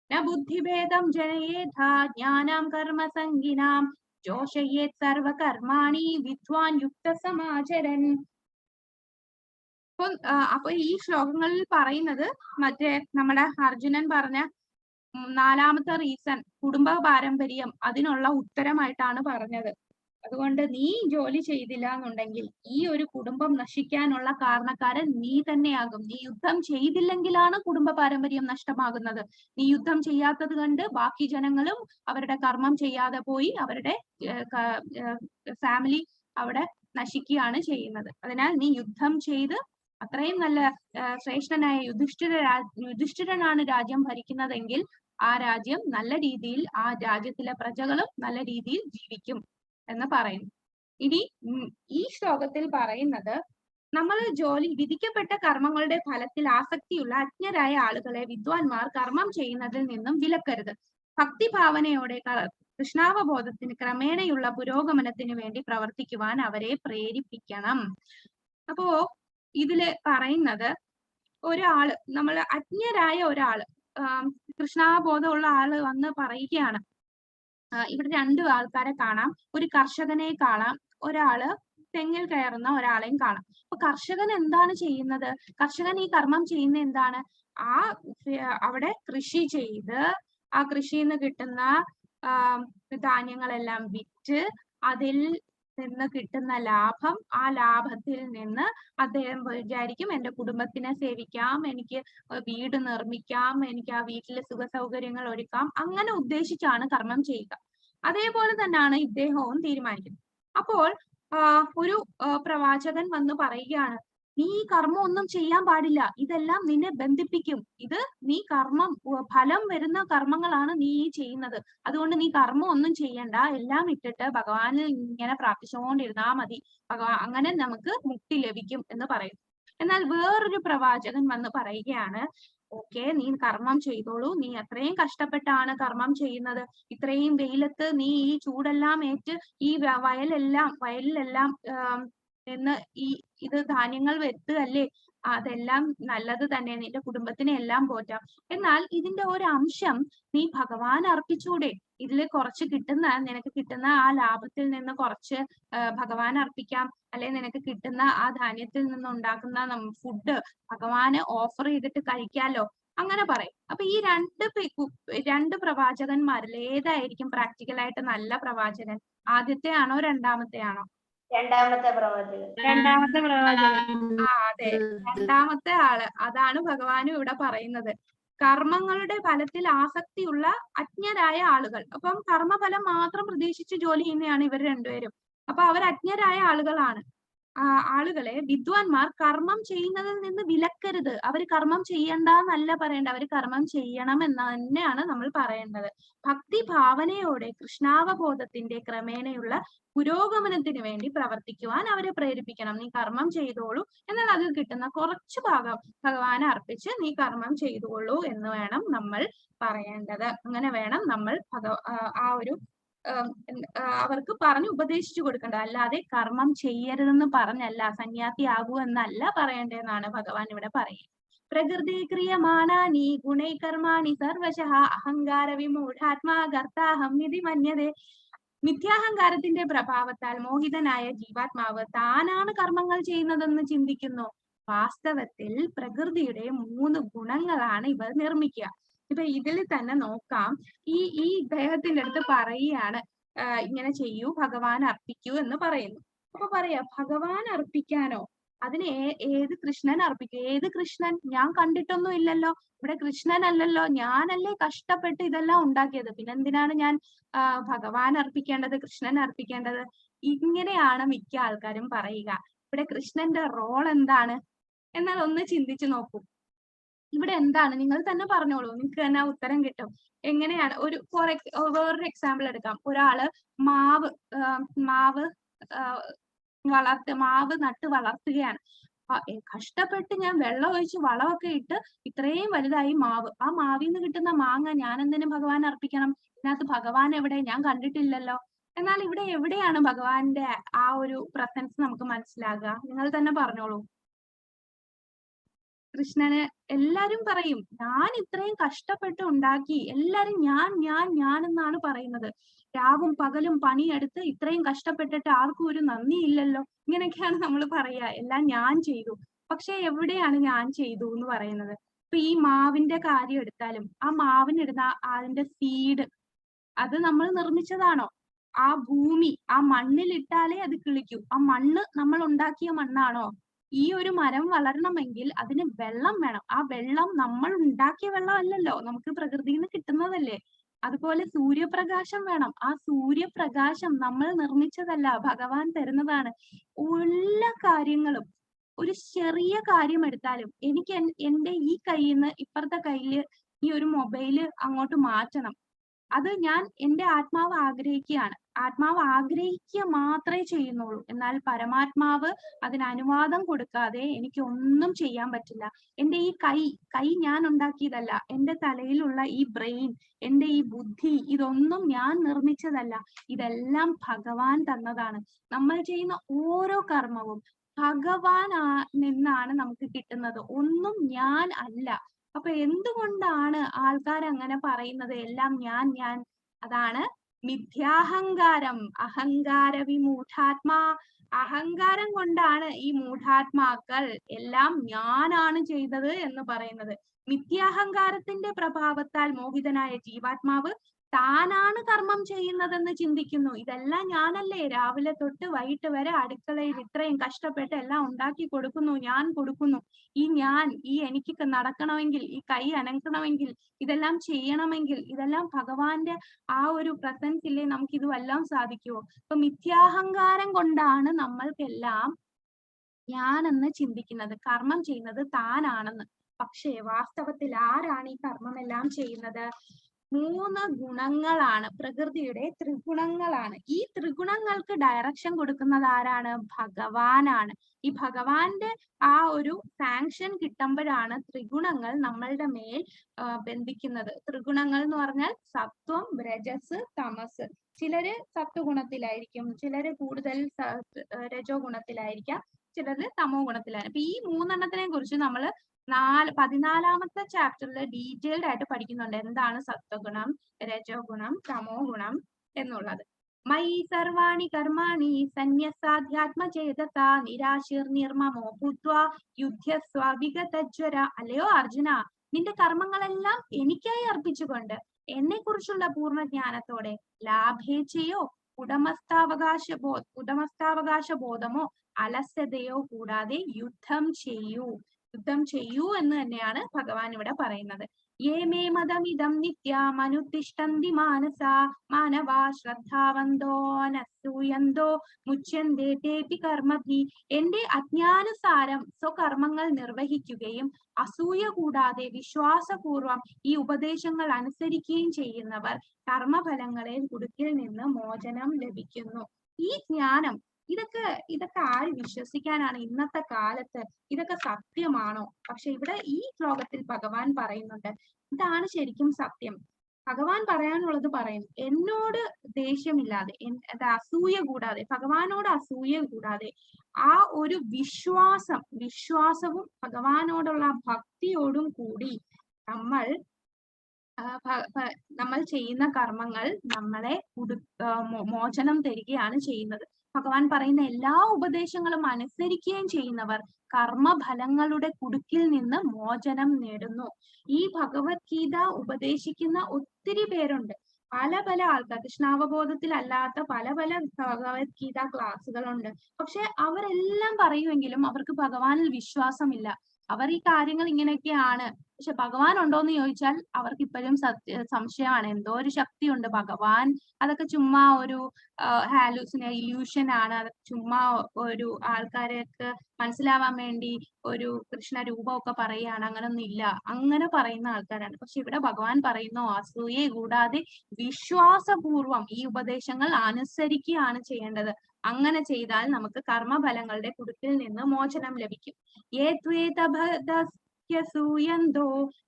ന ബുദ്ധിഭേദം ജനയേധ ജ്ഞാനം കർമ്മസംഗിനാം ജോഷയേത് സർവകർമാണി വിദ്വാൻ യുക്ത സമാചരൻ. അപ്പൊ ഈ ശ്ലോകങ്ങളിൽ പറയുന്നത് മറ്റേ നമ്മുടെ അർജുനൻ പറഞ്ഞ 4ാമത്തെ റീസൺ, കുടുംബ പാരമ്പര്യം, അതിനുള്ള ഉത്തരമായിട്ടാണ് പറഞ്ഞത്. അതുകൊണ്ട് നീ ജോലി ചെയ്തില്ല എന്നുണ്ടെങ്കിൽ ഈ ഒരു കുടുംബം നശിക്കാനുള്ള കാരണക്കാരൻ നീ തന്നെയാകും. നീ യുദ്ധം ചെയ്തില്ലെങ്കിലാണ് കുടുംബ പാരമ്പര്യം നഷ്ടമാകുന്നത്. നീ യുദ്ധം ചെയ്യാത്തത് കണ്ട് ബാക്കി ജനങ്ങളും അവരുടെ കർമ്മം ചെയ്യാതെ പോയി അവരുടെ ഫാമിലി അവിടെ നശിക്കുകയാണ് ചെയ്യുന്നത്. അതിനാൽ നീ യുദ്ധം ചെയ്ത് അത്രയും നല്ല ശ്രേഷ്ഠനായ യുധിഷ്ഠിരനാണ് രാജ്യം ഭരിക്കുന്നതെങ്കിൽ ആ രാജ്യം നല്ല രീതിയിൽ, ആ രാജ്യത്തിലെ പ്രജകളും നല്ല രീതിയിൽ ജീവിക്കും എന്ന് പറയുന്നു. ഇനി ഈ ശ്ലോകത്തിൽ പറയുന്നത്, നമ്മൾ വിധിക്കപ്പെട്ട കർമ്മങ്ങളുടെ ഫലത്തിൽ ആസക്തിയുള്ള അജ്ഞരായ ആളുകളെ വിദ്വാൻമാർ കർമ്മം ചെയ്യുന്നതിൽ നിന്നും വിലക്കരുത്. ഭക്തിഭാവനയോടെ കൃഷ്ണാവബോധത്തിന് ക്രമേണയുള്ള പുരോഗമനത്തിന് വേണ്ടി പ്രവർത്തിക്കുവാൻ അവരെ പ്രേരിപ്പിക്കണം. അപ്പോ ഇതില് പറയുന്നത്, ഒരാള്, നമ്മൾ അജ്ഞരായ ഒരാള്, കൃഷ്ണാബോധമുള്ള ആള് വന്ന് പറയുകയാണ്. ഇവിടെ 2 ആൾക്കാരെ കാണാം. ഒരു കർഷകനെ കാണാം, ഒരാള് തെങ്ങിൽ കയറുന്ന ഒരാളെയും കാണാം. അപ്പൊ കർഷകൻ എന്താണ് ചെയ്യുന്നത്? കർഷകൻ ഈ കർമ്മം ചെയ്യുന്ന എന്താണ്? അവിടെ കൃഷി ചെയ്ത് ആ കൃഷിയിൽ നിന്ന് കിട്ടുന്ന ധാന്യങ്ങളെല്ലാം വിറ്റ് അതിൽ നിന്ന് കിട്ടുന്ന ലാഭം, ആ ലാഭത്തിൽ നിന്ന് അദ്ദേഹം വിചാരിക്കും എന്റെ കുടുംബത്തിനെ സേവിക്കാം, എനിക്ക് വീട് നിർമ്മിക്കാം, എനിക്ക് ആ വീട്ടിലെ സുഖ സൗകര്യങ്ങൾ ഒരുക്കാം. അങ്ങനെ ഉദ്ദേശിച്ചാണ് കർമ്മം ചെയ്യുക. അതേപോലെ തന്നെയാണ് ഇദ്ദേഹവും തീരുമാനിക്കുന്നത്. അപ്പോൾ ഒരു പ്രവാചകൻ വന്ന് പറയുകയാണ്, നീ ഈ കർമ്മം ഒന്നും ചെയ്യാൻ പാടില്ല, ഇതെല്ലാം നിന്നെ ബന്ധിപ്പിക്കും. ഇത് നീ ഫലം വരുന്ന കർമ്മങ്ങളാണ് നീ ചെയ്യുന്നത്. അതുകൊണ്ട് നീ കർമ്മം ഒന്നും ചെയ്യണ്ട, എല്ലാം ഇട്ടിട്ട് ഭഗവാനിൽ ഇങ്ങനെ പ്രാർത്ഥിച്ചുകൊണ്ടിരുന്നാ മതി, അങ്ങനെ നമുക്ക് മുക്തി ലഭിക്കും എന്ന് പറയും. എന്നാൽ വേറൊരു പ്രവാചകൻ വന്ന് പറയുകയാണ്, ഓക്കെ, നീ കർമ്മം ചെയ്തോളൂ, നീ അത്രയും കഷ്ടപ്പെട്ടാണ് കർമ്മം ചെയ്യുന്നത്, ഇത്രയും വെയിലത്ത് നീ ഈ ചൂടെല്ലാം ഏറ്റ് ഈ വയലിലെല്ലാം ഇത് ധാന്യങ്ങൾ വെത്തുകയല്ലേ, അതെല്ലാം നല്ലത് തന്നെ, നിന്റെ കുടുംബത്തിനെ എല്ലാം പോറ്റാം. എന്നാൽ ഇതിന്റെ ഒരു അംശം നീ ഭഗവാൻ അർപ്പിച്ചൂടെ? ഇതില് നിനക്ക് കിട്ടുന്ന ആ ലാഭത്തിൽ നിന്ന് കുറച്ച് ഭഗവാൻ അർപ്പിക്കാം, അല്ലെ നിനക്ക് കിട്ടുന്ന ആ ധാന്യത്തിൽ നിന്ന് ഉണ്ടാക്കുന്ന ഫുഡ് ഭഗവാന് ഓഫർ ചെയ്തിട്ട് കഴിക്കാലോ, അങ്ങനെ പറയും. അപ്പൊ ഈ 2 പ്രവാചകന്മാരിൽ ഏതായിരിക്കും പ്രാക്ടിക്കലായിട്ട് നല്ല പ്രവാചകൻ? ആദ്യത്തെ ആണോ രണ്ടാമത്തെ ആണോ? രണ്ടാമത്തെ പ്രവാചകൻ. അതെ, രണ്ടാമത്തെ ആള്. അതാണ് ഭഗവാനും ഇവിടെ പറയുന്നത്. കർമ്മങ്ങളുടെ ഫലത്തിൽ ആസക്തിയുള്ള അജ്ഞരായ ആളുകൾ. അപ്പം കർമ്മഫലം മാത്രം പ്രതീക്ഷിച്ച് ജോലി ചെയ്യുന്നതാണ് ഇവർ 2 പേരും. അപ്പൊ അവർ അജ്ഞരായ ആളുകളാണ്. ആളുകളെ വിദ്വാൻമാർ കർമ്മം ചെയ്യുന്നതിൽ നിന്ന് വിലക്കരുത്. അവർ കർമ്മം ചെയ്യണ്ടെന്നല്ല പറയേണ്ടത്, അവർ കർമ്മം ചെയ്യണം എന്ന് തന്നെയാണ് നമ്മൾ പറയേണ്ടത്. ഭക്തി ഭാവനയോടെ കൃഷ്ണാവബോധത്തിന്റെ ക്രമേണയുള്ള പുരോഗമനത്തിന് വേണ്ടി പ്രവർത്തിക്കുവാൻ അവരെ പ്രേരിപ്പിക്കണം. നീ കർമ്മം ചെയ്തോളൂ, എന്നാൽ അതിൽ കിട്ടുന്ന കുറച്ച് ഭാഗം ഭഗവാനെ അർപ്പിച്ച് നീ കർമ്മം ചെയ്തോളൂ എന്ന് വേണം നമ്മൾ പറയേണ്ടത്. അങ്ങനെ വേണം നമ്മൾ അവർക്ക് പറഞ്ഞു ഉപദേശിച്ചു കൊടുക്കേണ്ടത്. അല്ലാതെ കർമ്മം ചെയ്യരുതെന്ന് പറഞ്ഞല്ല, സന്യാസിയാകൂ എന്നല്ല പറയേണ്ടതെന്നാണ് ഭഗവാൻ ഇവിടെ പറയുന്നത്. പ്രകൃതി ക്രിയമാണാനി ഗുണൈ കർമാണി സർവശഃ അഹങ്കാര വിമൂഢാത്മാ കർത്താഹം ഇതി മന്യതേ. മിഥ്യാഹങ്കാരത്തിന്റെ പ്രഭാവത്താൽ മോഹിതനായ ജീവാത്മാവ് താനാണ് കർമ്മങ്ങൾ ചെയ്യുന്നതെന്ന് ചിന്തിക്കുന്നു. വാസ്തവത്തിൽ പ്രകൃതിയുടെ 3 ഗുണങ്ങളാണ് ഇവർ നിർമ്മിക്കുക. ഇപ്പൊ ഇതിൽ തന്നെ നോക്കാം, ഈ ഇദ്ദേഹത്തിന്റെ അടുത്ത് പറയുകയാണ് ഇങ്ങനെ ചെയ്യൂ, ഭഗവാൻ അർപ്പിക്കൂ എന്ന് പറയുന്നു. അപ്പൊ പറയാ ഭഗവാൻ അർപ്പിക്കാനോ, അതിന് ഏത് കൃഷ്ണൻ അർപ്പിക്കും? ഏത് കൃഷ്ണൻ? ഞാൻ കണ്ടിട്ടൊന്നും ഇല്ലല്ലോ, ഇവിടെ കൃഷ്ണനല്ലല്ലോ, ഞാനല്ലേ കഷ്ടപ്പെട്ട് ഇതെല്ലാം ഉണ്ടാക്കിയത്, പിന്നെന്തിനാണ് ഞാൻ ഭഗവാൻ അർപ്പിക്കേണ്ടത്, കൃഷ്ണൻ അർപ്പിക്കേണ്ടത്? ഇങ്ങനെയാണ് മിക്ക ആൾക്കാരും പറയുക. ഇവിടെ കൃഷ്ണന്റെ റോൾ എന്താണ് എന്നാൽ ഒന്ന് ചിന്തിച്ചു നോക്കൂ. ഇവിടെ എന്താണ്? നിങ്ങൾ തന്നെ പറഞ്ഞോളൂ, നിങ്ങൾക്ക് തന്നെ ഉത്തരം കിട്ടും. എങ്ങനെയാണ്? വേറൊരു എക്സാമ്പിൾ എടുക്കാം. ഒരാള് മാവ് നട്ട് വളർത്തുകയാണ്. കഷ്ടപ്പെട്ട് ഞാൻ വെള്ളം ഒഴിച്ച് വളമൊക്കെ ഇട്ട് ഇത്രയും വലുതായി മാവ്. ആ മാവിൽ നിന്ന് കിട്ടുന്ന മാങ്ങ ഞാൻ എന്തിനു ഭഗവാൻ അർപ്പിക്കണം? ഇതിനകത്ത് ഭഗവാൻ എവിടെ? ഞാൻ കണ്ടിട്ടില്ലല്ലോ. എന്നാൽ ഇവിടെ എവിടെയാണ് ഭഗവാന്റെ ആ ഒരു പ്രസൻസ് നമുക്ക് മനസ്സിലാകുക? നിങ്ങൾ തന്നെ പറഞ്ഞോളൂ. കൃഷ്ണന് എല്ലാരും പറയും ഞാൻ ഇത്രയും കഷ്ടപ്പെട്ട് ഉണ്ടാക്കി, എല്ലാരും ഞാൻ എന്നാണ് പറയുന്നത്. രാവും പകലും പണിയെടുത്ത് ഇത്രയും കഷ്ടപ്പെട്ടിട്ട് ആർക്കും ഒരു നന്ദി ഇല്ലല്ലോ, ഇങ്ങനെയൊക്കെയാണ് നമ്മൾ പറയാ. എല്ലാം ഞാൻ ചെയ്തു. പക്ഷെ എവിടെയാണ് ഞാൻ ചെയ്തു എന്ന് പറയുന്നത്? ഇപ്പൊ ഈ മാവിന്റെ കാര്യം എടുത്താലും, ആ മാവിനിടുന്ന അതിന്റെ സീഡ് അത് നമ്മൾ നിർമ്മിച്ചതാണോ? ആ ഭൂമി, ആ മണ്ണിലിട്ടാലേ അത് കിളിക്കൂ. ആ മണ്ണ് നമ്മൾ ഉണ്ടാക്കിയ മണ്ണാണോ? ഈ ഒരു മരം വളരണമെങ്കിൽ അതിന് വെള്ളം വേണം. ആ വെള്ളം നമ്മൾ ഉണ്ടാക്കിയ വെള്ളം അല്ലല്ലോ, നമുക്ക് പ്രകൃതിയിൽ നിന്ന് കിട്ടുന്നതല്ലേ. അതുപോലെ സൂര്യപ്രകാശം വേണം. ആ സൂര്യപ്രകാശം നമ്മൾ നിർമ്മിച്ചതല്ല, ഭഗവാൻ തരുന്നതാണ്. എല്ലാ കാര്യങ്ങളും, ഒരു ചെറിയ കാര്യം എടുത്താലും, എനിക്ക് എന്റെ ഈ കയ്യിൽ നിന്ന് ഇപ്പുറത്തെ കയ്യില് ഈ ഒരു മൊബൈല് അങ്ങോട്ട് മാറ്റണം, അത് ഞാൻ എന്റെ ആത്മാവ് ആഗ്രഹിക്കുകയാണ്. ആത്മാവ് ആഗ്രഹിക്കുക മാത്രമേ ചെയ്യുന്നുള്ളൂ. എന്നാൽ പരമാത്മാവ് അതിന് അനുവാദം കൊടുക്കാതെ എനിക്ക് ഒന്നും ചെയ്യാൻ പറ്റില്ല. എന്റെ ഈ കൈ ഞാൻ ഉണ്ടാക്കിയതല്ല. എന്റെ തലയിലുള്ള ഈ ബ്രെയിൻ, എന്റെ ഈ ബുദ്ധി, ഇതൊന്നും ഞാൻ നിർമ്മിച്ചതല്ല. ഇതെല്ലാം ഭഗവാൻ തന്നതാണ്. നമ്മൾ ചെയ്യുന്ന ഓരോ കർമ്മവും ഭഗവാൻ നിന്നാണ് നമുക്ക് കിട്ടുന്നത്, ഒന്നും ഞാൻ അല്ല. അപ്പൊ എന്തുകൊണ്ടാണ് ആൾക്കാർ അങ്ങനെ പറയുന്നത്? എല്ലാം ഞാൻ. അതാണ് മിഥ്യാഹങ്കാരം. അഹങ്കാര വിമൂഢാത്മാ. അഹങ്കാരം കൊണ്ടാണ് ഈ മൂഢാത്മാക്കൾ എല്ലാം ഞാനാണ് ചെയ്തത് എന്ന് പറയുന്നത്. മിഥ്യാഹങ്കാരത്തിന്റെ പ്രഭാവത്താൽ മോഹിതനായ ജീവാത്മാവ് താനാണ് കർമ്മം ചെയ്യുന്നതെന്ന് ചിന്തിക്കുന്നു. ഇതെല്ലാം ഞാനല്ലേ, രാവിലെ തൊട്ട് വൈകിട്ട് വരെ അടുക്കളയിൽ ഇത്രയും കഷ്ടപ്പെട്ട് എല്ലാം ഉണ്ടാക്കി കൊടുക്കുന്നു, ഞാൻ കൊടുക്കുന്നു. ഈ എനിക്ക് നടക്കണമെങ്കിൽ, ഈ കൈ അനക്കണമെങ്കിൽ, ഇതെല്ലാം ചെയ്യണമെങ്കിൽ, ഇതെല്ലാം ഭഗവാന്റെ ആ ഒരു പ്രസൻസ് ഇല്ലേ, നമുക്ക് ഇതുമെല്ലാം സാധിക്കുമോ? അപ്പൊ മിഥ്യാഹങ്കാരം കൊണ്ടാണ് നമ്മൾക്കെല്ലാം ഞാനെന്ന് ചിന്തിക്കുന്നത്, കർമ്മം ചെയ്യുന്നത് താനാണെന്ന്. പക്ഷേ വാസ്തവത്തിൽ ആരാണ് ഈ കർമ്മമെല്ലാം ചെയ്യുന്നത്? 3 ഗുണങ്ങളാണ്, പ്രകൃതിയുടെ ത്രിഗുണങ്ങളാണ്. ഈ ത്രിഗുണങ്ങൾക്ക് ഡയറക്ഷൻ കൊടുക്കുന്നത് ആരാണ്? ഭഗവാനാണ്. ഈ ഭഗവാന്റെ ആ ഒരു സാങ്ഷൻ കിട്ടുമ്പോഴാണ് ത്രിഗുണങ്ങൾ നമ്മളുടെ മേൽ ബന്ധിക്കുന്നത്. ത്രിഗുണങ്ങൾ എന്ന് പറഞ്ഞാൽ സത്വം, രജസ്, തമസ്. ചിലര് സത്വഗുണത്തിലായിരിക്കും, ചിലര് കൂടുതൽ രജോ ഗുണത്തിലായിരിക്കാം, ചിലര് തമോ ഗുണത്തിലായിരിക്കും. അപ്പൊ ഈ 3 കുറിച്ച് നമ്മൾ 14ാമത്തെ ചാപ്റ്ററിൽ ഡീറ്റെയിൽഡ് ആയിട്ട് പഠിക്കുന്നുണ്ട്. എന്താണ് സത്വഗുണം, രജോ ഗുണം, തമോ ഗുണം എന്നുള്ളത്. മയി സർവാണി കർമാണി സന്യസാധ്യാത്മചേതസ നിരാശിർനിർമമോ ഭൂത്വാ യുദ്ധ്യസ്വ വിഗതജ്വര. അല്ലയോ അർജുന, നിന്റെ കർമ്മങ്ങളെല്ലാം എനിക്കായി അർപ്പിച്ചുകൊണ്ട് എന്നെ കുറിച്ചുള്ള പൂർണ്ണ ജ്ഞാനത്തോടെ ലാഭേച്ഛയോ ഉടമസ്ഥാവകാശ ബോധമോ അലസ്യതയോ കൂടാതെ യുദ്ധം ചെയ്യൂ എന്ന് തന്നെയാണ് ഭഗവാൻ ഇവിടെ പറയുന്നത്. യേമേ മതമിദം നിത്യമനുത്തിഷ്ഠന്തി മാനവാ ശ്രദ്ധാവന്തോനസൂയന്തോ മുച്യന്തേ തേപി കർമ്മഭി. എന്റെ അജ്ഞാനുസാരം സ്വകർമ്മങ്ങൾ നിർവഹിക്കുകയും അസൂയ കൂടാതെ വിശ്വാസപൂർവം ഈ ഉപദേശങ്ങൾ അനുസരിക്കുകയും ചെയ്യുന്നവർ കർമ്മഫലങ്ങളെ കുടുക്കിൽ നിന്ന് മോചനം ലഭിക്കുന്നു. ഈ ജ്ഞാനം, ഇതൊക്കെ ആര് വിശ്വസിക്കാനാണ് ഇന്നത്തെ കാലത്ത്? ഇതൊക്കെ സത്യമാണോ? പക്ഷെ ഇവിടെ ഈ ശ്ലോകത്തിൽ ഭഗവാൻ പറയുന്നുണ്ട്, ഇതാണ് ശരിക്കും സത്യം. ഭഗവാൻ പറയാനുള്ളത് പറയുന്നു. എന്നോട് ദേഷ്യമില്ലാതെ, അസൂയ കൂടാതെ, ഭഗവാനോട് അസൂയ കൂടാതെ, ആ ഒരു വിശ്വാസവും ഭഗവാനോടുള്ള ഭക്തിയോടും കൂടി നമ്മൾ നമ്മൾ ചെയ്യുന്ന കർമ്മങ്ങൾ നമ്മളെ മോചനം തരികയാണ് ചെയ്യുന്നത്. ഭഗവാൻ പറയുന്ന എല്ലാ ഉപദേശങ്ങളും അനുസരിക്കുകയും ചെയ്യുന്നവർ കർമ്മഫലങ്ങളുടെ കുടുക്കിൽ നിന്ന് മോചനം നേടുന്നു. ഈ ഭഗവത്ഗീത ഉപദേശിക്കുന്ന ഒത്തിരി പേരുണ്ട്. പല പല ആൾക്കാർ, കൃഷ്ണാവബോധത്തിൽ അല്ലാത്ത പല പല ഭഗവത്ഗീത ക്ലാസ്സുകളുണ്ട്. പക്ഷെ അവരെല്ലാം പറയുമെങ്കിലും അവർക്ക് ഭഗവാനിൽ വിശ്വാസമില്ല. അവർ ഈ കാര്യങ്ങൾ ഇങ്ങനെയൊക്കെയാണ്, പക്ഷെ ഭഗവാൻ ഉണ്ടോന്ന് ചോദിച്ചാൽ അവർക്ക് ഇപ്പോഴും സംശയമാണ്. എന്തോ ഒരു ശക്തിയുണ്ട്, ഭഗവാൻ അതൊക്കെ ചുമ്മാ ഒരു ഇല്യൂഷൻ ആണ്, അതൊക്കെ ചുമ്മാ ഒരു ആൾക്കാർക്ക് മനസ്സിലാവാൻ വേണ്ടി ഒരു കൃഷ്ണ രൂപമൊക്കെ പറയുകയാണ്, അങ്ങനൊന്നും ഇല്ല, അങ്ങനെ പറയുന്ന ആൾക്കാരാണ്. പക്ഷെ ഇവിടെ ഭഗവാൻ പറയുന്നു, അസൂയെ കൂടാതെ വിശ്വാസപൂർവം ഈ ഉപദേശങ്ങൾ അനുസരിക്കുകയാണ് ചെയ്യേണ്ടത്. അങ്ങനെ ചെയ്താൽ നമുക്ക് കർമ്മഫലങ്ങളുടെ കുടുക്കിൽ നിന്ന് മോചനം ലഭിക്കും. ൂയന്തോ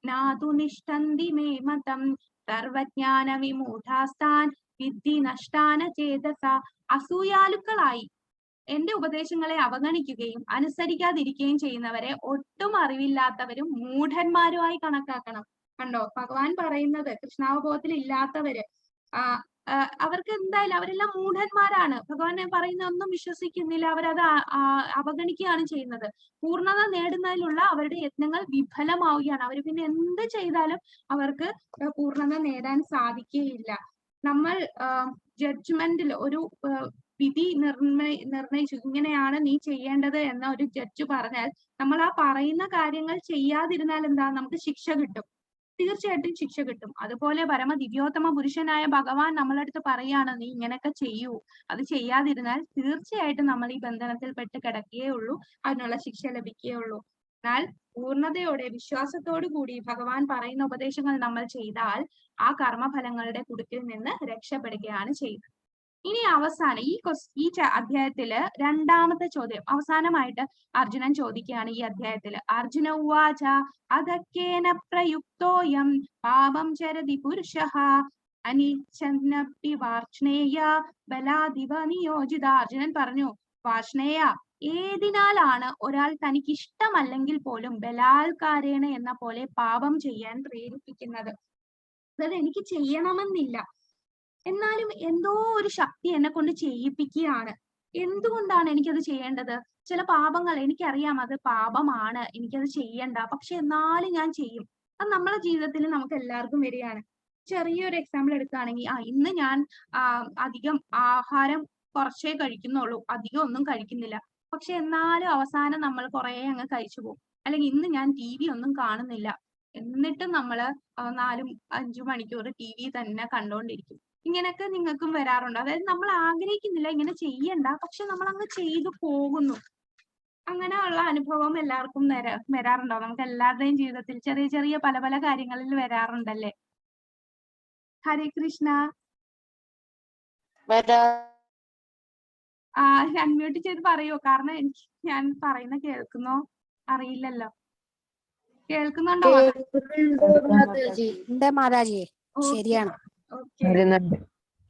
നാതു നിഷ്ഠന്തി മേ മതം സർവജ്ഞാന വിമൂഢാസ്താൻ വിദ്ധി നഷ്ടാന ചേതസ. അസൂയാലുക്കളായി എന്റെ ഉപദേശങ്ങളെ അവഗണിക്കുകയും അനുസരിക്കാതിരിക്കുകയും ചെയ്യുന്നവരെ ഒട്ടും അറിവില്ലാത്തവരും മൂഢന്മാരുമായി കണക്കാക്കണം. കണ്ടോ ഭഗവാൻ പറയുന്നത്, കൃഷ്ണാവബോധത്തിൽ ഇല്ലാത്തവര് അവർക്ക് എന്തായാലും അവരെല്ലാം മൂഢന്മാരാണ്. ഭഗവാൻ പറയുന്ന ഒന്നും വിശ്വസിക്കുന്നില്ല, അവരത് അവഗണിക്കുകയാണ് ചെയ്യുന്നത്. പൂർണ്ണത നേടുന്നതിലുള്ള അവരുടെ യത്നങ്ങൾ വിഫലമാവുകയാണ്. അവർ പിന്നെ എന്ത് ചെയ്താലും അവർക്ക് പൂർണ്ണത നേടാൻ സാധിക്കുകയില്ല. നമ്മൾ ജഡ്ജ്മെന്റിൽ ഒരു വിധി നിർണയിച്ചു, ഇങ്ങനെയാണ് നീ ചെയ്യേണ്ടത് എന്ന ഒരു ജഡ്ജ് പറഞ്ഞാൽ നമ്മൾ ആ പറയുന്ന കാര്യങ്ങൾ ചെയ്യാതിരുന്നാൽ എന്താ, നമുക്ക് ശിക്ഷ കിട്ടും, തീർച്ചയായിട്ടും ശിക്ഷ കിട്ടും. അതുപോലെ പരമ ദിവ്യോത്തമ പുരുഷനായ ഭഗവാൻ നമ്മളടുത്ത് പറയാണ്, നീ ഇങ്ങനെയൊക്കെ ചെയ്യൂ, അത് ചെയ്യാതിരുന്നാൽ തീർച്ചയായിട്ടും നമ്മൾ ഈ ബന്ധനത്തിൽ പെട്ട് കിടക്കുകയേ ഉള്ളൂ, അതിനുള്ള ശിക്ഷ ലഭിക്കുകയുള്ളൂ. എന്നാൽ പൂർണ്ണതയോടെ വിശ്വാസത്തോടു കൂടി ഭഗവാൻ പറയുന്ന ഉപദേശങ്ങൾ നമ്മൾ ചെയ്താൽ ആ കർമ്മഫലങ്ങളുടെ കുടുക്കിൽ നിന്ന് രക്ഷപ്പെടുകയാണ് ചെയ്യുന്നത്. ഇനി അവസാനം ഈ അധ്യായത്തില് രണ്ടാമത്തെ ചോദ്യം അവസാനമായിട്ട് അർജുനൻ ചോദിക്കുകയാണ് ഈ അധ്യായത്തില്. അർജുന ഉവാച അധക്കേന പ്രയുക്തോയം പാപം ചരതി പുരുഷഃ അനിച്ഛന്നപി വാർഷ്ണേയ ബലാദിവ നിയോജിത. അർജുനൻ പറഞ്ഞു, വാർഷ്ണേയ, ഏതിനാലാണ് ഒരാൾ തനിക്ക് ഇഷ്ടമല്ലെങ്കിൽ പോലും ബലാത്കാരേണ എന്ന പോലെ പാപം ചെയ്യാൻ പ്രേരിപ്പിക്കുന്നത്? അതായത് എനിക്ക് ചെയ്യണമെന്നില്ല, എന്നാലും എന്തോ ഒരു ശക്തി എന്നെ കൊണ്ട് ചെയ്യിപ്പിക്കുകയാണ്. എന്തുകൊണ്ടാണ് എനിക്കത് ചെയ്യേണ്ടത്? ചില പാപങ്ങൾ എനിക്കറിയാം അത് പാപമാണ്, എനിക്കത് ചെയ്യണ്ട, പക്ഷെ എന്നാലും ഞാൻ ചെയ്യും. അത് നമ്മളെ ജീവിതത്തിൽ നമുക്ക് എല്ലാവർക്കും വരികയാണ്. ചെറിയൊരു എക്സാമ്പിൾ എടുക്കുകയാണെങ്കിൽ, ഇന്ന് ഞാൻ അധികം ആഹാരം കുറച്ചേ കഴിക്കുന്നുള്ളൂ, അധികം ഒന്നും കഴിക്കുന്നില്ല, പക്ഷെ എന്നാലും അവസാനം നമ്മൾ കുറെ അങ്ങ് കഴിച്ചു പോകും. അല്ലെങ്കിൽ ഇന്ന് ഞാൻ TV ഒന്നും കാണുന്നില്ല, എന്നിട്ടും നമ്മൾ 4-5 മണിക്കൂർ TV തന്നെ കണ്ടുകൊണ്ടിരിക്കും. ഇങ്ങനെയൊക്കെ നിങ്ങൾക്കും വരാറുണ്ടോ? അതായത് നമ്മൾ ആഗ്രഹിക്കുന്നില്ല, ഇങ്ങനെ ചെയ്യണ്ട, പക്ഷെ നമ്മൾ അങ്ങ് ചെയ്തു പോകുന്നു. അങ്ങനെയുള്ള അനുഭവം എല്ലാവർക്കും വരാറുണ്ടോ? നമുക്ക് എല്ലാവരുടെയും ജീവിതത്തിൽ ചെറിയ ചെറിയ പല പല കാര്യങ്ങളിൽ വരാറുണ്ടല്ലേ? ഹരേ കൃഷ്ണ. അൺമ്യൂട്ട് ചെയ്ത് പറയോ, കാരണം എനിക്ക് ഞാൻ പറയുന്ന കേൾക്കുന്നോ അറിയില്ലല്ലോ. കേൾക്കുന്നുണ്ടോ മാതാജി? ശരിയാണ്.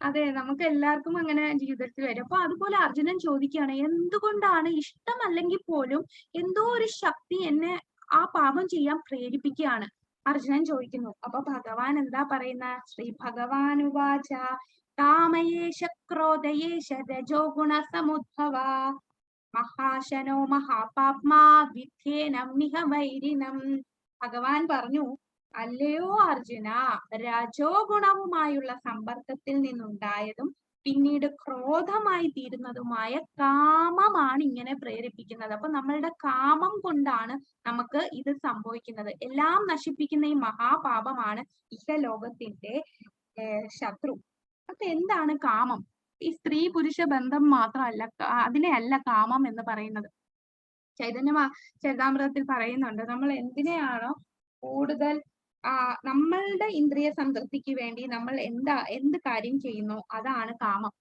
അതെ, നമുക്ക് എല്ലാവർക്കും അങ്ങനെ ജീവിതത്തിൽ വരും. അപ്പൊ അതുപോലെ അർജുനൻ ചോദിക്കുകയാണ്, എന്തുകൊണ്ടാണ് ഇഷ്ടമല്ലെങ്കിൽ പോലും എന്തോ ഒരു ശക്തി എന്നെ ആ പാപം ചെയ്യാൻ പ്രേരിപ്പിക്കുകയാണ്? അർജുനൻ ചോദിക്കുന്നു. അപ്പൊ ഭഗവാൻ എന്താ പറയുന്ന? ശ്രീ ഭഗവാൻ ഉവാച കാമയേശ ക്രോധയേശ രജോ ഗുണ സമുദ്ഭവ മഹാശനോ മഹാപാപ്മാ വിദ്യേനം മിഹ വൈരിനം. ഭഗവാൻ പറഞ്ഞു, അല്ലയോ അർജുന, രജോ ഗുണവുമായുള്ള സമ്പർക്കത്തിൽ നിന്നുണ്ടായതും പിന്നീട് ക്രോധമായി തീരുന്നതുമായ കാമമാണ് ഇങ്ങനെ പ്രേരിപ്പിക്കുന്നത്. അപ്പൊ നമ്മളുടെ കാമം കൊണ്ടാണ് നമുക്ക് ഇത് സംഭവിക്കുന്നത്. എല്ലാം നശിപ്പിക്കുന്ന ഈ മഹാപാപമാണ് ഇഹലോകത്തിന്റെ ശത്രു. അപ്പൊ എന്താണ് കാമം? ഈ സ്ത്രീ പുരുഷ ബന്ധം മാത്രമല്ല, അതിനെയല്ല കാമം എന്ന് പറയുന്നത്. ചരിതാമൃതത്തിൽ പറയുന്നുണ്ട്, നമ്മൾ എന്തിനെയാണോ കൂടുതൽ നമ്മളുടെ ഇന്ദ്രിയ സംതൃപ്തിക്ക് വേണ്ടി നമ്മൾ എന്ത് കാര്യം ചെയ്യുന്നു അതാണ് കാമം.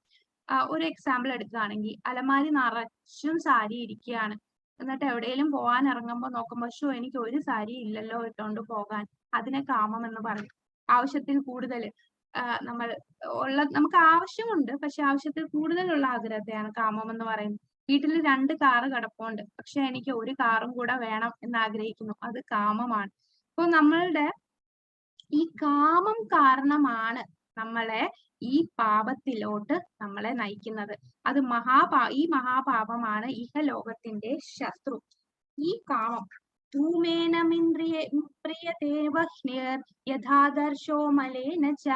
ഒരു എക്സാമ്പിൾ എടുക്കുകയാണെങ്കിൽ, അലമാരി നിറച്ചും സാരി ഇരിക്കുകയാണ്, എന്നിട്ട് എവിടെയെങ്കിലും പോകാൻ ഇറങ്ങുമ്പോൾ നോക്കുമ്പോൾ ഷോ എനിക്ക് ഒരു സാരി ഇല്ലല്ലോ ഇട്ടുകൊണ്ട് പോകാൻ, അതിനെ കാമം എന്ന് പറയും. ആവശ്യത്തിൽ കൂടുതൽ നമുക്ക് ആവശ്യമുണ്ട്, പക്ഷെ ആവശ്യത്തിൽ കൂടുതലുള്ള ആഗ്രഹത്തെയാണ് കാമം എന്ന് പറയുന്നത്. വീട്ടിൽ 2 കാറ് കിടപ്പുണ്ട്, പക്ഷെ എനിക്ക് ഒരു കാറും കൂടെ വേണം എന്ന് ആഗ്രഹിക്കുന്നു, അത് കാമമാണ്. അപ്പൊ നമ്മളുടെ ഈ കാമം കാരണമാണ് നമ്മളെ ഈ പാപത്തിലോട്ട് നമ്മളെ നയിക്കുന്നത്. അത് ഈ മഹാപാപമാണ് ഇഹലോകത്തിന്റെ ശത്രു. ഈ കാമം ധൂമേനമിന്ദ്രിയദേവഹ്നിർ യഥാദർശോ മലേന ച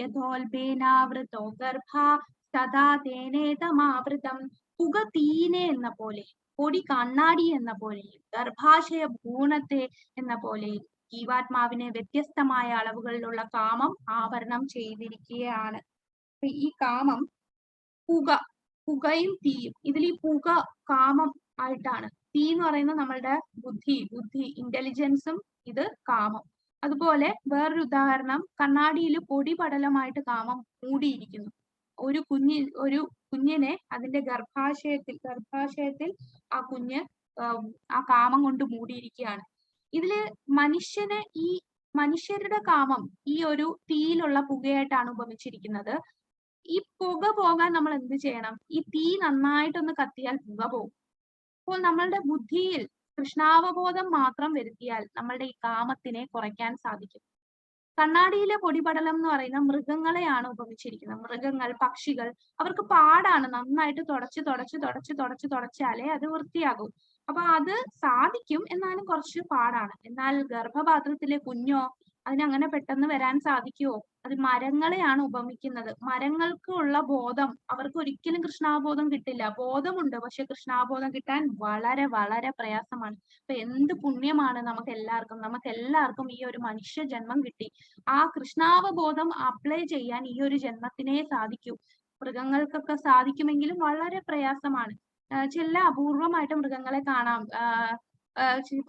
യഥോൽബേനാവൃതോ ഗർഭ സദാ തേനേതമാവൃതം. പുക തീനെ എന്ന പോലെ, പൊടി കണ്ണാടി എന്ന പോലെ, ഗർഭാശയ ഭ്രൂണത്തെ എന്ന പോലെ ജീവാത്മാവിനെ വ്യത്യസ്തമായ അളവുകളിലുള്ള കാമം ആവരണം ചെയ്തിരിക്കുകയാണ്. ഈ കാമം പുകയും തീയും. ഇതിൽ ഈ പുക കാമം ആയിട്ടാണ്. തീ എന്ന് പറയുന്നത് നമ്മളുടെ ബുദ്ധി ഇന്റലിജൻസും, ഇത് കാമം. അതുപോലെ വേറൊരു ഉദാഹരണം, കണ്ണാടിയിൽ പൊടി പടലമായിട്ട് കാമം മൂടിയിരിക്കുന്നു. ഒരു കുഞ്ഞിനെ അതിന്റെ ഗർഭാശയത്തിൽ ആ കുഞ്ഞ് ആ കാമം കൊണ്ട് മൂടിയിരിക്കുകയാണ്. ഇതില് മനുഷ്യരുടെ കാമം ഈ ഒരു തീയിലുള്ള പുകയായിട്ടാണ് ഉപമിച്ചിരിക്കുന്നത്. ഈ പുക പോകാൻ നമ്മൾ എന്ത് ചെയ്യണം? ഈ തീ നന്നായിട്ടൊന്ന് കത്തിയാൽ പുക പോകും. അപ്പോൾ നമ്മളുടെ ബുദ്ധിയിൽ കൃഷ്ണാവബോധം മാത്രം വരുത്തിയാൽ നമ്മളുടെ ഈ കാമത്തിനെ കുറയ്ക്കാൻ സാധിക്കും. കണ്ണാടിയിലെ പൊടിപടലം എന്ന് പറയുന്ന മൃഗങ്ങളെയാണ് ഉപമിച്ചിരിക്കുന്നത്. മൃഗങ്ങൾ, പക്ഷികൾ, അവർക്ക് പാടാണ്. നന്നായിട്ട് തുടച്ചാലേ അത് വൃത്തിയാകും. അപ്പൊ അത് സാധിക്കും, എന്നാലും കുറച്ച് പാടാണ്. എന്നാൽ ഗർഭപാത്രത്തിലെ കുഞ്ഞോ അതിനങ്ങനെ പെട്ടെന്ന് വരാൻ സാധിക്കുമോ? അത് മരങ്ങളെയാണ് ഉപമിക്കുന്നത്. മരങ്ങൾക്ക് ഉള്ള ബോധം, അവർക്ക് ഒരിക്കലും കൃഷ്ണാബോധം കിട്ടില്ല. ബോധമുണ്ട്, പക്ഷെ കൃഷ്ണാബോധം കിട്ടാൻ വളരെ വളരെ പ്രയാസമാണ്. അപ്പൊ എന്ത് പുണ്യമാണ് നമുക്ക് എല്ലാവർക്കും ഈ ഒരു മനുഷ്യ ജന്മം കിട്ടി. ആ കൃഷ്ണാവബോധം അപ്ലൈ ചെയ്യാൻ ഈ ഒരു ജന്മത്തിനേ സാധിക്കൂ. മൃഗങ്ങൾക്കൊക്കെ സാധിക്കുമെങ്കിലും വളരെ പ്രയാസമാണ്. ചില അപൂർവമായിട്ട് മൃഗങ്ങളെ കാണാം.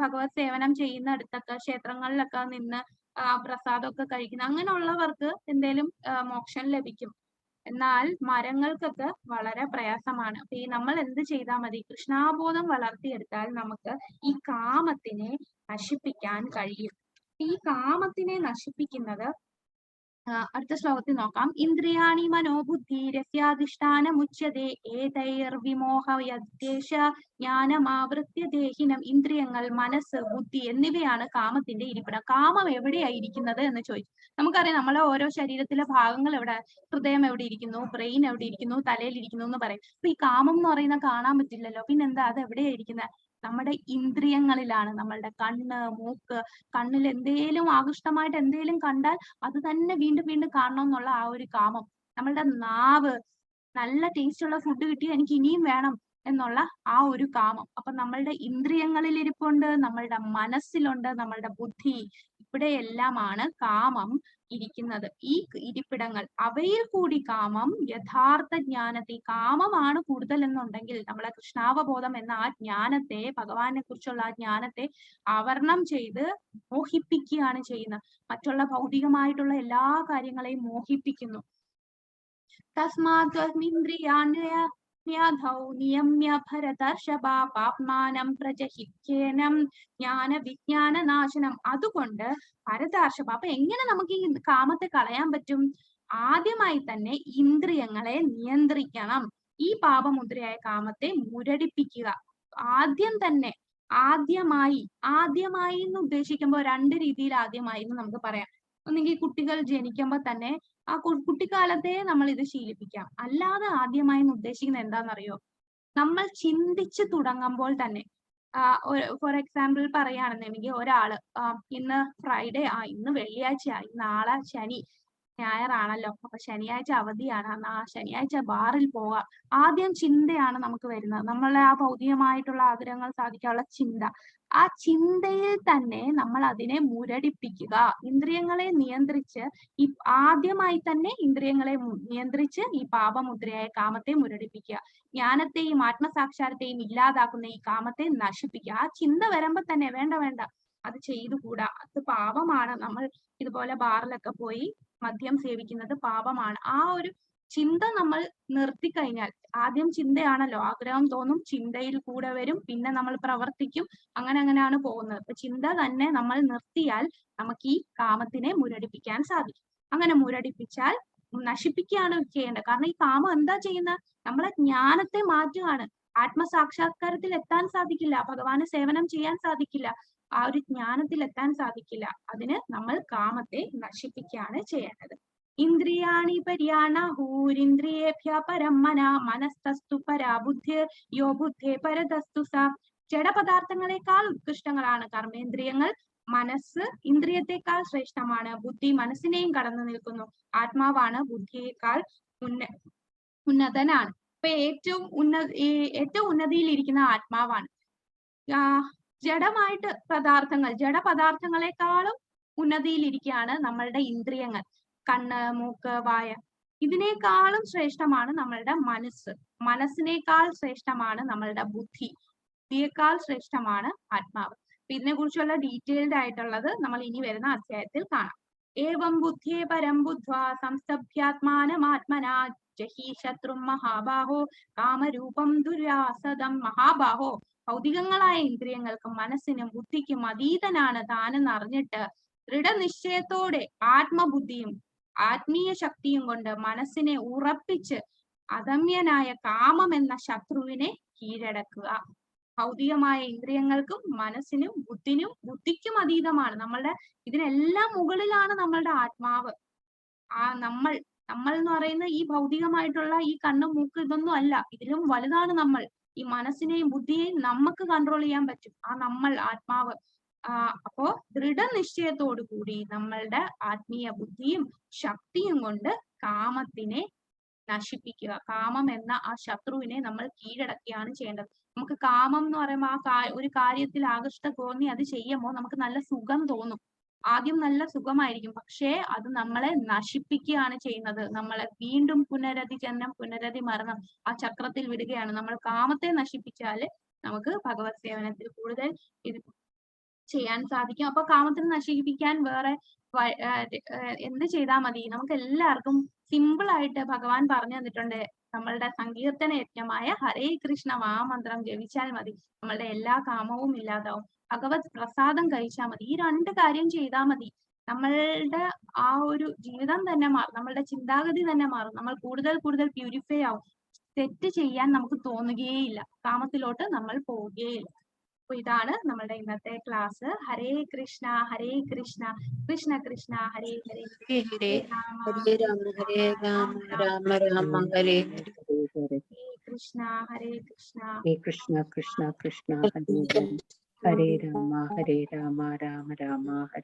ഭഗവത് സേവനം ചെയ്യുന്ന അടുത്തൊക്കെ ക്ഷേത്രങ്ങളിലൊക്കെ നിന്ന് പ്രസാദമൊക്കെ കഴിക്കുന്ന അങ്ങനെയുള്ളവർക്ക് എന്തേലും മോക്ഷം ലഭിക്കും. എന്നാൽ മരങ്ങൾക്കൊക്കെ വളരെ പ്രയാസമാണ്. അപ്പൊ നമ്മൾ എന്ത് ചെയ്താൽ മതി? കൃഷ്ണാബോധം വളർത്തിയെടുത്താൽ നമുക്ക് ഈ കാമത്തിനെ നശിപ്പിക്കാൻ കഴിയും. ഈ കാമത്തിനെ നശിപ്പിക്കുന്നത് അടുത്ത ശ്ലോകത്തിൽ നോക്കാം. ഇന്ദ്രിയാണി മനോബുദ്ധി രസ്യാധിഷ്ഠാനമുച്യതേ ഏതൈർവിമോഹയദ്ദേശ ജ്ഞാനമാവൃത്യ ദേഹിനം. ഇന്ദ്രിയങ്ങൾ, മനസ്സ്, ബുദ്ധി എന്നിവയാണ് കാമത്തിന്റെ ഇരിപ്പിടം. കാമം എവിടെയായിരിക്കുന്നത് എന്ന് ചോദിച്ചു. നമുക്കറിയാം, നമ്മളെ ഓരോ ശരീരത്തിലെ ഭാഗങ്ങൾ എവിടെ, ഹൃദയം എവിടെ ഇരിക്കുന്നു, ബ്രെയിൻ എവിടെ ഇരിക്കുന്നു, തലയിൽ ഇരിക്കുന്നു എന്ന് പറയും. അപ്പൊ ഈ കാമം എന്ന് പറയുന്ന കാണാൻ പറ്റില്ലല്ലോ, പിന്നെന്താ അത് എവിടെയായിരിക്കുന്നത്? നമ്മുടെ ഇന്ദ്രിയങ്ങളിലാണ്. നമ്മളുടെ കണ്ണ്, മൂക്ക്, കണ്ണിൽ എന്തേലും ആകൃഷ്ടമായിട്ട് എന്തേലും കണ്ടാൽ അത് തന്നെ വീണ്ടും വീണ്ടും കാണണം എന്നുള്ള ആ ഒരു കാമം. നമ്മളുടെ നാവ്, നല്ല ടേസ്റ്റ് ഉള്ള ഫുഡ് കിട്ടിയാൽ എനിക്ക് ഇനിയും വേണം എന്നുള്ള ആ ഒരു കാമം. അപ്പൊ നമ്മളുടെ ഇന്ദ്രിയങ്ങളിൽ ഇരിപ്പുണ്ട്, നമ്മളുടെ മനസ്സിലുണ്ട്, നമ്മളുടെ ബുദ്ധി, ഇവിടെയെല്ലാമാണ് കാമം ഇരിക്കുന്നത്. ഈ ഇരിപ്പിടങ്ങൾ, അവയിൽ കൂടി കാമം യഥാർത്ഥ ജ്ഞാനത്തെ, കാമമാണ് കൂടുതൽ എന്നുണ്ടെങ്കിൽ നമ്മളെ കൃഷ്ണാവബോധം എന്ന ആ ജ്ഞാനത്തെ, ഭഗവാനെ കുറിച്ചുള്ള ആ ജ്ഞാനത്തെ ആവരണം ചെയ്ത് മോഹിപ്പിക്കുകയാണ് ചെയ്യുന്നത്. മറ്റുള്ള ഭൗതികമായിട്ടുള്ള എല്ലാ കാര്യങ്ങളെയും മോഹിപ്പിക്കുന്നു. നിയമമ്യ ഭരതർഷഭ പാപ്മാനം പ്രജഹിത്യേനം ജ്ഞാന വിജ്ഞാന നാശനം. അതുകൊണ്ട് ഭരതർഷഭ, അപ്പൊ എങ്ങനെ നമുക്ക് ഈ കാമത്തെ കളയാൻ പറ്റും? ആദ്യമായി തന്നെ ഇന്ദ്രിയങ്ങളെ നിയന്ത്രിക്കണം. ഈ പാപമുദ്രയായ കാമത്തെ മുരടിപ്പിക്കുക. ആദ്യമായി എന്ന് ഉദ്ദേശിക്കുമ്പോൾ രണ്ട് രീതിയിൽ ആദ്യമായി എന്ന് നമുക്ക് പറയാം. ഒന്നെങ്കിൽ കുട്ടികൾ ജനിക്കുമ്പോൾ തന്നെ ആ കുട്ടിക്കാലത്തെ നമ്മൾ ഇത് ശീലിപ്പിക്കാം. അല്ലാതെ ആദ്യമായി എന്ന് ഉദ്ദേശിക്കുന്നത് എന്താണെന്നറിയോ? നമ്മൾ ചിന്തിച്ചു തുടങ്ങുമ്പോൾ തന്നെ. ഫോർ എക്സാമ്പിൾ പറയുകയാണെന്നുണ്ടെങ്കിൽ, ഒരാള് ഇന്ന് ഫ്രൈഡേ, ഇന്ന് വെള്ളിയാഴ്ച, നാളെ ശനി ഞായറാണല്ലോ, അപ്പൊ ശനിയാഴ്ച അവധിയാണ്, ശനിയാഴ്ച ബാറിൽ പോകാം. ആദ്യം ചിന്തയാണ് നമുക്ക് വരുന്നത്, നമ്മളെ ആ ഭൗതികമായിട്ടുള്ള ആഗ്രഹങ്ങൾ സാധിക്കാനുള്ള ചിന്ത. ആ ചിന്തയിൽ തന്നെ നമ്മൾ അതിനെ മുരടിപ്പിക്കുക. ഇന്ദ്രിയങ്ങളെ നിയന്ത്രിച്ച് ആദ്യമായി തന്നെ ഇന്ദ്രിയങ്ങളെ നിയന്ത്രിച്ച് ഈ പാപമുദ്രയായ കാമത്തെ മുരടിപ്പിക്കുക. ജ്ഞാനത്തെയും ആത്മസാക്ഷാത്തെയും ഇല്ലാതാക്കുന്ന ഈ കാമത്തെ നശിപ്പിക്കുക. ആ ചിന്ത വരുമ്പോ തന്നെ വേണ്ട അത് ചെയ്തുകൂടാ, അത് പാപമാണ്, നമ്മൾ ഇതുപോലെ ബാറിലൊക്കെ പോയി മദ്യം സേവിക്കുന്നത് പാപമാണ്. ആ ഒരു ചിന്ത നമ്മൾ നിർത്തിക്കഴിഞ്ഞാൽ, ആദ്യം ചിന്തയാണല്ലോ, ആഗ്രഹം തോന്നും, ചിന്തയിൽ കൂടെ വരും, പിന്നെ നമ്മൾ പ്രവർത്തിക്കും, അങ്ങനെയാണ് പോകുന്നത്. അപ്പൊ ചിന്ത തന്നെ നമ്മൾ നിർത്തിയാൽ നമുക്ക് ഈ കാമത്തിനെ മുരടിപ്പിക്കാൻ സാധിക്കും. അങ്ങനെ മുരടിപ്പിച്ചാൽ നശിപ്പിക്കുകയാണ് ചെയ്യേണ്ടത്. കാരണം ഈ കാമം എന്താ ചെയ്യുന്നത്? നമ്മളെ ജ്ഞാനത്തെ മാറ്റുകയാണ്. ആത്മസാക്ഷാത്കാരത്തിൽ എത്താൻ സാധിക്കില്ല, ഭഗവാന് സേവനം ചെയ്യാൻ സാധിക്കില്ല. ആ ഒരു ജ്ഞാനത്തിൽ എത്താൻ സാധിക്കില്ല. അതിന് നമ്മൾ കാമത്തെ നശിപ്പിക്കുകയാണ് ചെയ്യേണ്ടത്. ഇന്ദ്രിയാണി പര്യാണഹൂരിന്ദ്രിയേഭ്യ പരം മനസ്തസ്തു പരാ ബുദ്ധിർ യോ ബുദ്ധേ പരതസ്തു സ. ജഡപദാർത്ഥങ്ങളെക്കാൾ ഉത്കൃഷ്ടങ്ങളാണ് കർമ്മേന്ദ്രിയങ്ങൾ. മനസ്സ് ഇന്ദ്രിയത്തെക്കാൾ ശ്രേഷ്ഠമാണ്. ബുദ്ധി മനസ്സിനെയും കടന്നു നിൽക്കുന്നു. ആത്മാവാണ് ബുദ്ധിയേക്കാൾ ഉന്നതനാണ്. ഇപ്പൊ ഏറ്റവും ഉന്നതിയിലിരിക്കുന്ന ആത്മാവാണ്. ജഡമായിട്ട് ജഡപദാർത്ഥങ്ങളെക്കാളും ഉന്നതിയിലിരിക്കുകയാണ് നമ്മളുടെ ഇന്ദ്രിയങ്ങൾ. കണ്ണ്, മൂക്ക്, വായ. ഇതിനേക്കാളും ശ്രേഷ്ഠമാണ് നമ്മളുടെ മനസ്സ്. മനസ്സിനേക്കാൾ ശ്രേഷ്ഠമാണ് നമ്മളുടെ ബുദ്ധി. ബുദ്ധിയേക്കാൾ ശ്രേഷ്ഠമാണ് ആത്മാവ്. ഇതിനെ കുറിച്ചുള്ള ഡീറ്റെയിൽഡ് ആയിട്ടുള്ളത് നമ്മൾ ഇനി വരുന്ന അധ്യായത്തിൽ കാണാം. ഏവം ബുദ്ധിയെ പരം ബുദ്ധ്വാ സംസ്തഭ്യാത്മാനമാത്മനാ ജഹി ശത്രും മഹാബാഹോ കാമരൂപം ദുരാസദം. മഹാബാഹോ, ഭൗതികങ്ങളായ ഇന്ദ്രിയങ്ങൾക്കും മനസ്സിനും ബുദ്ധിക്കും അതീതനാണ് താനെന്ന് അറിഞ്ഞിട്ട് ദൃഢനിശ്ചയത്തോടെ ആത്മബുദ്ധിയും ആത്മീയ ശക്തിയും കൊണ്ട് മനസ്സിനെ ഉറപ്പിച്ച് അദമ്യനായ കാമം എന്ന ശത്രുവിനെ കീഴടക്കുക. ഭൗതികമായ ഇന്ദ്രിയങ്ങൾക്കും മനസ്സിനും ബുദ്ധിക്കും അതീതമാണ്. ഇതിനെല്ലാം മുകളിലാണ് നമ്മളുടെ ആത്മാവ്. നമ്മൾ എന്ന് പറയുന്ന ഈ ഭൗതികമായിട്ടുള്ള ഈ കണ്ണും മൂക്ക് ഇതൊന്നും അല്ല. ഇതിലും വലുതാണ് നമ്മൾ. ഈ മനസ്സിനെയും ബുദ്ധിയെയും നമുക്ക് കൺട്രോൾ ചെയ്യാൻ പറ്റും. നമ്മൾ ആത്മാവ്. അപ്പോ ദൃഢനിശ്ചയത്തോടു കൂടി നമ്മളുടെ ആത്മീയ ബുദ്ധിയും ശക്തിയും കൊണ്ട് കാമത്തിനെ നശിപ്പിക്കുക. കാമം എന്ന ആ ശത്രുവിനെ നമ്മൾ കീഴടക്കുകയാണ് ചെയ്യേണ്ടത്. നമുക്ക് കാമം എന്ന് പറയുമ്പോൾ ഒരു കാര്യത്തിൽ ആകൃഷ്ട തോന്നി അത് ചെയ്യുമ്പോൾ നമുക്ക് നല്ല സുഖം തോന്നും. ആദ്യം നല്ല സുഖമായിരിക്കും. പക്ഷേ അത് നമ്മളെ നശിപ്പിക്കുകയാണ് ചെയ്യുന്നത്. നമ്മളെ വീണ്ടും പുനരധി ജനനം പുനരധി മരണം ആ ചക്രത്തിൽ വിടുകയാണ്. നമ്മൾ കാമത്തെ നശിപ്പിച്ചാല് നമുക്ക് ഭഗവത് സേവനത്തിൽ കൂടുതൽ ഇത് ചെയ്യാൻ സാധിക്കും. അപ്പൊ കാമത്തിനെ നശിപ്പിക്കാൻ വേറെ എന്ത് ചെയ്താൽ മതി? നമുക്ക് എല്ലാവർക്കും സിമ്പിൾ ആയിട്ട് ഭഗവാൻ പറഞ്ഞു തന്നിട്ടുണ്ട്. നമ്മളുടെ സങ്കീർത്തന യജ്ഞമായ ഹരേ കൃഷ്ണ മഹാമന്ത്രം ജപിച്ചാൽ മതി. നമ്മളുടെ എല്ലാ കാമവും ഇല്ലാതാവും. ഭഗവത് പ്രസാദം കഴിച്ചാൽ മതി. ഈ 2 കാര്യം ചെയ്താൽ മതി. നമ്മളുടെ ആ ഒരു ജീവിതം തന്നെ മാറും. നമ്മളുടെ ചിന്താഗതി തന്നെ മാറും. നമ്മൾ കൂടുതൽ പ്യൂരിഫൈ ആവും. തെറ്റ് ചെയ്യാൻ നമുക്ക് തോന്നുകയേയില്ല. കാമത്തിലോട്ട് നമ്മൾ പോവുകയില്ല. അപ്പൊ ഇതാണ് നമ്മളുടെ ഇന്നത്തെ ക്ലാസ്. ഹരേ കൃഷ്ണ കൃഷ്ണ കൃഷ്ണ ഹരേ ഹരേ ഹരേ രാമ ഹരേ രാമ രാമ രാമ ഹരേ ഹരേ. കൃഷ്ണ ഹരേ കൃഷ്ണ കൃഷ്ണ കൃഷ്ണ കൃഷ്ണ ഹരേ ഹരേ രാമ രാമ രാമ ഹരേ